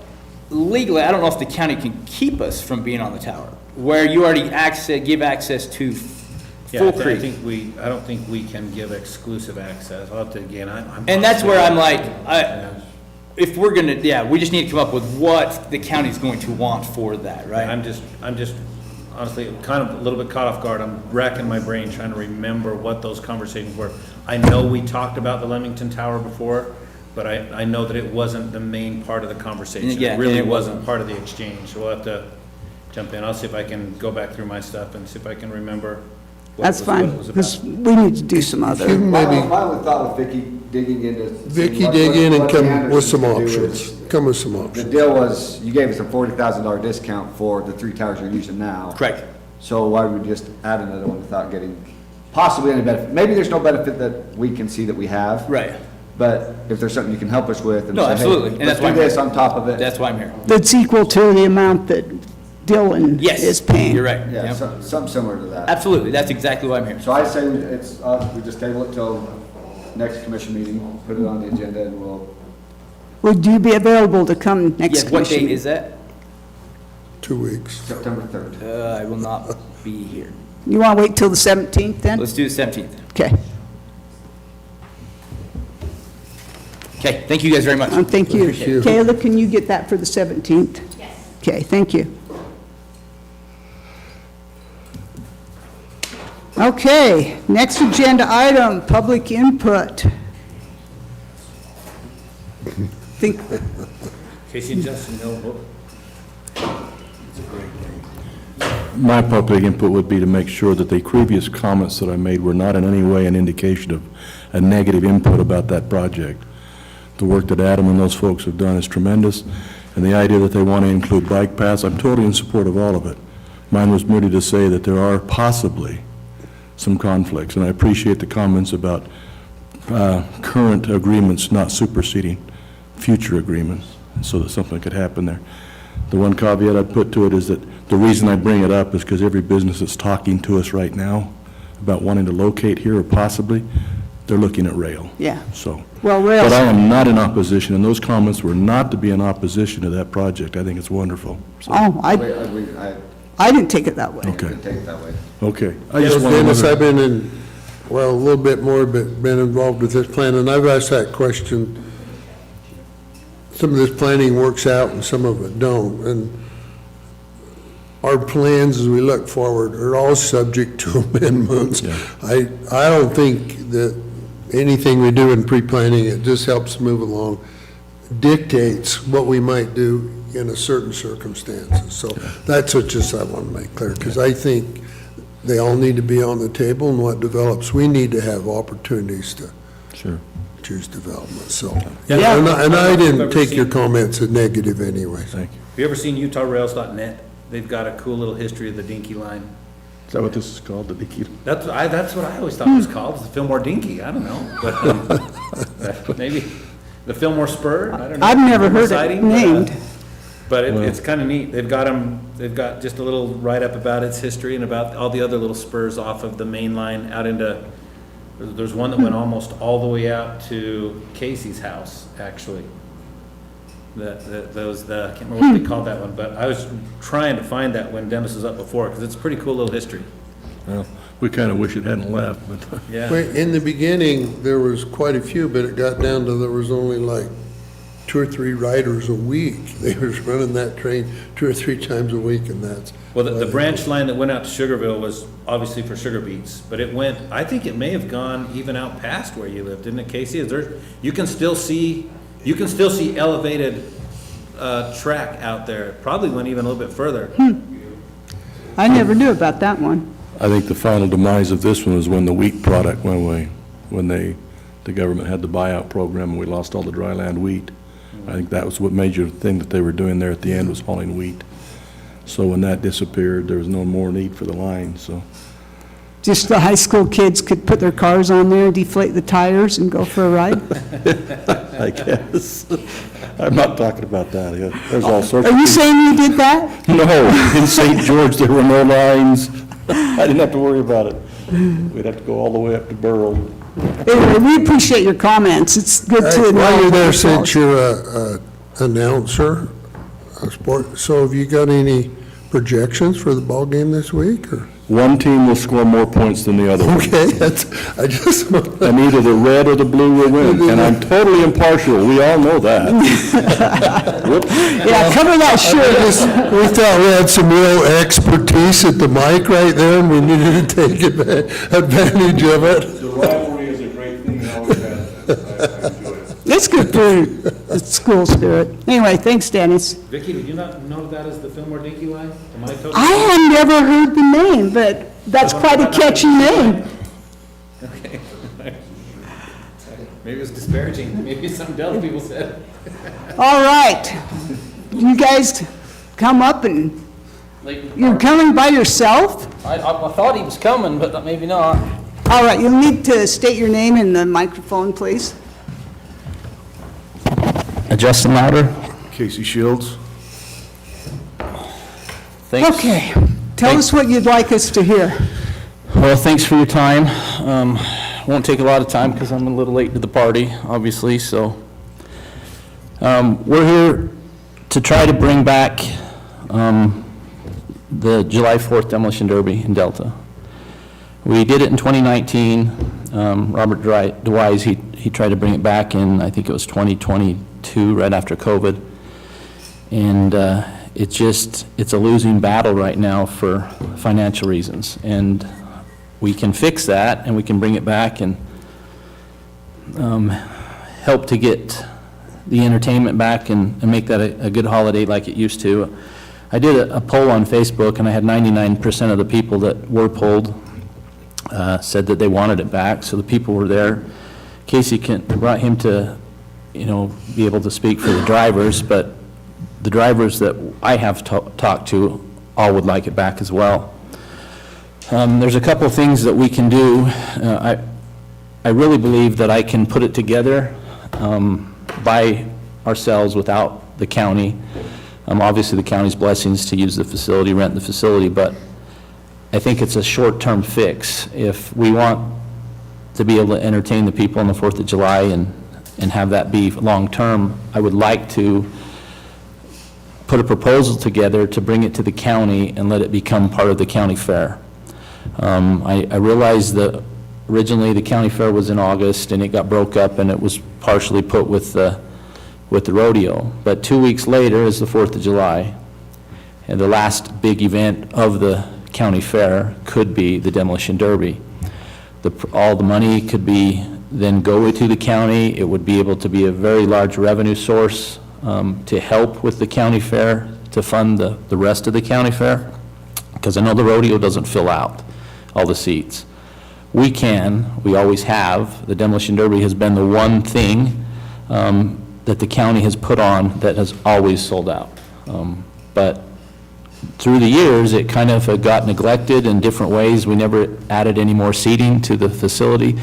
legally, I don't know if the county can keep us from being on the tower, where you already give access to Yeah, Full I Creek. I don't think we can give exclusive access. I'll have to, again, I'm. And that's where I'm like, if we're gonna, we just need to come up with what the county's going to want for that, right? I'm just honestly kind of a little bit caught off guard. I'm racking my brain trying to remember what those conversations were. I know we talked about the Leamington Tower before, but I know that it wasn't the main part of the conversation. Yeah, It really and it wasn't part of the exchange, so we'll have to jump in. I'll see if I can go back through my stuff and see if I can remember what That's it fine, was because about. we need to do some other. My only thought with Vicky digging into. Vicky, what- dig in what and the come with some Andersons could do options. is- Come with some The options. deal was, you gave us a $40,000 discount for the 3 towers you're using now. Correct. So why would we just add another one without getting possibly any benefit? Maybe there's no benefit that we can see that we have. Right. But if there's something you can help us with and No, say, hey, absolutely, and let's that's why do I'm this here. on top of it. That's why I'm here. That's equal to the amount that Dylan Yes, is paying. you're right. Yeah, Yep. something similar to that. Absolutely, that's exactly why I'm here. So I'd say we just table it till next commission meeting, put it on the agenda and we'll. Would you be available to come next Yes, what commission? date is that? 2 weeks. September 3rd. I will not be here. You want to wait till the 17th then? Let's do the 17th. Okay. Okay, thank you guys very much. Thank you. Appreciate it. Kayla, can you get that for the 17th? Yes. Okay, thank you. Okay, next agenda item, public input. Think, Casey and Justin know. My public input would be to make sure that the previous comments that I made were not in any way an indication of a negative input about that project. The work that Adam and those folks have done is tremendous, and the idea that they want to include bike paths, I'm totally in support of all of it. Mine was merely to say that there are possibly some conflicts, and I appreciate the comments about current agreements not superseding future agreements, so that something could happen there. The one caveat I'd put to it is that the reason I bring it up is because every business that's talking to us right now about wanting to locate here or possibly, they're looking at rail. yeah. So, Well, rail. but I am not in opposition, and those comments were not to be in opposition to that project. I think it's wonderful. So, Oh, I didn't take it that way. okay, Take it that way. okay. I Yes, just want Dennis, to. I've been in, well, a little bit more, but been involved with this plan, and I've asked that question. Some of this planning works out and some of it don't, and our plans as we look forward are all subject to amendments. Yeah. I don't think that anything we do in pre-planning, it just helps move along, dictates what we might do in a certain circumstances. So that's what just I want to make clear, because I think they all need to be on the table, and what develops, we need to have opportunities to Sure. choose development, so. Yeah. And I I've didn't ever take your seen- comments as negative anyway. Thank you. Have you ever seen UtahRails.net? They've got a cool little history of the Dinky Line. Is that what this is called, the Dinky? That's what I always thought it was called, the Fillmore Dinky, I don't know, but maybe the Fillmore Spur, I don't know. I've never heard it Siding, but, named. But it's kind of neat. They've got just a little write-up about its history and about all the other little spurs off of the main line out into, there's one that went almost all the way out to Casey's house, actually. I can't remember what they called that one, but I was trying to find that when Dennis was up before, because it's a pretty cool little history. Well, we kind of wish it hadn't left, but. Yeah. Well, in the beginning, there was quite a few, but it got down to there was only like 2 or 3 riders a week. They was running that train 2 or 3 times a week, and that's. Well, the branch line that went out to Sugarville was obviously for sugar beets, but it went, I think it may have gone even out past where you live, didn't it, Casey? You can still see elevated track out there. Probably went even a little bit further. I never knew about that one. I think the final demise of this one was when the wheat product went away, when the government had the buyout program and we lost all the dry land wheat. I think that was what major thing that they were doing there at the end was hauling wheat. So when that disappeared, there was no more need for the line, so. Just the high school kids could put their cars on there, deflate the tires, and go for a ride? I guess. I'm not talking about that. There's all sorts of. Are you saying you did that? No, in St. George, there were no lines. I didn't have to worry about it. We'd have to go all the way up to Burl. Anyway, we appreciate your comments. It's good to know. While you're there, what's since you're a announcer, sport. So have you got any projections for the ball game this week, or? One team will score more points than the other one. Okay, I just. And either the red or the blue will win, and I'm totally impartial, we all know that. Yeah, cover that shirt. We thought we had some real expertise at the mic right there, and we needed to take advantage of it. The rivalry is a great thing, and always has been. I enjoy it. It's good for the school spirit. Anyway, thanks, Dennis. Vicky, did you not know that as the Fillmore Dinky line? Am I totally? I had never heard the name, but that's quite a catchy name. Okay. Maybe it was disparaging. Maybe it's something else people said. All right. You guys come up and, you're coming by yourself? I thought he was coming, but maybe not. All right, you'll need to state your name in the microphone, please. Justin Louder. Casey Shields. Thanks. Okay, tell us what you'd like us to hear. Well, thanks for your time. Won't take a lot of time because I'm a little late to the party, obviously, so. We're here to try to bring back the July 4th demolition derby in Delta. We did it in 2019. Robert DeWise, he tried to bring it back in, I think it was 2022, right after COVID. And it's a losing battle right now for financial reasons. And we can fix that, and we can bring it back and help to get the entertainment back and make that a good holiday like it used to. I did a poll on Facebook, and I had 99% of the people that were polled said that they wanted it back, so the people were there. Casey brought him to, be able to speak for the drivers, but the drivers that I have talked to all would like it back as well. There's a couple of things that we can do. I really believe that I can put it together by ourselves without the county. Obviously, the county's blessings to use the facility, rent the facility, but I think it's a short-term fix. If we want to be able to entertain the people on the 4th of July and have that be long-term, I would like to put a proposal together to bring it to the county and let it become part of the county fair. I realize that originally the county fair was in August and it got broke up and it was partially put with the rodeo. But 2 weeks later is the 4th of July, and the last big event of the county fair could be the demolition derby. All the money could be then go to the county. It would be able to be a very large revenue source to help with the county fair, to fund the rest of the county fair, because I know the rodeo doesn't fill out all the seats. We always have. The demolition derby has been the one thing that the county has put on that has always sold out. But through the years, it kind of got neglected in different ways. We never added any more seating to the facility.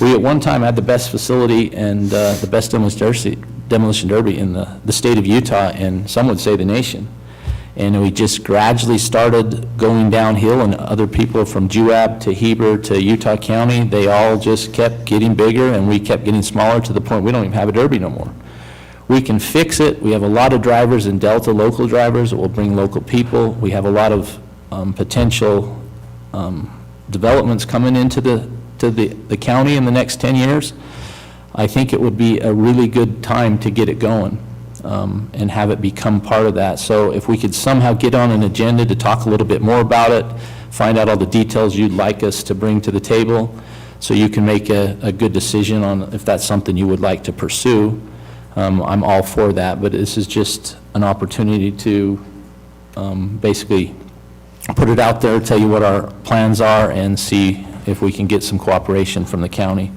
We at one time had the best facility and the best demolition derby in the state of Utah, and some would say the nation. And we just gradually started going downhill, and other people from Juab to Heber to Utah County, they all just kept getting bigger, and we kept getting smaller to the point we don't even have a derby no more. We can fix it. We have a lot of drivers in Delta, local drivers that will bring local people. We have a lot of potential developments coming into the county in the next 10 years. I think it would be a really good time to get it going and have it become part of that. So if we could somehow get on an agenda to talk a little bit more about it, find out all the details you'd like us to bring to the table, so you can make a good decision on if that's something you would like to pursue. I'm all for that, but this is just an opportunity to basically put it out there, tell you what our plans are, and see if we can get some cooperation from the county.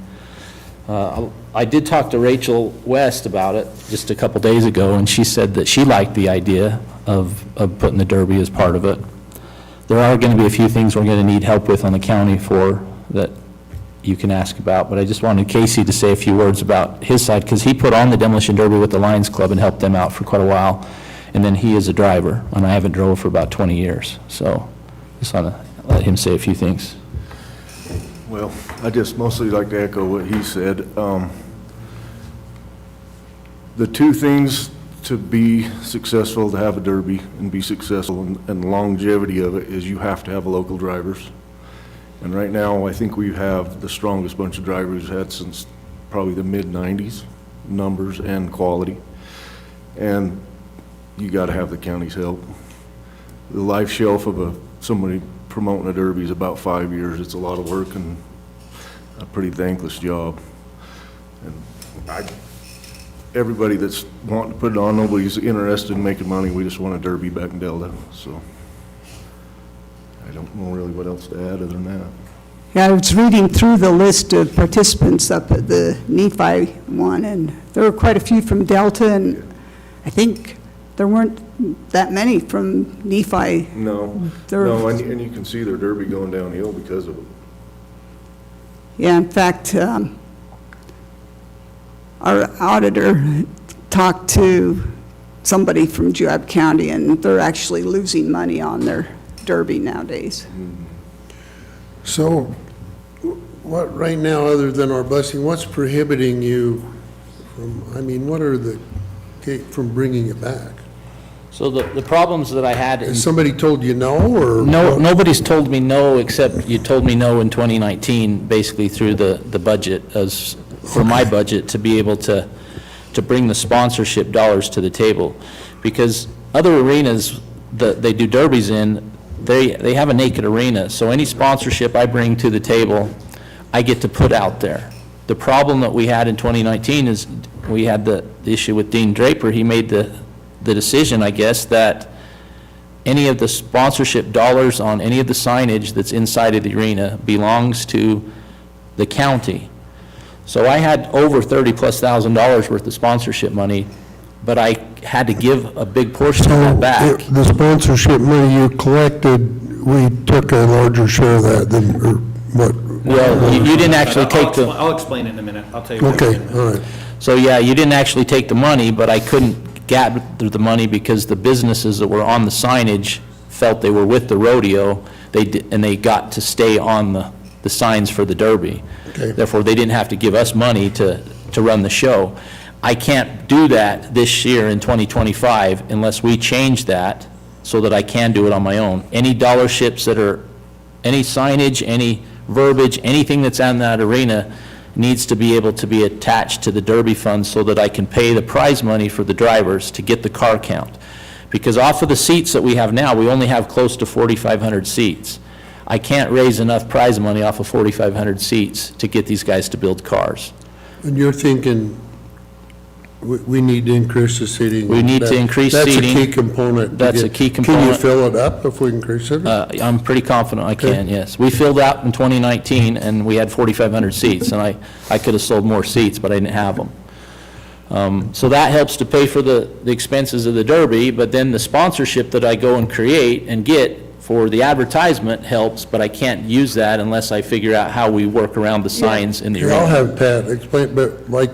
I did talk to Rachel West about it just a couple days ago, and she said that she liked the idea of putting the derby as part of it. There are going to be a few things we're going to need help with on the county for that you can ask about, but I just wanted Casey to say a few words about his side, because he put on the demolition derby with the Lions Club and helped them out for quite a while, and then he is a driver, and I haven't drove for about 20 years, so just want to let him say a few things. Well, I just mostly like to echo what he said. The two things to be successful, to have a derby and be successful, and the longevity of it is you have to have local drivers. And right now, I think we have the strongest bunch of drivers we've had since probably the mid-90s, numbers and quality. And you got to have the county's help. The life shelf of somebody promoting a derby is about 5 years. It's a lot of work and a pretty thankless job. And everybody that's wanting to put it on, nobody's interested in making money. We just want a derby back in Delta. So I don't know really what else to add other than that. Yeah, I was reading through the list of participants up at the Nephi one, and there were quite a few from Delta, and I think there weren't that many from Nephi. No, and you can see their derby going downhill because of it. Yeah, in fact, our auditor talked to somebody from Juab County, and they're actually losing money on their derby nowadays. So, what, right now, other than our blessing, what's prohibiting you from, I mean, what are the, from bringing it back? So the problems that I had. Has somebody told you no, or? No, nobody's told me no, except you told me no in 2019, basically through the budget, as for my budget, to be able to bring the sponsorship dollars to the table. Because other arenas that they do derbies in, they have a naked arena, so any sponsorship I bring to the table, I get to put out there. The problem that we had in 2019 is we had the issue with Dean Draper. He made the decision, I guess, that any of the sponsorship dollars on any of the signage that's inside of the arena belongs to the county. So I had over $30,000+ worth of sponsorship money, but I had to give a big portion of that back. The sponsorship money you collected, we took a larger share of that than, or what? Well, you didn't actually take the... I'll explain it in a minute. I'll tell you. Okay, all right. So, yeah, you didn't actually take the money, but I couldn't gather the money because the businesses that were on the signage felt they were with the rodeo, and they got to stay on the signs for the derby. Okay. Therefore, they didn't have to give us money to run the show. I can't do that this year in 2025 unless we change that so that I can do it on my own. Any dollarships that are, any signage, any verbiage, anything that's on that arena needs to be able to be attached to the derby fund so that I can pay the prize money for the drivers to get the car count. Because off of the seats that we have now, we only have close to 4,500 seats. I can't raise enough prize money off of 4,500 seats to get these guys to build cars. And you're thinking we need to increase the seating? We need to increase seating. That's a key component. That's a key component. Can you fill it up if we increase it? I'm pretty confident I can, yes. We filled out in 2019, and we had 4,500 seats, and I could have sold more seats, but I didn't have them. So that helps to pay for the expenses of the derby, but then the sponsorship that I go and create and get for the advertisement helps, but I can't use that unless I figure out how we work around the signs in the arena. I'll have Pat explain, but like,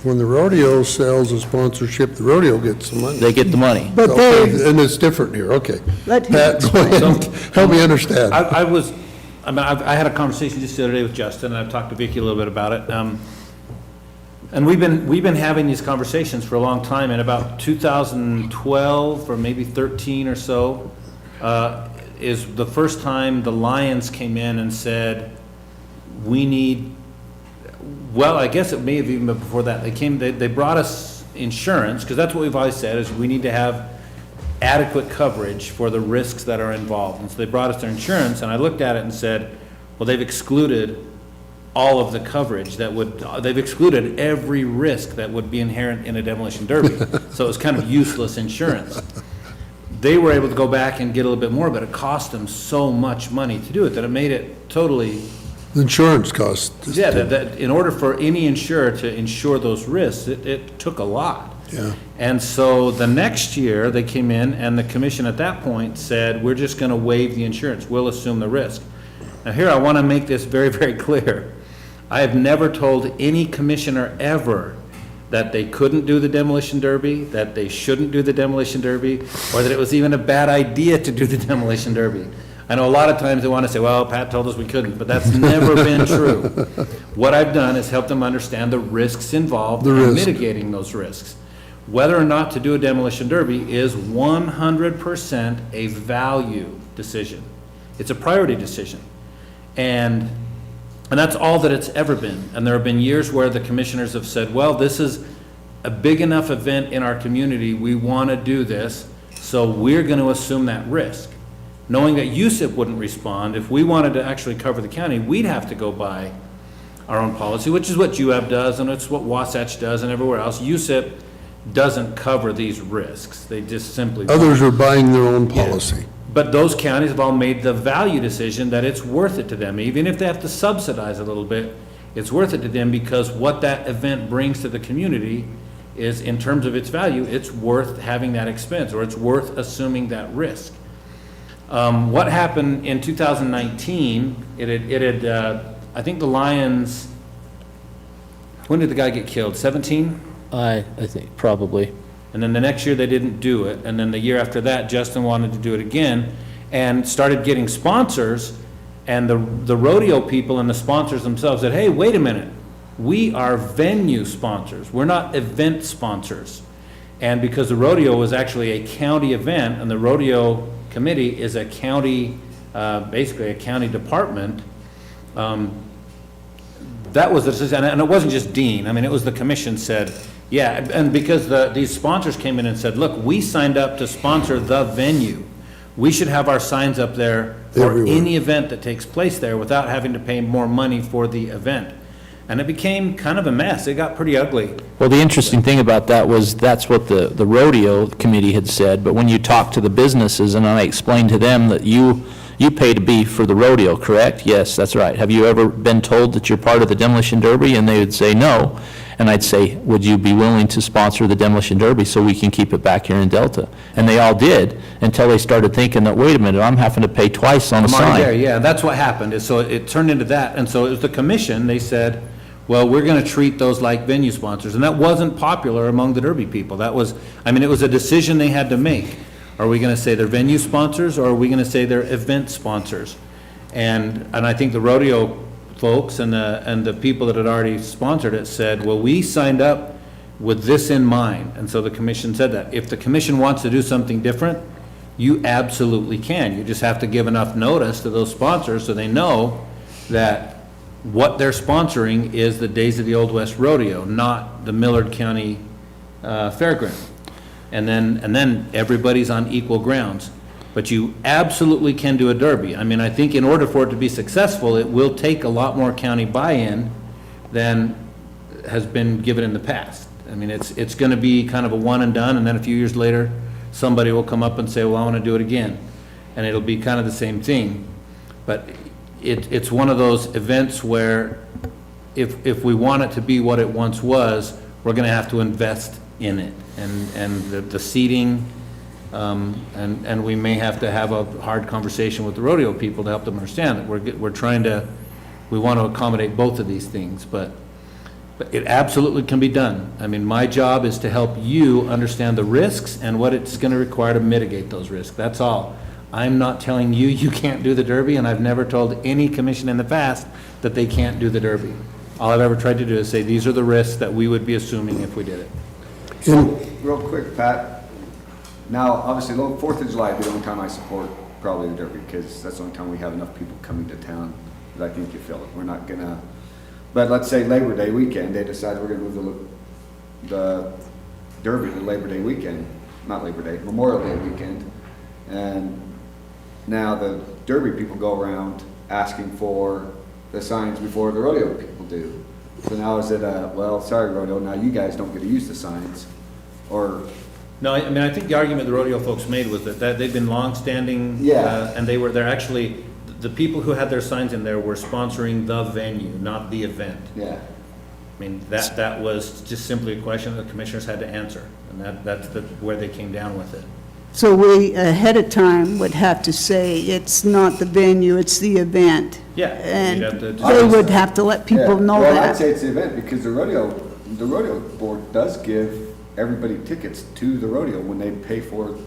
when the rodeo sells a sponsorship, the rodeo gets the money. They get the money. But Okay, and it's different here, okay. Let him Pat, go ahead, help me understand. I had a conversation just the other day with Justin, and I've talked to Vicki a little bit about it. And we've been having these conversations for a long time. In about 2012 or maybe 13 or so, is the first time the Lions came in and said, we need, well, I guess it may have even been before that. They brought us insurance, because that's what we've always said, is we need to have adequate coverage for the risks that are involved. And so they brought us their insurance, and I looked at it and said, well, they've excluded all of the coverage they've excluded every risk that would be inherent in a demolition derby. So it was kind of useless insurance. They were able to go back and get a little bit more, but it cost them so much money to do it that it made it totally... The insurance costs. Yeah, that in order for any insurer to insure those risks, it took a lot. Yeah. And so the next year, they came in, and the commission at that point said, we're just going to waive the insurance. We'll assume the risk. Now here, I want to make this very, very clear. I have never told any commissioner ever that they couldn't do the demolition derby, that they shouldn't do the demolition derby, or that it was even a bad idea to do the demolition derby. I know a lot of times they want to say, well, Pat told us we couldn't, but that's never been true. What I've done is help them understand the risks involved and mitigating those risks. whether or not to do a demolition derby is 100% a value decision. It's a priority decision. And that's all that it's ever been. And there have been years where the commissioners have said, well, this is a big enough event in our community, we want to do this, so we're going to assume that risk. Knowing that USIP wouldn't respond, if we wanted to actually cover the county, we'd have to go by our own policy, which is what UAB does, and it's what Wasatch does, and everywhere else. USIP doesn't cover these risks. They just simply don't. Others are buying their own policy. But those counties have all made the value decision that it's worth it to them. Even if they have to subsidize a little bit, it's worth it to them because what that event brings to the community is, in terms of its value, it's worth having that expense, or it's worth assuming that risk. What happened in 2019, I think the Lions, when did the guy get killed, 17? I think, probably. And then the next year they didn't do it, and then the year after that, Justin wanted to do it again, and started getting sponsors, and the rodeo people and the sponsors themselves said, hey, wait a minute, we are venue sponsors, we're not event sponsors. And because the rodeo was actually a county event, and the rodeo committee is a county, basically a county department, that was the decision, and it wasn't just Dean, I mean, it was the commission said, yeah, and because these sponsors came in and said, look, we signed up to sponsor the venue. We should have our signs up there for Everywhere. any event that takes place there without having to pay more money for the event. And it became kind of a mess. It got pretty ugly. Well, the interesting thing about that was that's what the rodeo committee had said, but when you talk to the businesses, and I explained to them that you pay to be for the rodeo, correct? Yes, that's right. Have you ever been told that you're part of the demolition derby? And they would say no. And I'd say, would you be willing to sponsor the demolition derby so we can keep it back here in Delta? And they all did, until they started thinking that, wait a minute, I'm having to pay twice on a I'm already there, sign. yeah, that's what happened. And so it turned into that. And so it was the commission, they said, well, we're going to treat those like venue sponsors. And that wasn't popular among the Derby people. That was, I mean, it was a decision they had to make. Are we going to say they're venue sponsors, or are we going to say they're event sponsors? And I think the rodeo folks and the people that had already sponsored it said, well, we signed up with this in mind. And so the commission said that. If the commission wants to do something different, you absolutely can. You just have to give enough notice to those sponsors so they know that what they're sponsoring is the Days of the Old West Rodeo, not the Millard County Fairground. And then everybody's on equal grounds. But you absolutely can do a derby. I mean, I think in order for it to be successful, it will take a lot more county buy-in than has been given in the past. I mean, it's going to be kind of a one and done, and then a few years later, somebody will come up and say, well, I want to do it again. And it'll be kind of the same thing. But it's one of those events where if we want it to be what it once was, we're going to have to invest in it. And the seating, and we may have to have a hard conversation with the rodeo people to help them understand that we want to accommodate both of these things, but it absolutely can be done. I mean, my job is to help you understand the risks and what it's going to require to mitigate those risks. That's all. I'm not telling you you can't do the Derby, and I've never told any commission in the past that they can't do the Derby. All I've ever tried to do is say, these are the risks that we would be assuming if we did it. So, real quick, Pat, now, obviously, the 4th of July would be the only time I support probably the Derby, because that's the only time we have enough people coming to town that I think you feel it. We're not gonna, but let's say Labor Day weekend, they decide we're gonna move the Derby to Labor Day weekend, not Labor Day, Memorial Day weekend, and now the Derby people go around asking for the signs before the rodeo people do. So now is it well, sorry rodeo, now you guys don't get to use the signs, or? No, I mean, I think the argument the rodeo folks made was that they've been long-standing, Yeah. and they're actually, the people who had their signs in there were sponsoring the venue, not the event. Yeah. I mean, that was just simply a question that the commissioners had to answer, and that's where they came down with it. So we, ahead of time, would have to say, it's not the venue, it's the event. Yeah. And you'd have to- they would have to let people know Well, I'd that. say it's the event, because the rodeo board does give everybody tickets to the rodeo when they pay for.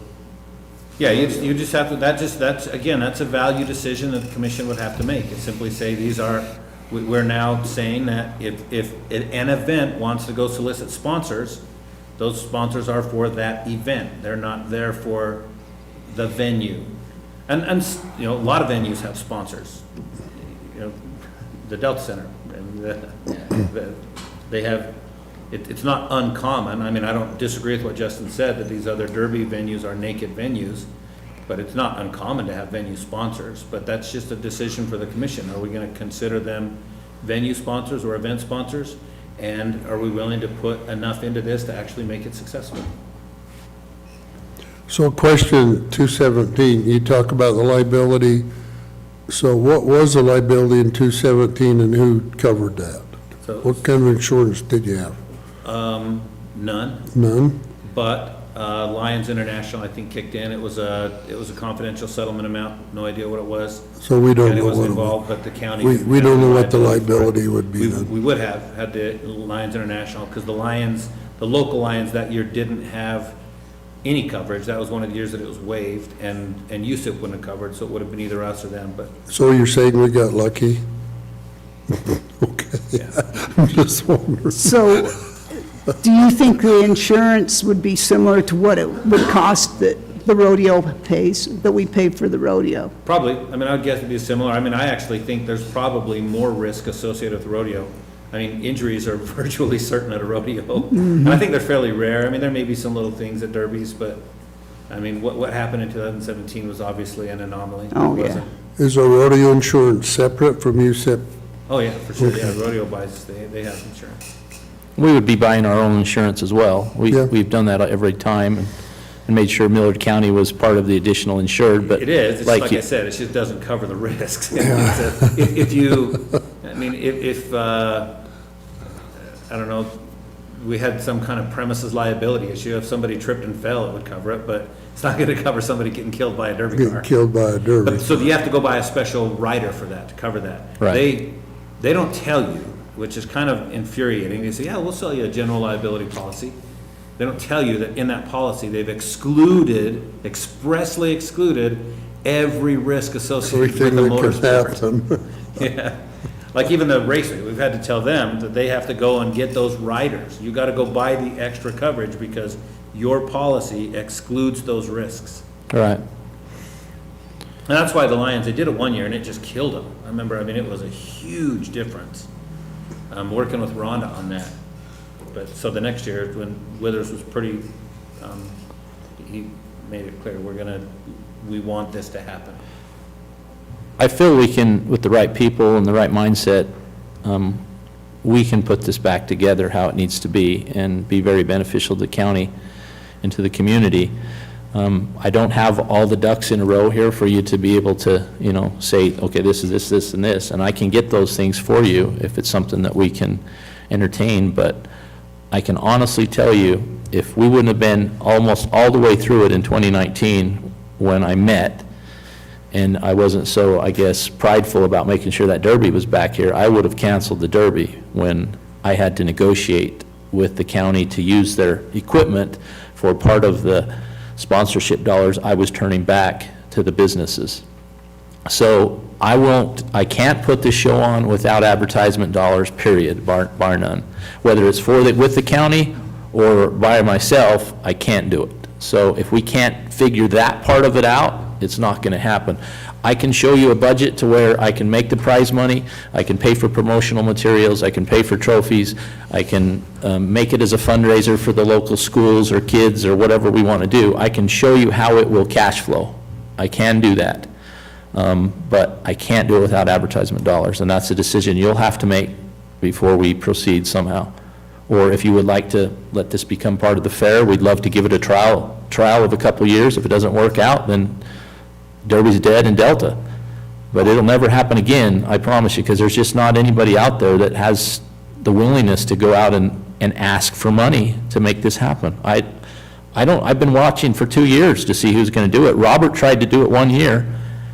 Yeah, you just have to, that's a value decision that the commission would have to make. It's simply say, we're now saying that if an event wants to go solicit sponsors, Those sponsors are for that event. They're not there for the venue. And, you know, a lot of venues have sponsors. You know, the Delta Center, they have, it's not uncommon. I mean, I don't disagree with what Justin said, that these other derby venues are naked venues, but it's not uncommon to have venue sponsors. But that's just a decision for the commission. Are we gonna consider them venue sponsors or event sponsors? And are we willing to put enough into this to actually make it successful? So question 217, you talk about the liability. So what was the liability in 217 and who covered that? So, What kind of insurance did you have? none, None? but Lions International, I think, kicked in. It was a confidential settlement amount, no idea what it was. So we don't County know wasn't what, involved, but the county. we don't know what the liability liability would be then. We would have had the Lions International, because the Lions, the local Lions that year didn't have any coverage. That was one of the years that it was waived, and USIP wouldn't have covered, so it would have been either us or them, but So you're saying we got lucky? Okay, I'm just wondering. So, do you think the insurance would be similar to what it would cost that the rodeo pays, that we pay for the rodeo? probably. I mean, I would guess it'd be similar. I mean, I actually think there's probably more risk associated with rodeo. I mean, injuries are virtually certain at a rodeo, and I think they're fairly rare. I mean, there may be some little things at derbies, but, I mean, what happened in 2017 was obviously an anomaly. Oh, It yeah. wasn't- Is our rodeo insurance separate from USIP? Oh, yeah, for sure. Yeah, rodeo buys, they have insurance. We would be buying our own insurance as well. Yeah. We've done that every time and made sure Millard County was part of the additional insured, but. It is, it's like I you- said, it just doesn't cover the risks. If you, I mean, if, I don't know, we had some kind of premises liability issue, if somebody tripped and fell, it would cover it, but it's not gonna cover somebody getting killed by a derby Getting car. killed by a derby? But, so you have to go buy a special rider for that, to cover that. Right. They don't tell you, which is kind of infuriating. They say, yeah, we'll sell you a general liability policy. They don't tell you that in that policy, they've excluded, expressly excluded, every risk associated with Everything the that could motorsport. happen. Yeah, like even the racing, we've had to tell them that they have to go and get those riders. You gotta go buy the extra coverage because your policy excludes those risks. Right. And that's why the Lions, they did it one year and it just killed them. I remember, I mean, it was a huge difference. I'm working with Rhonda on that. But, so the next year, when Withers was pretty, he made it clear, we want this to happen. I feel we can, with the right people and the right mindset, we can put this back together how it needs to be and be very beneficial to the county and to the community. I don't have all the ducks in a row here for you to be able to, you know, say, okay, this is this, this, and this, and I can get those things for you if it's something that we can entertain, but I can honestly tell you, if we wouldn't have been almost all the way through it in 2019 when I met, and I wasn't so, I guess, prideful about making sure that Derby was back here, I would have canceled the Derby when I had to negotiate with the county to use their equipment for part of the sponsorship dollars I was turning back to the businesses. So I can't put this show on without advertisement dollars, period, bar none. Whether it's with the county or by myself, I can't do it. So if we can't figure that part of it out, it's not going to happen. I can show you a budget to where I can make the prize money, I can pay for promotional materials, I can pay for trophies, I can make it as a fundraiser for the local schools or kids or whatever we want to do. I can show you how it will cash flow. I can do that. But I can't do it without advertisement dollars, and that's a decision you'll have to make before we proceed somehow. Or if you would like to let this become part of the fair, we'd love to give it a trial of a couple years. If it doesn't work out, then Derby's dead in Delta. But it'll never happen again, I promise you, because there's just not anybody out there that has the willingness to go out and ask for money to make this happen. I've been watching for 2 years to see who's going to do it. Robert tried to do it 1 year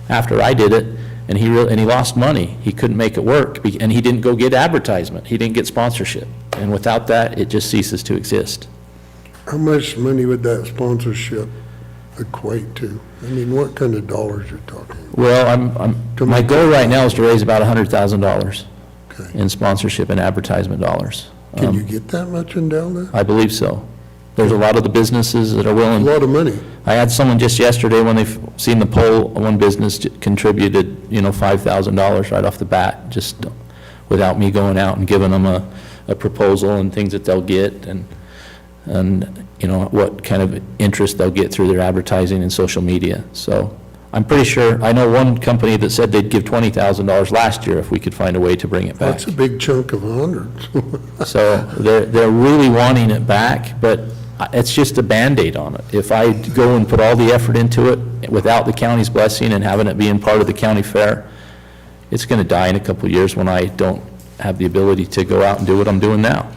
after I did it, and he lost money. He couldn't make it work, and he didn't go get advertisement. He didn't get sponsorship. And without that, it just ceases to exist. How much money would that sponsorship equate to? I mean, what kind of dollars you're talking? Well, my goal right now is to raise about $100,000 Okay. in sponsorship and advertisement dollars. Can you get that much in Delta? I believe so. There's a lot of the businesses that are A willing. lot of money. I had someone just yesterday, when they've seen the poll, one business contributed, $5,000 right off the bat, just without me going out and giving them a proposal and things that they'll get, and what kind of interest they'll get through their advertising and social media. So I'm pretty sure, I know one company that said they'd give $20,000 last year if we could find a way to bring it back. That's a big chunk of hundreds. So they're really wanting it back, but it's just a Band-Aid on it. If I go and put all the effort into it without the county's blessing and having it being part of the county fair, it's going to die in a couple of years when I don't have the ability to go out and do what I'm doing now.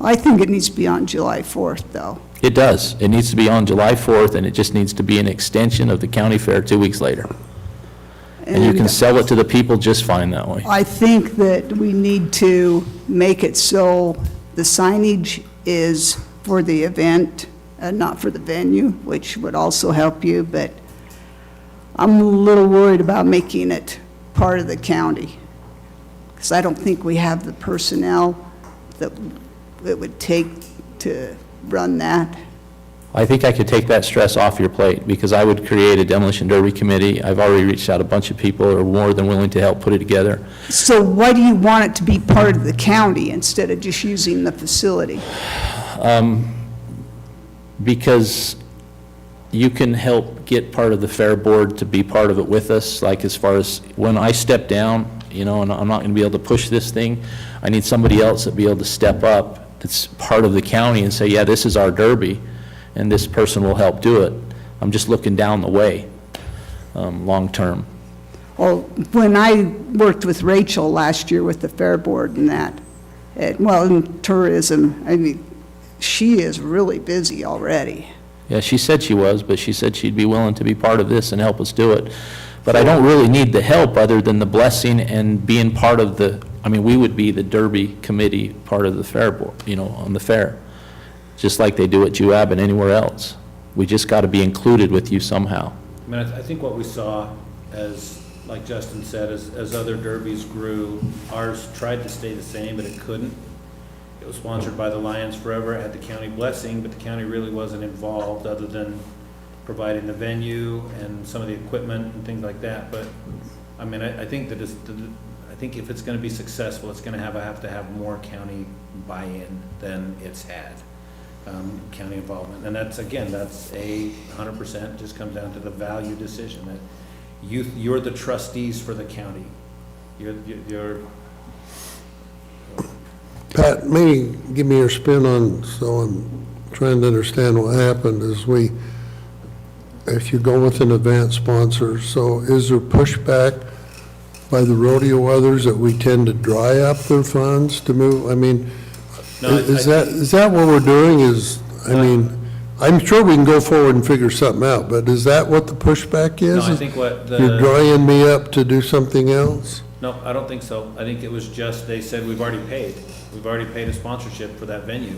I think it needs to be on July 4th, though. It does. It needs to be on July 4th, and it just needs to be an extension of the county fair 2 weeks later. And you can sell it to the people just fine that way. I think that we need to make it so the signage is for the event and not for the venue, which would also help you, but I'm a little worried about making it part of the county, because I don't think we have the personnel that it would take to run that. I think I could take that stress off your plate, because I would create a demolition derby committee. I've already reached out a bunch of people who are more than willing to help put it together. So why do you want it to be part of the county instead of just using the facility? Because you can help get part of the fair board to be part of it with us, like as far as when I step down, and I'm not going to be able to push this thing, I need somebody else that'd be able to step up that's part of the county and say, yeah, this is our derby, and this person will help do it. I'm just looking down the way, long-term. Well, when I worked with Rachel last year with the fair board and that, in tourism, I mean, she is really busy already. Yeah, she said she was, but she said she'd be willing to be part of this and help us do it. But I don't really need the help other than the blessing and being part of we would be the Derby committee, part of the fair board, on the fair, just like they do at Juab and anywhere else. We just got to be included with you somehow. I think what we saw, as, like Justin said, as other derbies grew, ours tried to stay the same, but it couldn't. It was sponsored by the Lions Forever, it had the county blessing, but the county really wasn't involved other than providing the venue and some of the equipment and things like that. But, I think if it's gonna be successful, it's gonna have to have more county buy-in than it's had, county involvement. And that's 100% just comes down to the value decision, that you're the trustees for the county. You're Pat, maybe give me your spin on, so I'm trying to understand what happened, if you go with an event sponsor, so is there pushback by the rodeo others that we tend to dry up their funds to move? Is that what we're doing I'm sure we can go forward and figure something out, but is that what the pushback is? No, I think You're drying me up to do something else? No, I don't think so. I think it was just, they said, we've already paid. We've already paid a sponsorship for that venue.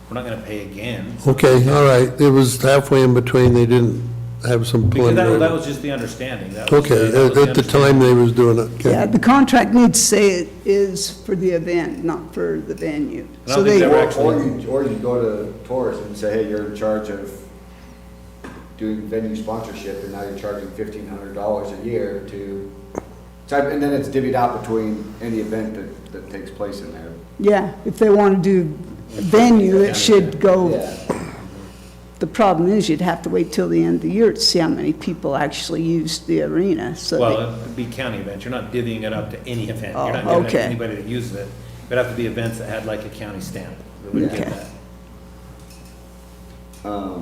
We're not gonna pay again. Okay, all right, it was halfway in between, they didn't have some Because preliminary. that was just the understanding. That was Okay, that was at the time they was doing it, okay. Yeah, the contract needs to say it is for the event, not for the venue. I don't think they were actually. Or you go to tourism and say, hey, you're in charge of doing venue sponsorship, and now you're charging $1,500 a year and then it's divvied out between any event that takes place in there. Yeah, if they want to do a venue, it should go. The problem is you'd have to wait till the end of the year to see how many people actually use the arena, so. Well, it'd be county events. You're not divvying it up to any event. You're not giving it to anybody that uses it. It'd have to be events that had like a county stamp that would get that.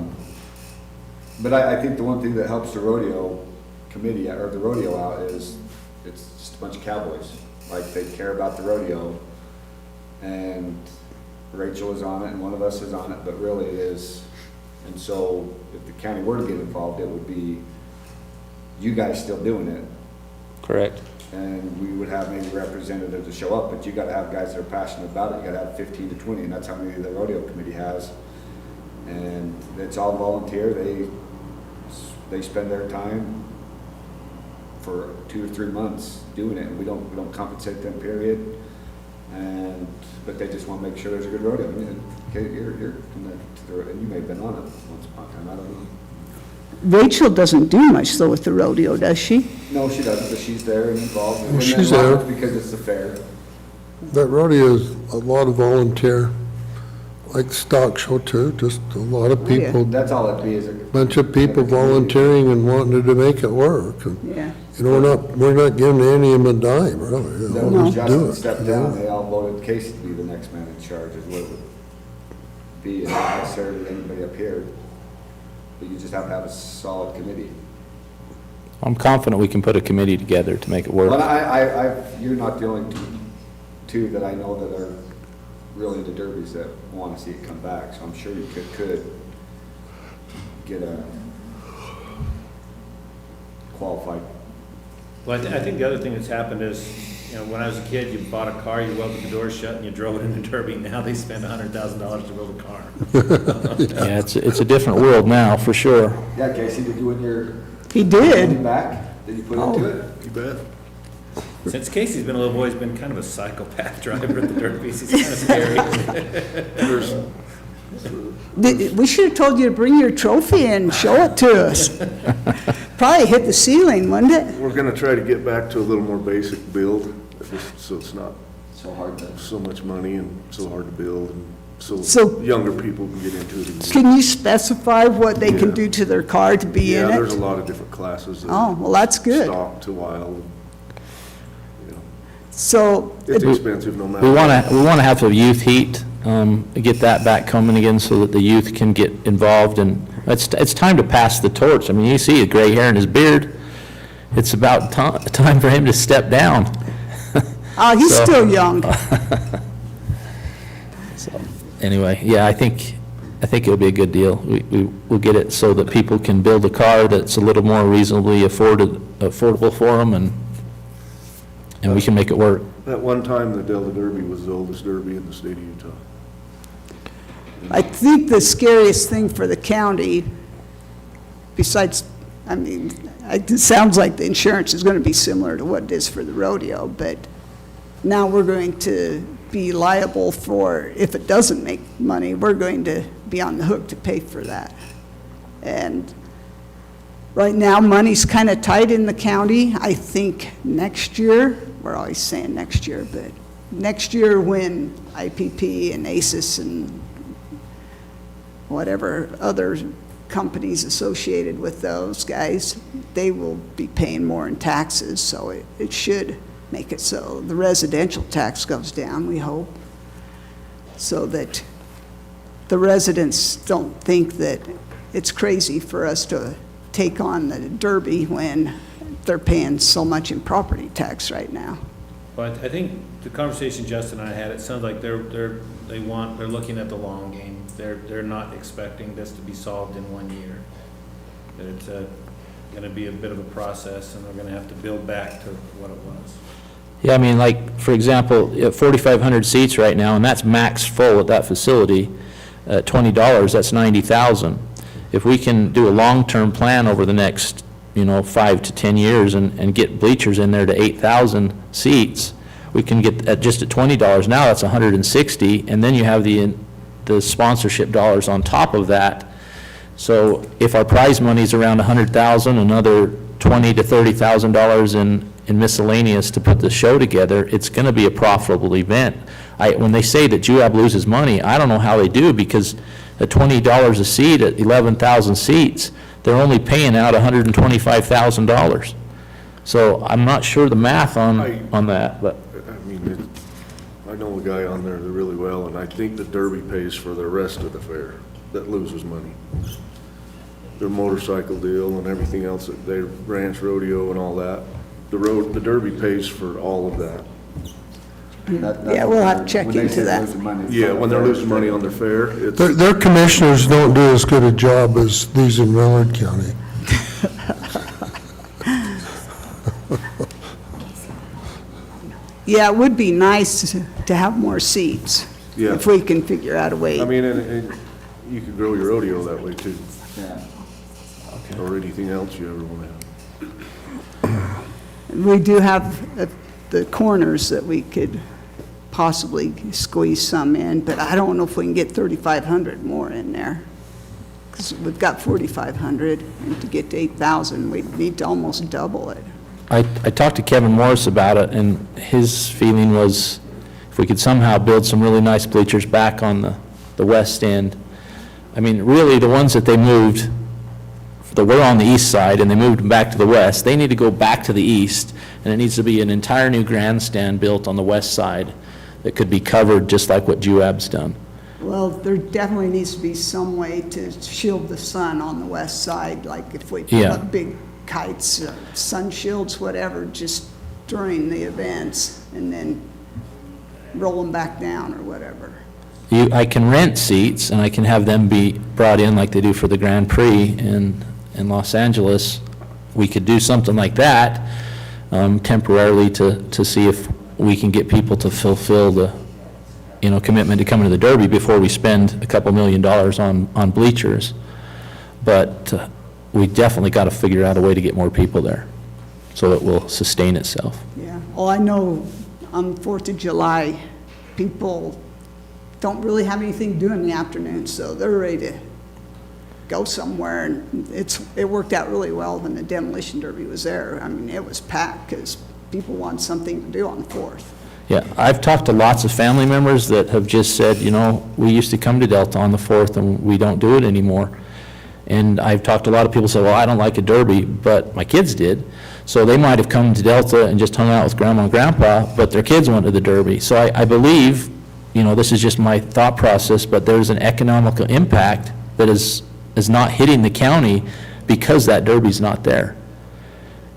But I think the one thing that helps the rodeo committee, or the rodeo out, is it's just a bunch of cowboys. Like, they care about the rodeo, and Rachel is on it, and one of us is on it, but really it is. And so if the county were to get involved, it would be you guys still doing it. Correct. And we would have maybe representatives to show up, but you gotta have guys that are passionate about it. You gotta have 15 to 20, and that's how many the rodeo committee has. And it's all volunteer. They spend their time for 2 or 3 months doing it, and we don't compensate them, period. But they just want to make sure there's a good rodeo. I mean, okay, here, and you may have been on it once upon a time, I don't know. Rachel doesn't do much though with the rodeo, does she? No, she doesn't, but she's there and involved. Well, she's there. Because it's the fair. That rodeo is a lot of volunteer, like stock show too, just a lot of people. That's all it'd be, is a. Bunch of people volunteering and wanting to make it work. And, Yeah. you know, we're not giving any of them a dime, really. They When all do Justin it, stepped you down, know? they all voted Casey to be the next man in charge, is what it would be, and not necessarily anybody up here. But you just have to have a solid committee. I'm confident we can put a committee together to make it work. Well, you're not the only two that I know that are really into derbies that want to see it come back, so I'm sure you could get a qualified. Well, I think the other thing that's happened is, you know, when I was a kid, you bought a car, you welded the doors shut, and you drove it in a Derby. Now they spend $100,000 to build a car. Yeah, it's a different world now, for sure. Yeah, Casey, did you win your? He did. Back? Did you put into it? You bet. Since Casey's been a little boy, he's been kind of a psychopath driver at the Derbies. He's kind of scary. We should have told you to bring your trophy and show it to us. Probably hit the ceiling, wouldn't it? We're gonna try to get back to a little more basic build, so it's not so hard to. So much money and so hard to build, and So- younger people can get into it. Can you specify what they can Yeah. do to their car to be in Yeah, it? there's a lot of different classes. Oh, well, that's good. Stock to wild. So, It's expensive no matter. We want to have the youth heat, get that back coming again so that the youth can get involved, and it's time to pass the torch. I mean, you see the gray hair in his beard. It's about time for him to step down. he's still young. So, anyway, yeah, I think it'll be a good deal. We'll get it so that people can build a car that's a little more reasonably affordable for them, and we can make it work. At one time, the Delta Derby was the oldest derby in the state of Utah. I think the scariest thing for the county, besides, I mean, it sounds like the insurance is going to be similar to what it is for the rodeo, but now we're going to be liable for, if it doesn't make money, we're going to be on the hook to pay for that. And right now, money's kind of tight in the county. I think next year, we're always saying next year, but next year when IPP and ACES and whatever other companies associated with those guys, they will be paying more in taxes, so it should make it so the residential tax goes down, we hope, so that the residents don't think that it's crazy for us to take on the Derby when they're paying so much in property tax right now. But I think the conversation Justin and I had, it sounds like they're looking at the long game. They're not expecting this to be solved in 1 year. That it's going to be a bit of a process, and they're going to have to build back to what it was. Yeah, I mean, like, for example, 4,500 seats right now, and that's max full at that facility. At $20, that's $90,000. If we can do a long-term plan over the next, 5 to 10 years and get bleachers in there to 8,000 seats, we can get just at $20 now, that's $160, and then you have the sponsorship dollars on top of that. So if our prize money's around $100,000, another $20,000 to $30,000 in miscellaneous to put the show together, it's going to be a profitable event. When they say that Juab loses money, I don't know how they do, because at $20 a seat at 11,000 seats, they're only paying out $125,000. So I'm not sure the math on that, but. I mean, I know a guy on there really well, and I think the Derby pays for the rest of the fair that loses money. Their motorcycle deal and everything else, their ranch rodeo and all that. The Derby pays for all of that. Yeah, we'll have to check into that. Yeah, when they're losing money on their fair, it's. Their commissioners don't do as good a job as these in Millard County. Yeah, it would be nice to have more seats, Yeah. if we can figure out a way. I mean, and you could grow your rodeo that way too. Yeah. Or anything else you ever want to have. We do have the corners that we could possibly squeeze some in, but I don't know if we can get 3,500 more in there. Because we've got 4,500, and to get to 8,000, we'd need to almost double it. I talked to Kevin Morris about it, and his feeling was if we could somehow build some really nice bleachers back on the west end. I mean, really, the ones that they moved, that were on the east side, and they moved them back to the west, they need to go back to the east, and it needs to be an entire new grandstand built on the west side that could be covered just like what Juab's done. Well, there definitely needs to be some way to shield the sun on the west side, like if we put Yeah. up big kites, sun shields, whatever, just during the events, and then roll them back down or whatever. I can rent seats, and I can have them be brought in like they do for the Grand Prix in Los Angeles. We could do something like that temporarily to see if we can get people to fulfill the, commitment to coming to the Derby before we spend a couple $1 million on bleachers. But we definitely got to figure out a way to get more people there so it will sustain itself. Yeah, well, I know on 4th of July, people don't really have anything to do in the afternoon, so they're ready to go somewhere, and it worked out really well when the demolition derby was there. I mean, it was packed because people want something to do on the 4th. Yeah, I've talked to lots of family members that have just said, we used to come to Delta on the 4th and we don't do it anymore. And I've talked to a lot of people who say, well, I don't like a derby, but my kids did. So they might have come to Delta and just hung out with grandma and grandpa, but their kids went to the derby. So I believe, this is just my thought process, but there's an economical impact that is not hitting the county because that derby's not there.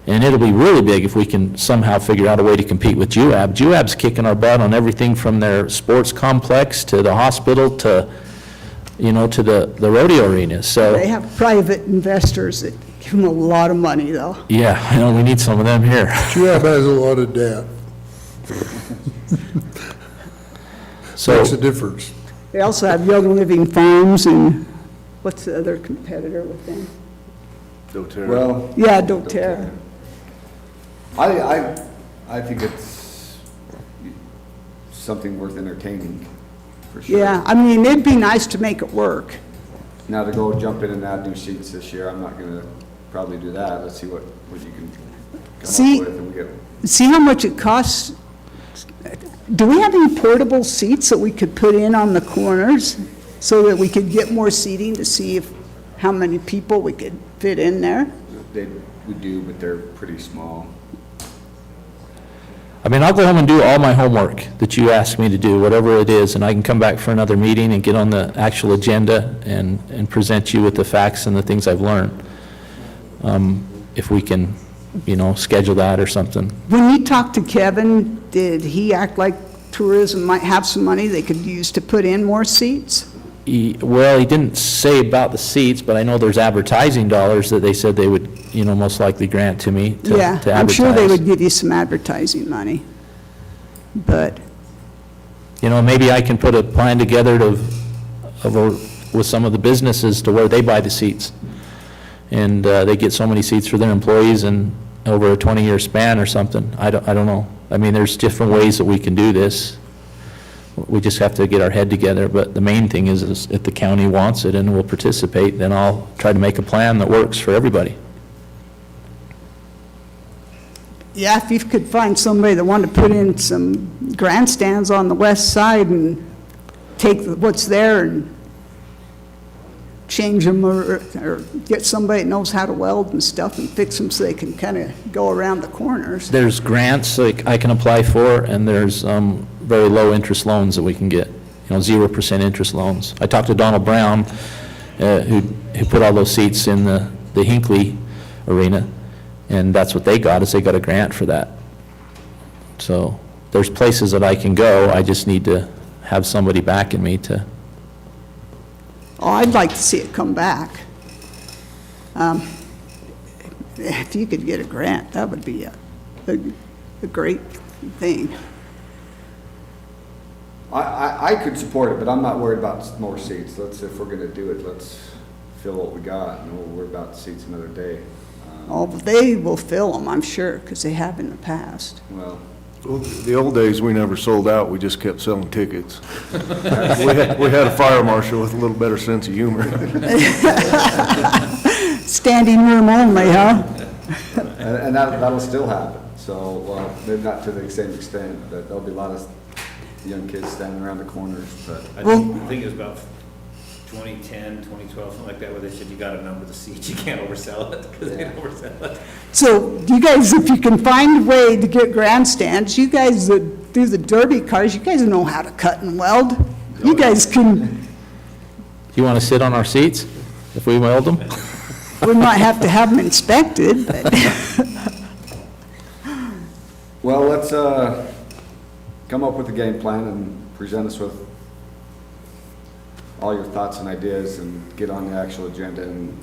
And it'll be really big if we can somehow figure out a way to compete with Juab. Juab's kicking our butt on everything from their sports complex to the hospital to, to the rodeo arena, so. They have private investors that give them a lot of money, though. Yeah, I know, we need some of them here. Juab has a lot of debt. So- Makes a difference. They also have Young Living Farms, and what's the other competitor with them? doTERRA. Well, Yeah, doTERRA. I think it's something worth entertaining, for sure. Yeah, I mean, it'd be nice to make it work. Now to go jump in and add new seats this year, I'm not gonna probably do that. Let's see what you can See- come up with, and we get. See how much it costs? Do we have any portable seats that we could put in on the corners so that we could get more seating to see how many people we could fit in there? We do, but they're pretty small. I mean, I'll go home and do all my homework that you asked me to do, whatever it is, and I can come back for another meeting and get on the actual agenda and present you with the facts and the things I've learned. If we can, schedule that or something. When you talked to Kevin, did he act like tourism might have some money they could use to put in more seats? Well, he didn't say about the seats, but I know there's advertising dollars that they said they would, most likely grant to me to Yeah, advertise. I'm sure they would give you some advertising money, but, Maybe I can put a plan together with some of the businesses to where they buy the seats. And they get so many seats for their employees and over a 20-year span or something. I don't know. I mean, there's different ways that we can do this. We just have to get our head together, but the main thing is if the county wants it and will participate, then I'll try to make a plan that works for everybody. yeah, if you could find somebody that wanted to put in some grandstands on the west side and take what's there and change them, or get somebody that knows how to weld and stuff and fix them so they can kind of go around the corners. There's grants like I can apply for, and there's very low-interest loans that we can get, 0% interest loans. I talked to Donald Brown, who put all those seats in the Hinckley Arena, and that's what they got, is they got a grant for that. So there's places that I can go, I just need to have somebody backing me to. Oh, I'd like to see it come back. If you could get a grant, that would be a great thing. I could support it, but I'm not worried about more seats. If we're gonna do it, let's fill what we got, and we'll worry about the seats another day. Oh, but they will fill them, I'm sure, because they have in the past. Well, The old days, we never sold out, we just kept selling tickets. We had a fire marshal with a little better sense of humor. Standing room only, huh? And that'll still happen, so, well, maybe not to the same extent, but there'll be a lot of young kids standing around the corners, but. I think it was about 2010, 2012, something like that, where they said you gotta number the seats, you can't oversell it, because they oversell it. So you guys, if you can find a way to get grandstands, you guys that do the derby cars, you guys know how to cut and weld. You guys can, You want to sit on our seats if we weld them? we might have to have them inspected, but. Well, let's, come up with a game plan and present us with all your thoughts and ideas and get on the actual agenda and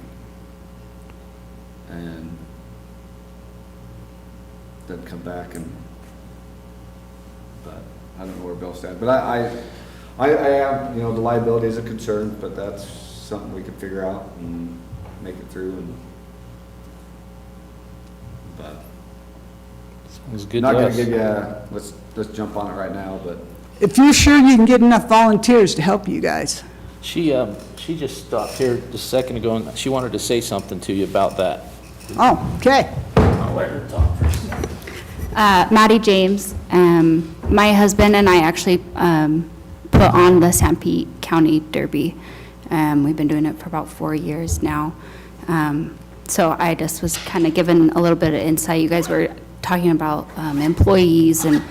then come back and, but I don't know where Bill stands. But I am, you know, the liability is a concern, but that's something we can figure out and make it through and, but. Sounds good Not to gonna us. give you, let's jump on it right now, but. If you're sure you can get enough volunteers to help you guys. She just stopped here just a second ago, and she wanted to say something to you about that. Oh, okay. I'll let her talk first. Maddie James, my husband and I actually put on the Sanpete County Derby. We've been doing it for about 4 years now. So I just was kind of given a little bit of insight. You guys were talking about employees, and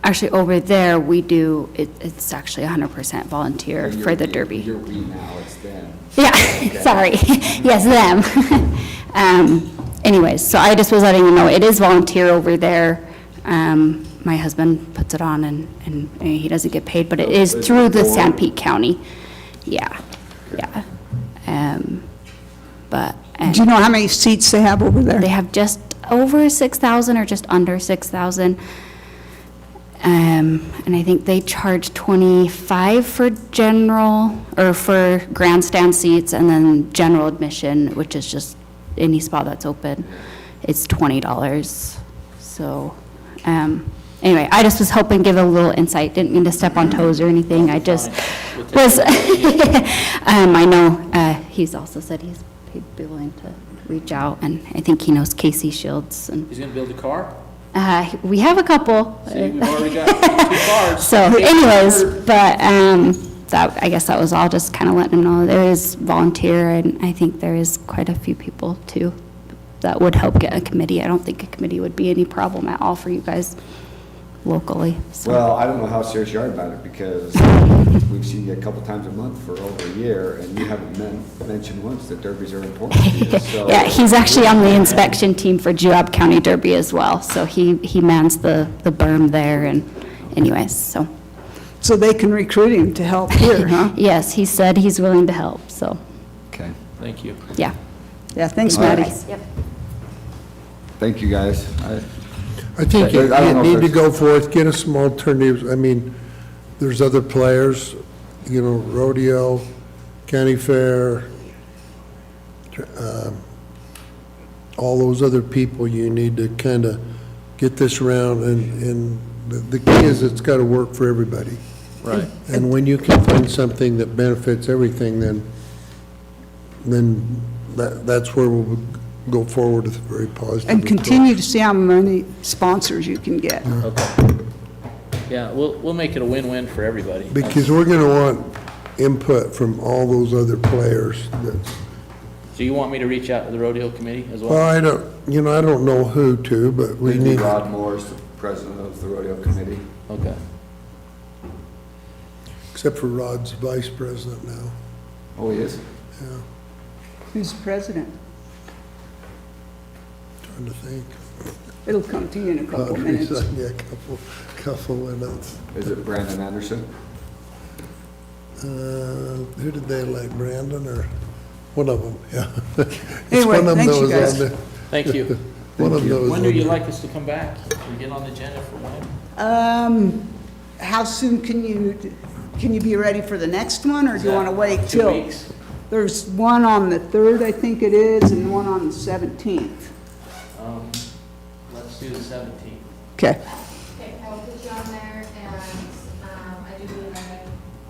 actually over there we do, it's actually 100% volunteer for the Derby. You're we now, it's them. Yeah, Okay. sorry. Yes, them. Anyways, so I just was letting you know, it is volunteer over there. My husband puts it on and he doesn't get paid, but it is through the Sanpete County. Yeah, yeah. But. Do you know how many seats they have over there? They have just over 6,000 or just under 6,000. And I think they charge 25 for general, or for grandstand seats, and then general admission, which is just any spot that's open, it's $20. So, anyway, I just was hoping to give a little insight. Didn't mean to step on toes or anything. I just was, I know, he's also said he'd be willing to reach out, and I think he knows Casey Shields. And He's gonna build a car? we have a couple. See, we've already got 2 cars. So anyways, but that, I guess that was all, just kind of letting them know there is volunteer, and I think there is quite a few people too that would help get a committee. I don't think a committee would be any problem at all for you guys locally. So. Well, I don't know how serious you are about it, because we've seen you a couple times a month for over a year, and you haven't mentioned once that derbies are important to you, so. Yeah, he's actually on the inspection team for Juab County Derby as well, so he mans the berm there, and anyways, so. So they can recruit him to help here, huh? Yes, he said he's willing to help, so, Okay, Thank you. yeah. Yeah, thanks, All right. Maddie. Yep. thank you, guys. I think you I don't know if need to there's- go forth, get us some alternatives. I mean, there's other players, you know, rodeo, county fair, all those other people. You need to kind of get this around, and the key is it's got to work for everybody. Right. And when you can find something that benefits everything, then that's where we'll go forward with a very positive And approach. continue to see how many sponsors you can get. Okay. Yeah, we'll make it a win-win for everybody. Because we're going to want input from all those other players. So you want me to reach out to the rodeo committee as well? Well, I don't know who to, but we Maybe need. Rod Moore's the president of the rodeo committee. Okay. Except for Rod's vice president now. Oh, he is? Yeah, Who's the president? trying to think. It'll come to you in a couple Audrey's, minutes. yeah, couple minutes. Is it Brandon Anderson? Who did they elect, Brandon, or one of them, yeah. It's Anyway, one of them thanks, that you was guys. on there. Thank you. One of them that was When on do you there. like us to come back? We get on the agenda for when? How soon can you be ready for the next one, or do you want to wait 2 till? weeks? There's one on the 3rd, I think it is, and one on the 17th. Let's do the 17th. Okay. Okay, I will put you on there, and I do believe I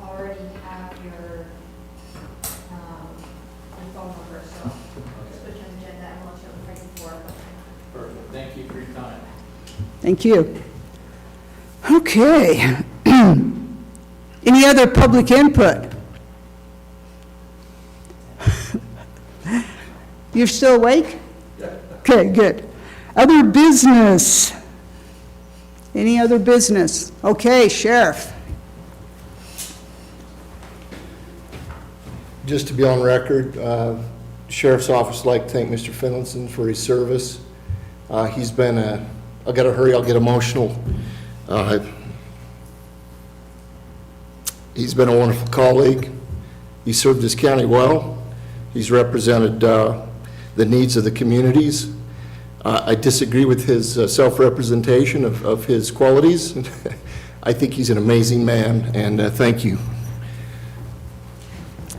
already have your phone number, so just put you on the agenda, and we'll let you know if I can forward. Perfect, thank you for your time. Thank you. Okay. Any other public input? You're still awake? Okay, good. Other business? Any other business? Okay, Sheriff. Just to be on record, Sheriff's Office would like to thank Mr. Finlinson for his service. He's been I've got to hurry, I'll get emotional. He's been a wonderful colleague. He served his county well. He's represented the needs of the communities. I disagree with his self-representation of his qualities. I think he's an amazing man, and thank you.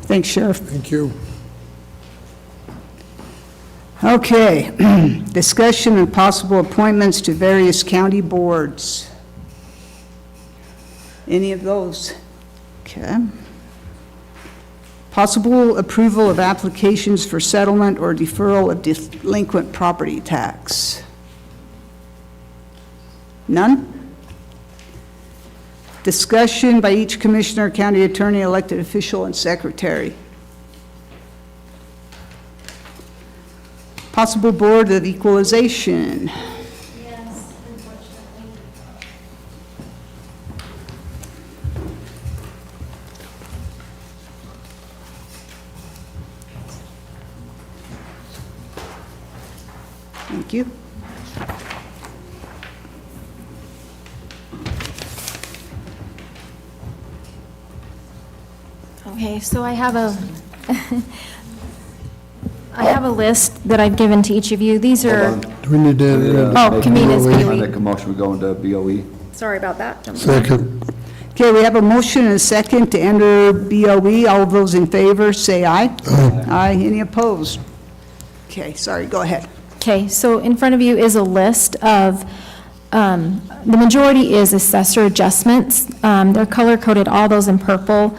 Thanks, Sheriff. Thank you. Okay, discussion and possible appointments to various county boards. Any of those? Okay. Possible approval of applications for settlement or deferral of delinquent property tax. None? Discussion by each commissioner, county attorney, elected official, and secretary. Possible board of equalization. Yes, unfortunately. Thank you. Okay, so I have a, I have a list that I've given to each of you. These are, Hold on. Do we need to? Oh, convenience I BOE. make a motion, we go into BOE. Sorry about that. Second. Okay, we have a motion and a second to enter BOE. All of those in favor, say aye. Aye. Aye. Any opposed? Okay, sorry, go ahead. Okay, so in front of you is a list of, the majority is assessor adjustments. They're color-coded, all those in purple.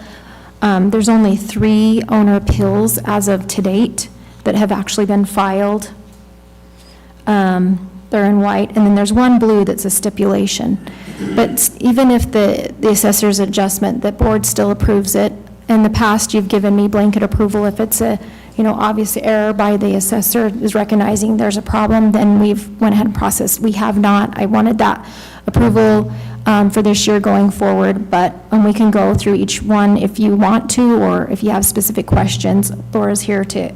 There's only 3 owner appeals as of to date that have actually been filed. They're in white, and then there's 1 blue that's a stipulation. But even if the assessor's adjustment, the board still approves it. In the past, you've given me blanket approval. If it's a, obvious error by the assessor is recognizing there's a problem, then we've went ahead and processed. We have not. I wanted that approval for this year going forward, but we can go through each one if you want to, or if you have specific questions. Laura's here to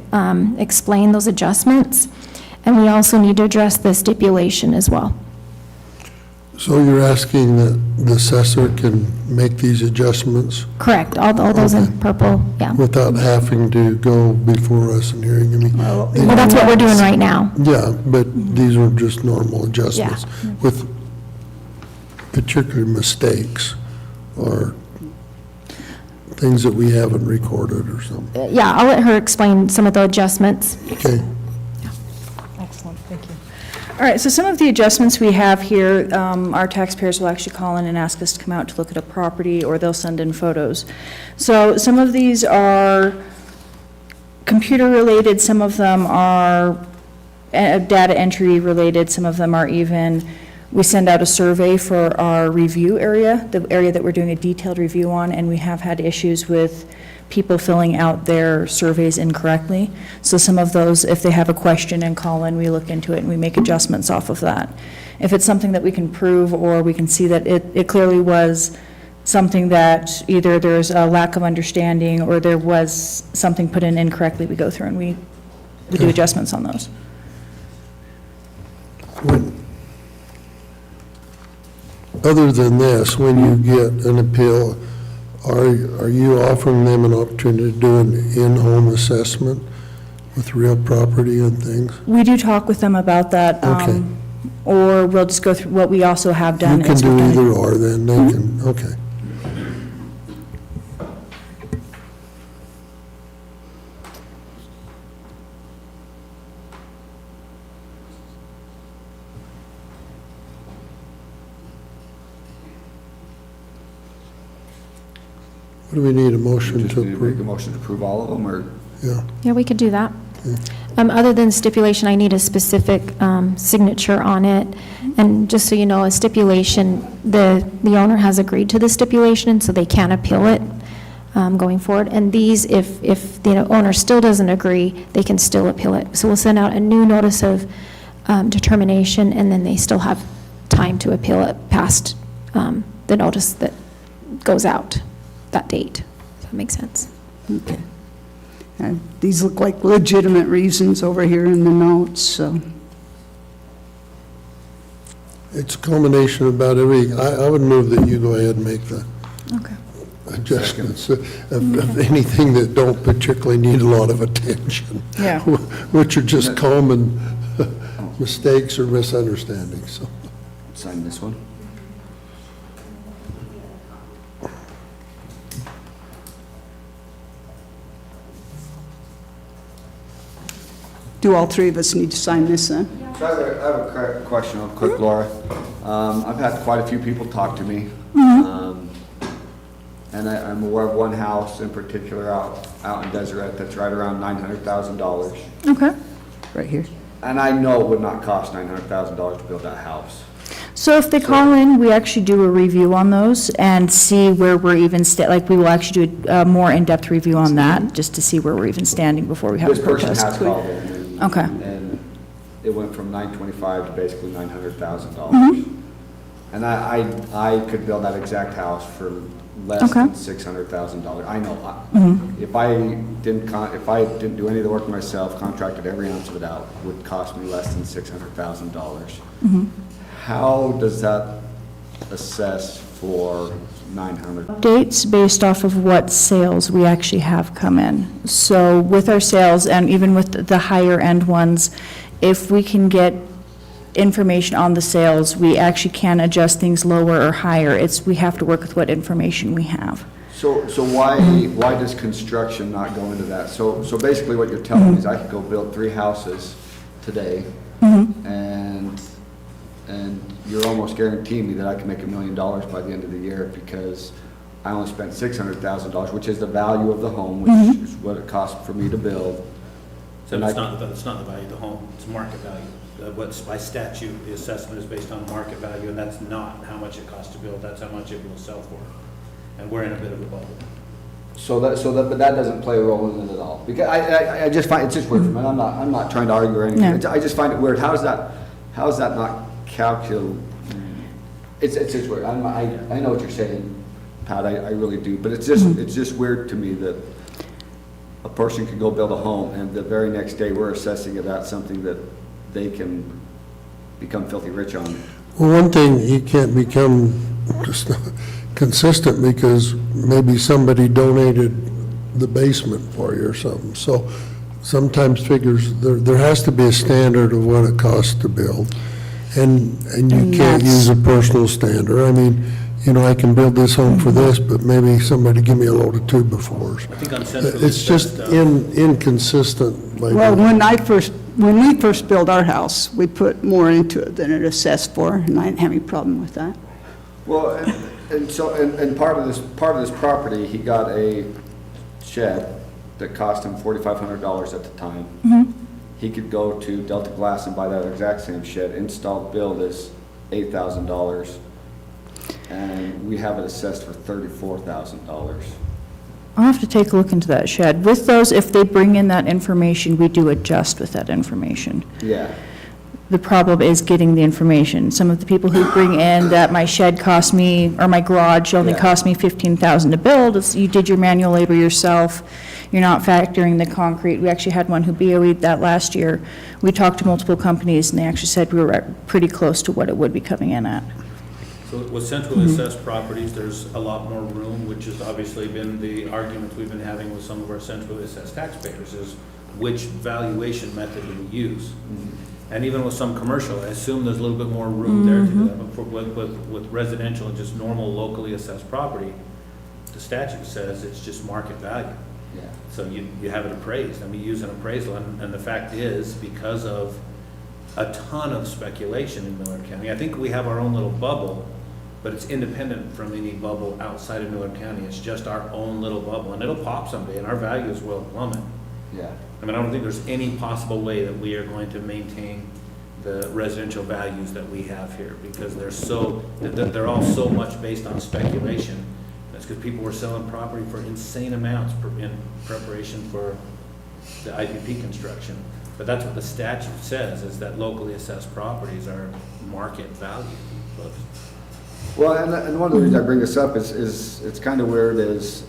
explain those adjustments. And we also need to address the stipulation as well. So you're asking that the assessor can make these adjustments Correct, all those in purple, yeah. without having to go before us and hearing? I mean, Well, that's what we're doing right now. yeah, but these are just normal adjustments with particular mistakes or things that we haven't recorded or something. Yeah, I'll let her explain some of the adjustments. Okay. Excellent, thank you. All right, so some of the adjustments we have here, our taxpayers will actually call in and ask us to come out to look at a property, or they'll send in photos. So some of these are computer-related, some of them are data entry related, some of them are even, we send out a survey for our review area, the area that we're doing a detailed review on, and we have had issues with people filling out their surveys incorrectly. So some of those, if they have a question and call in, we look into it and we make adjustments off of that. If it's something that we can prove, or we can see that it clearly was something that either there's a lack of understanding or there was something put in incorrectly, we go through and we do adjustments on those. Other than this, when you get an appeal, are you offering them an opportunity to do an in-home assessment with real property and things? We do talk with them about that. Okay. Or we'll just go through what we also have done. You can is we've do done- either or then, they can, okay. What do we need, a motion Just to need to make a approve? motion to approve all of them, or? Yeah. Yeah, we could do that. Other than stipulation, I need a specific signature on it. And just so you know, a stipulation, the owner has agreed to the stipulation, so they can appeal it going forward. And these, if the owner still doesn't agree, they can still appeal it. So we'll send out a new notice of determination, and then they still have time to appeal it past the notice that goes out, that date. Does that make sense? Okay. These look like legitimate reasons over here in the notes, so. It's a culmination about I would move that you go ahead and make the Okay. adjustments of anything that don't particularly need a lot of attention. Yeah. Which are just common mistakes or misunderstandings, so. Sign this one. Do all three of us need to sign this then? So I have a question real quick, Laura. I've had quite a few people talk to me. And I'm aware of one house in particular out in Deseret that's right around $900,000. Okay. Right here. And I know it would not cost $900,000 to build that house. So if they call in, we actually do a review on those and see where we're even, like, we will actually do a more in-depth review on that, just to see where we're even standing before we have a This person protest. has called in. Okay. And it went from $925,000 to basically $900,000. Mhm. And I could build that exact house for less Okay. than $600,000. I know. Mhm. If I didn't do any of the work myself, contracted every ounce of it out, it would cost me less than $600,000. Mhm. How does that assess for 900? Dates based off of what sales we actually have come in. So with our sales, and even with the higher end ones, if we can get information on the sales, we actually can adjust things lower or higher. We have to work with what information we have. So why does construction not go into that? So basically what you're telling me is I could go build 3 houses today, and you're almost guaranteeing me that I can make $1 million by the end of the year because I only spent $600,000, which is the value of the home, which is what it cost for me to build. So it's not the value of the home, it's market value. What's by statute, the assessment is based on market value, and that's not how much it costs to build, that's how much it will sell for. And we're in a bit of a bubble. But that doesn't play a role in it at all. Because I just find, it's just weird for me. I'm not trying to argue or anything. No. I just find it weird. How is that not calculated? It's just weird. I know what you're saying, Pat, I really do. But it's just weird to me that a person could go build a home and the very next day we're assessing it at something that they can become filthy rich on. Well, one thing, you can't become just consistent because maybe somebody donated the basement for you or something. So sometimes figures, there has to be a standard of what it costs to build. And you can't use a personal standard. I mean, I can build this home for this, but maybe somebody give me a load of 2x4s. I think on Central It's just inconsistent. Well, when we first built our house, we put more into it than it assessed for, and I didn't have any problem with that. Well, and part of this property, he got a shed that cost him $4,500 at the time. He could go to Delta Glass and buy that exact same shed, installed, build is $8,000, and we have it assessed for $34,000. I'll have to take a look into that shed. With those, if they bring in that information, we do adjust with that information. Yeah. The problem is getting the information. Some of the people who bring in that my shed cost me, or my garage only cost me $15,000 to build, it's, you did your manual labor yourself, you're not factoring the concrete. We actually had one who BOE'd that last year. We talked to multiple companies, and they actually said we were pretty close to what it would be coming in at. So with centrally assessed properties, there's a lot more room, which has obviously been the argument we've been having with some of our centrally assessed taxpayers, is which valuation method do we use? And even with some commercial, I assume there's a little bit more room there to do that. But with residential and just normal locally assessed property, the statute says it's just market value. Yeah. So you have it appraised, and we use an appraisal, and the fact is, because of a ton of speculation in Millard County, I think we have our own little bubble but it's independent from any bubble outside of Millard County. It's just our own little bubble, and it'll pop someday, and our values will plummet. Yeah. I mean, I don't think there's any possible way that we are going to maintain the residential values that we have here, because they're all so much based on speculation. That's because people were selling property for insane amounts in preparation for the IPP construction. But that's what the statute says, is that locally assessed properties are market value. Well, and one of the reasons I bring this up is it's kind of weird is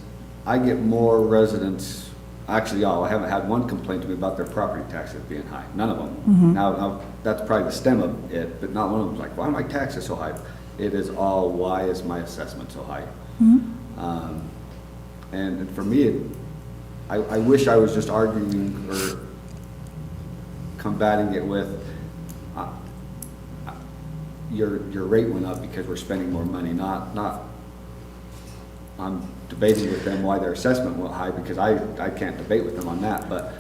I get more residents, actually I haven't had one complaint to me about their property taxes being high, none of them. Now, that's probably the stem of it, but not one of them's like, why are my taxes so high? It is all, why is my assessment so high? And for me, I wish I was just arguing or combating it with, your rate went up because we're spending more money, not I'm debating with them why their assessment went high, because I can't debate with them on that, but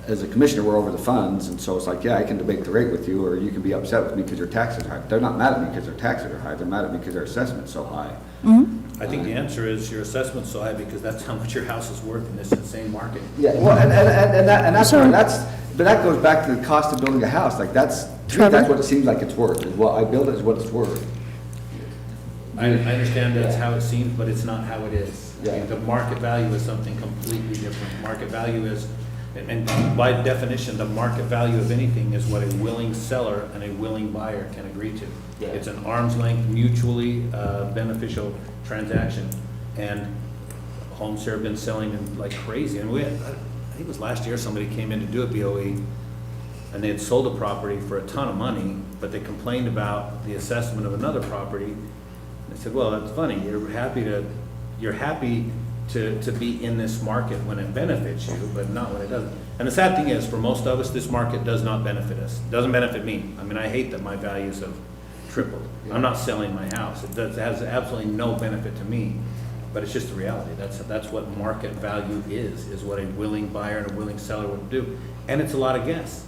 as a commissioner, we're over the funds, and so it's like, yeah, I can debate the rate with you, or you can be upset with me because your taxes are high. They're not mad at me because their taxes are high, they're mad at me because their assessment's so high. I think the answer is your assessment's so high because that's how much your house is worth in this insane market. Yeah, well, and that's right, but that goes back to the cost of building a house, like that's what it seems like it's worth, is what I build it is what it's worth. I understand that's how it seems, but it's not how it is. I mean, the market value is something completely different. Market value is, and by definition, the market value of anything is what a willing seller and a willing buyer can agree to. Yeah. It's an arm's length, mutually beneficial transaction. And homes here have been selling like crazy. And I think it was last year somebody came in to do a BOE, and they had sold a property for a ton of money, but they complained about the assessment of another property. I said, well, that's funny. You're happy to be in this market when it benefits you, but not when it doesn't. And the sad thing is, for most of us, this market does not benefit us. It doesn't benefit me. I mean, I hate that my values have tripled. I'm not selling my house. It has absolutely no benefit to me, but it's just the reality. That's what market value is what a willing buyer and a willing seller would do. And it's a lot of guess.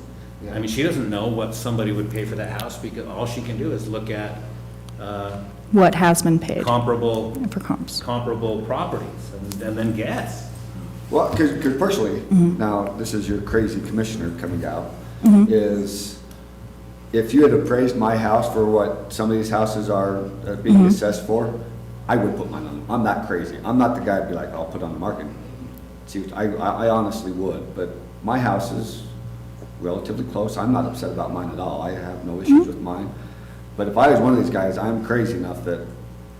I mean, she doesn't know what somebody would pay for that house, because all she can do is look at what has been paid. Comparable properties, and then guess. Well, because personally, now this is your crazy commissioner coming out, is if you had appraised my house for what some of these houses are being assessed for, I would put mine on. I'm that crazy. I'm not the guy to be like, I'll put on the market. See, I honestly would, but my house is relatively close. I'm not upset about mine at all. I have no issues with mine. But if I was one of these guys, I'm crazy enough that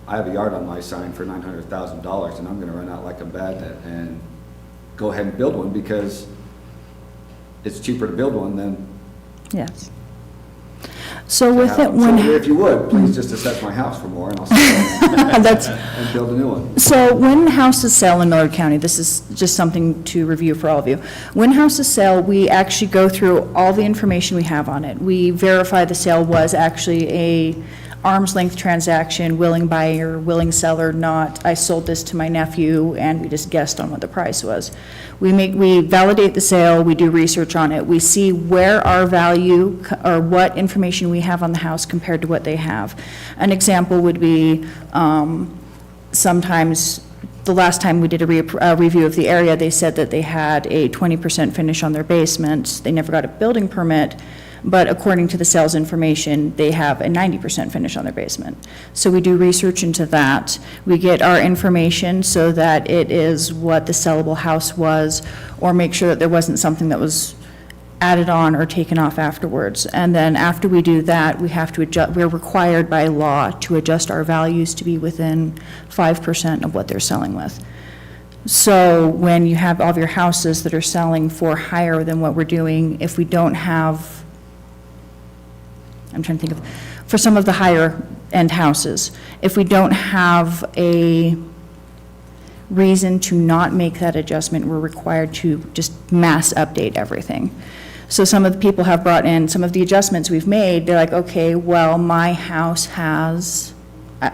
I have a yard on my sign for $900,000, and I'm gonna run out like a bandit and go ahead and build one, because it's cheaper to build one than. Yes. So with it, So if you would, please just assess my house for more, and I'll sell it and build a new one. So when houses sell in Millard County, this is just something to review for all of you. When houses sell, we actually go through all the information we have on it. We verify the sale was actually a arm's length transaction, willing buyer, willing seller, not I sold this to my nephew and we just guessed on what the price was. We validate the sale, we do research on it, we see where our value or what information we have on the house compared to what they have. An example would be sometimes the last time we did a review of the area, they said that they had a 20% finish on their basement. They never got a building permit, but according to the sales information, they have a 90% finish on their basement. So we do research into that. We get our information so that it is what the sellable house was, or make sure that there wasn't something that was added on or taken off afterwards. And then after we do that, we have to adjust, we're required by law to adjust our values to be within 5% of what they're selling with. So when you have all of your houses that are selling for higher than what we're doing, if we don't have, I'm trying to think of, for some of the higher end houses, if we don't have a reason to not make that adjustment, we're required to just mass update everything. So some of the people have brought in some of the adjustments we've made. They're like, okay, well, my house has,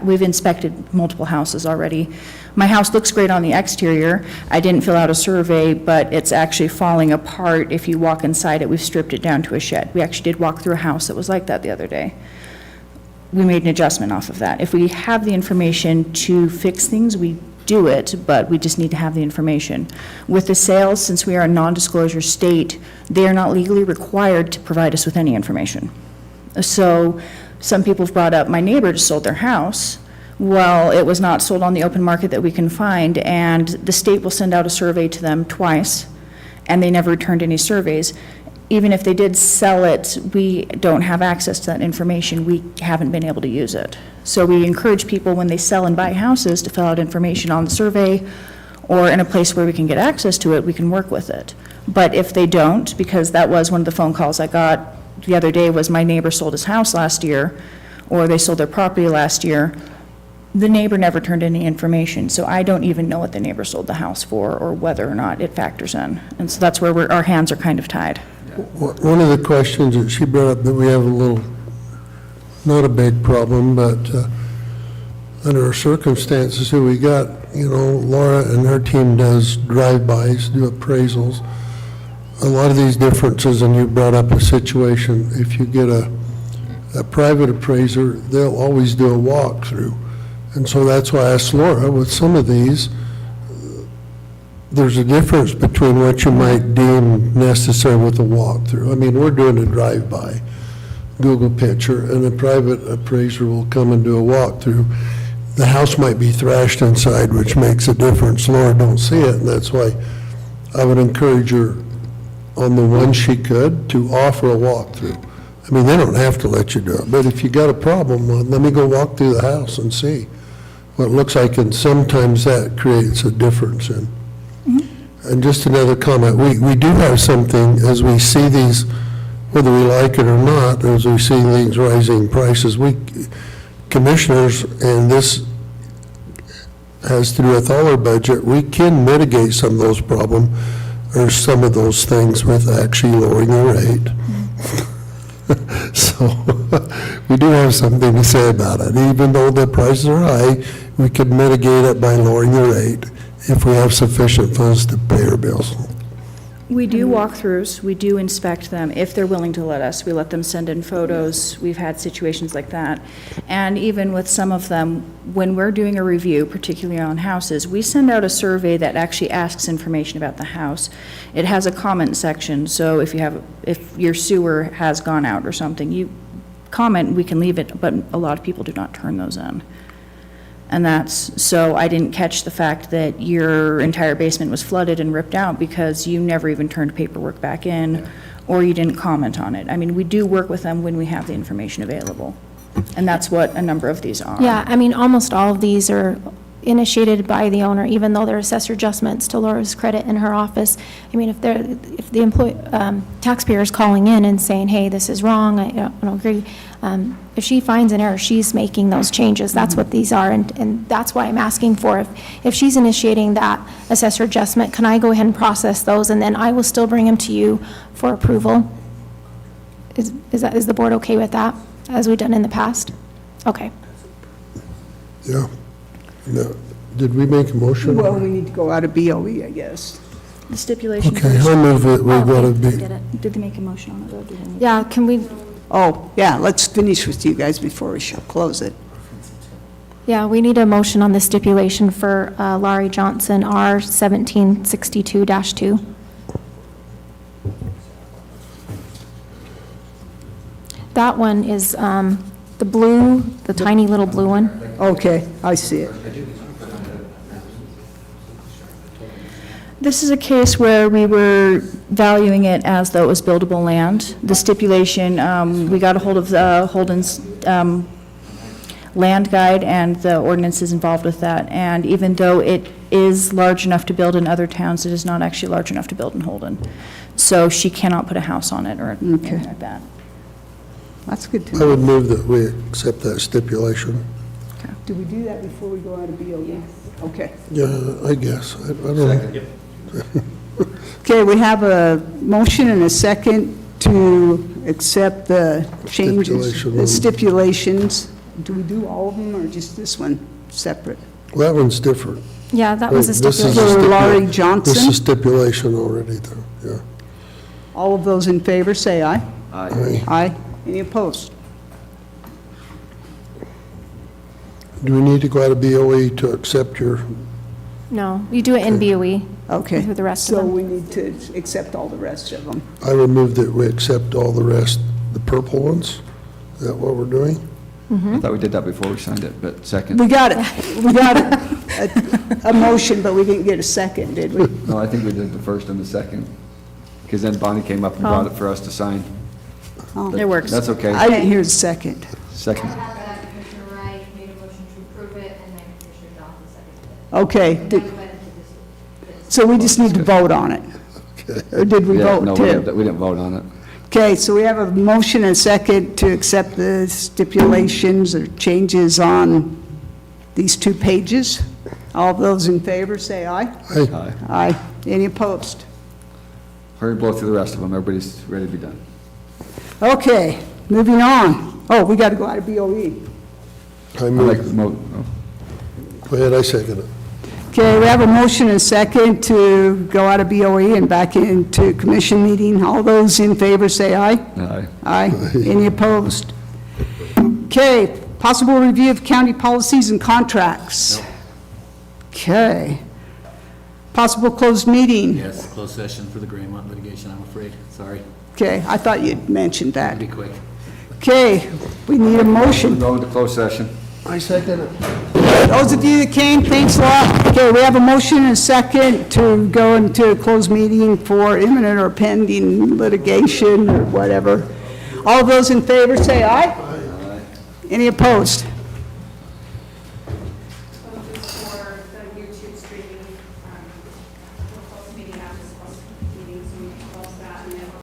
we've inspected multiple houses already. My house looks great on the exterior. I didn't fill out a survey, but it's actually falling apart. If you walk inside it, we've stripped it down to a shed. We actually did walk through a house that was like that the other day. we made an adjustment off of that. If we have the information to fix things, we do it, but we just need to have the information. With the sales, since we are a non-disclosure state, they are not legally required to provide us with any information. So some people have brought up, my neighbor just sold their house. Well, it was not sold on the open market that we can find, and the state will send out a survey to them twice, and they never returned any surveys. Even if they did sell it, we don't have access to that information. We haven't been able to use it. So we encourage people when they sell and buy houses to fill out information on the survey, or in a place where we can get access to it, we can work with it. But if they don't, because that was one of the phone calls I got the other day, was my neighbor sold his house last year, or they sold their property last year, the neighbor never turned any information, so I don't even know what the neighbor sold the house for or whether or not it factors in. And so that's where our hands are kind of tied. One of the questions that she brought up, that we have a little, not a big problem, but under our circumstances that we got, Laura and her team does drive-bys, do appraisals. A lot of these differences, and you brought up a situation, if you get a private appraiser, they'll always do a walkthrough. And so that's why I asked Laura, with some of these, there's a difference between what you might deem necessary with a walkthrough. I mean, we're doing a drive-by, Google picture, and a private appraiser will come and do a walkthrough. The house might be thrashed inside, which makes a difference. Laura don't see it, and that's why I would encourage her, on the one she could, to offer a walkthrough. I mean, they don't have to let you do it, but if you got a problem, well, let me go walk through the house and see what it looks like, and sometimes that creates a difference in. And just another comment, we do have something, as we see these, whether we like it or not, as we see these rising prices, we, commissioners, and this has to do with all our budget, we can mitigate some of those problems, or some of those things, with actually lowering the rate. So, we do have something to say about it. Even though the prices are high, we could mitigate it by lowering the rate if we have sufficient funds to pay our bills. We do walkthroughs, we do inspect them, if they're willing to let us. We let them send in photos, we've had situations like that. And even with some of them, when we're doing a review, particularly on houses, we send out a survey that actually asks information about the house. It has a comment section, so if your sewer has gone out or something, you comment, we can leave it, but a lot of people do not turn those in. And so I didn't catch the fact that your entire basement was flooded and ripped out because you never even turned paperwork back in, or you didn't comment on it. I mean, we do work with them when we have the information available. And that's what a number of these are. Yeah, I mean, almost all of these are initiated by the owner, even though they're assessor adjustments, to Laura's credit, in her office. I mean, if the taxpayer is calling in and saying, hey, this is wrong, I don't agree, if she finds an error, she's making those changes. That's what these are, and that's why I'm asking for, if she's initiating that assessor adjustment, can I go ahead and process those, and then I will still bring them to you for approval? Is the board okay with that, as we've done in the past? Okay. Yeah. No. Did we make a motion? Well, we need to go out of BOE, I guess. The stipulation. Okay, I'll move it, we gotta be. Did they make a motion on it, though? Did they? Yeah, can we? Oh, yeah, let's finish with you guys before we shall close it. Yeah, we need a motion on the stipulation for Laurie Johnson, R 1762-2. That one is the blue, the tiny little blue one. Okay, I see it. This is a case where we were valuing it as though it was buildable land. The stipulation, we got a hold of the Holden's land guide, and the ordinance is involved with that. And even though it is large enough to build in other towns, it is not actually large enough to build in Holden. So she cannot put a house on it or anything like that. That's good to I know. would move that we accept that stipulation. Do we do that before we go out of BOE? Okay. Yeah, I guess. I don't know. Okay, we have a motion and a second to accept the changes, the stipulations. Do we do all of them, or just this one separate? Well, that one's different. Yeah, that was a This is stipulation. For Laurie Johnson? This is stipulation already, though, yeah. All of those in favor, say aye. Aye. Aye. Any opposed? Do we need to go out of BOE to accept your, No, you do it in BOE. Okay. With the rest of So them. we need to accept all the rest of them. I would move that we accept all the rest, the purple ones? Is that what we're doing? I thought we did that before we signed it, but second. We got a motion, but we didn't get a second, did we? No, I think we did the first and the second, because then Bonnie came up and brought it for us to sign. Oh. But It works. That's okay. I didn't hear the second. Second. Commissioner Wright made a motion to approve it, and then Commissioner Johnson seconded it. Okay, And now we went into this. so we just need to vote on it? Or did we Yeah, vote no, too? we didn't vote on it. Okay, so we have a motion and a second to accept the stipulations or changes on these 2 pages. All those in favor, say aye. Aye. Aye. Any opposed? Hurry, blow through the rest of them. Everybody's ready to be done. Okay, moving on. Oh, we got to go out of BOE. I I like move, the mo, go ahead, I second it. Okay, we have a motion and a second to go out of BOE and back into commission meeting. All those in favor, say aye. aye. Aye. Any opposed? Okay, possible review of county policies and contracts. Okay. Possible closed meeting. Yes, closed session for the Graymont litigation, I'm afraid. Sorry. Okay, I thought you'd mentioned that. Be quick. Okay, we need a motion. Go into closed session. I second it. Those of you that came, thanks a lot. Okay, we have a motion and a second to go into a closed meeting for imminent or pending litigation or whatever. All those in favor say aye. Any opposed?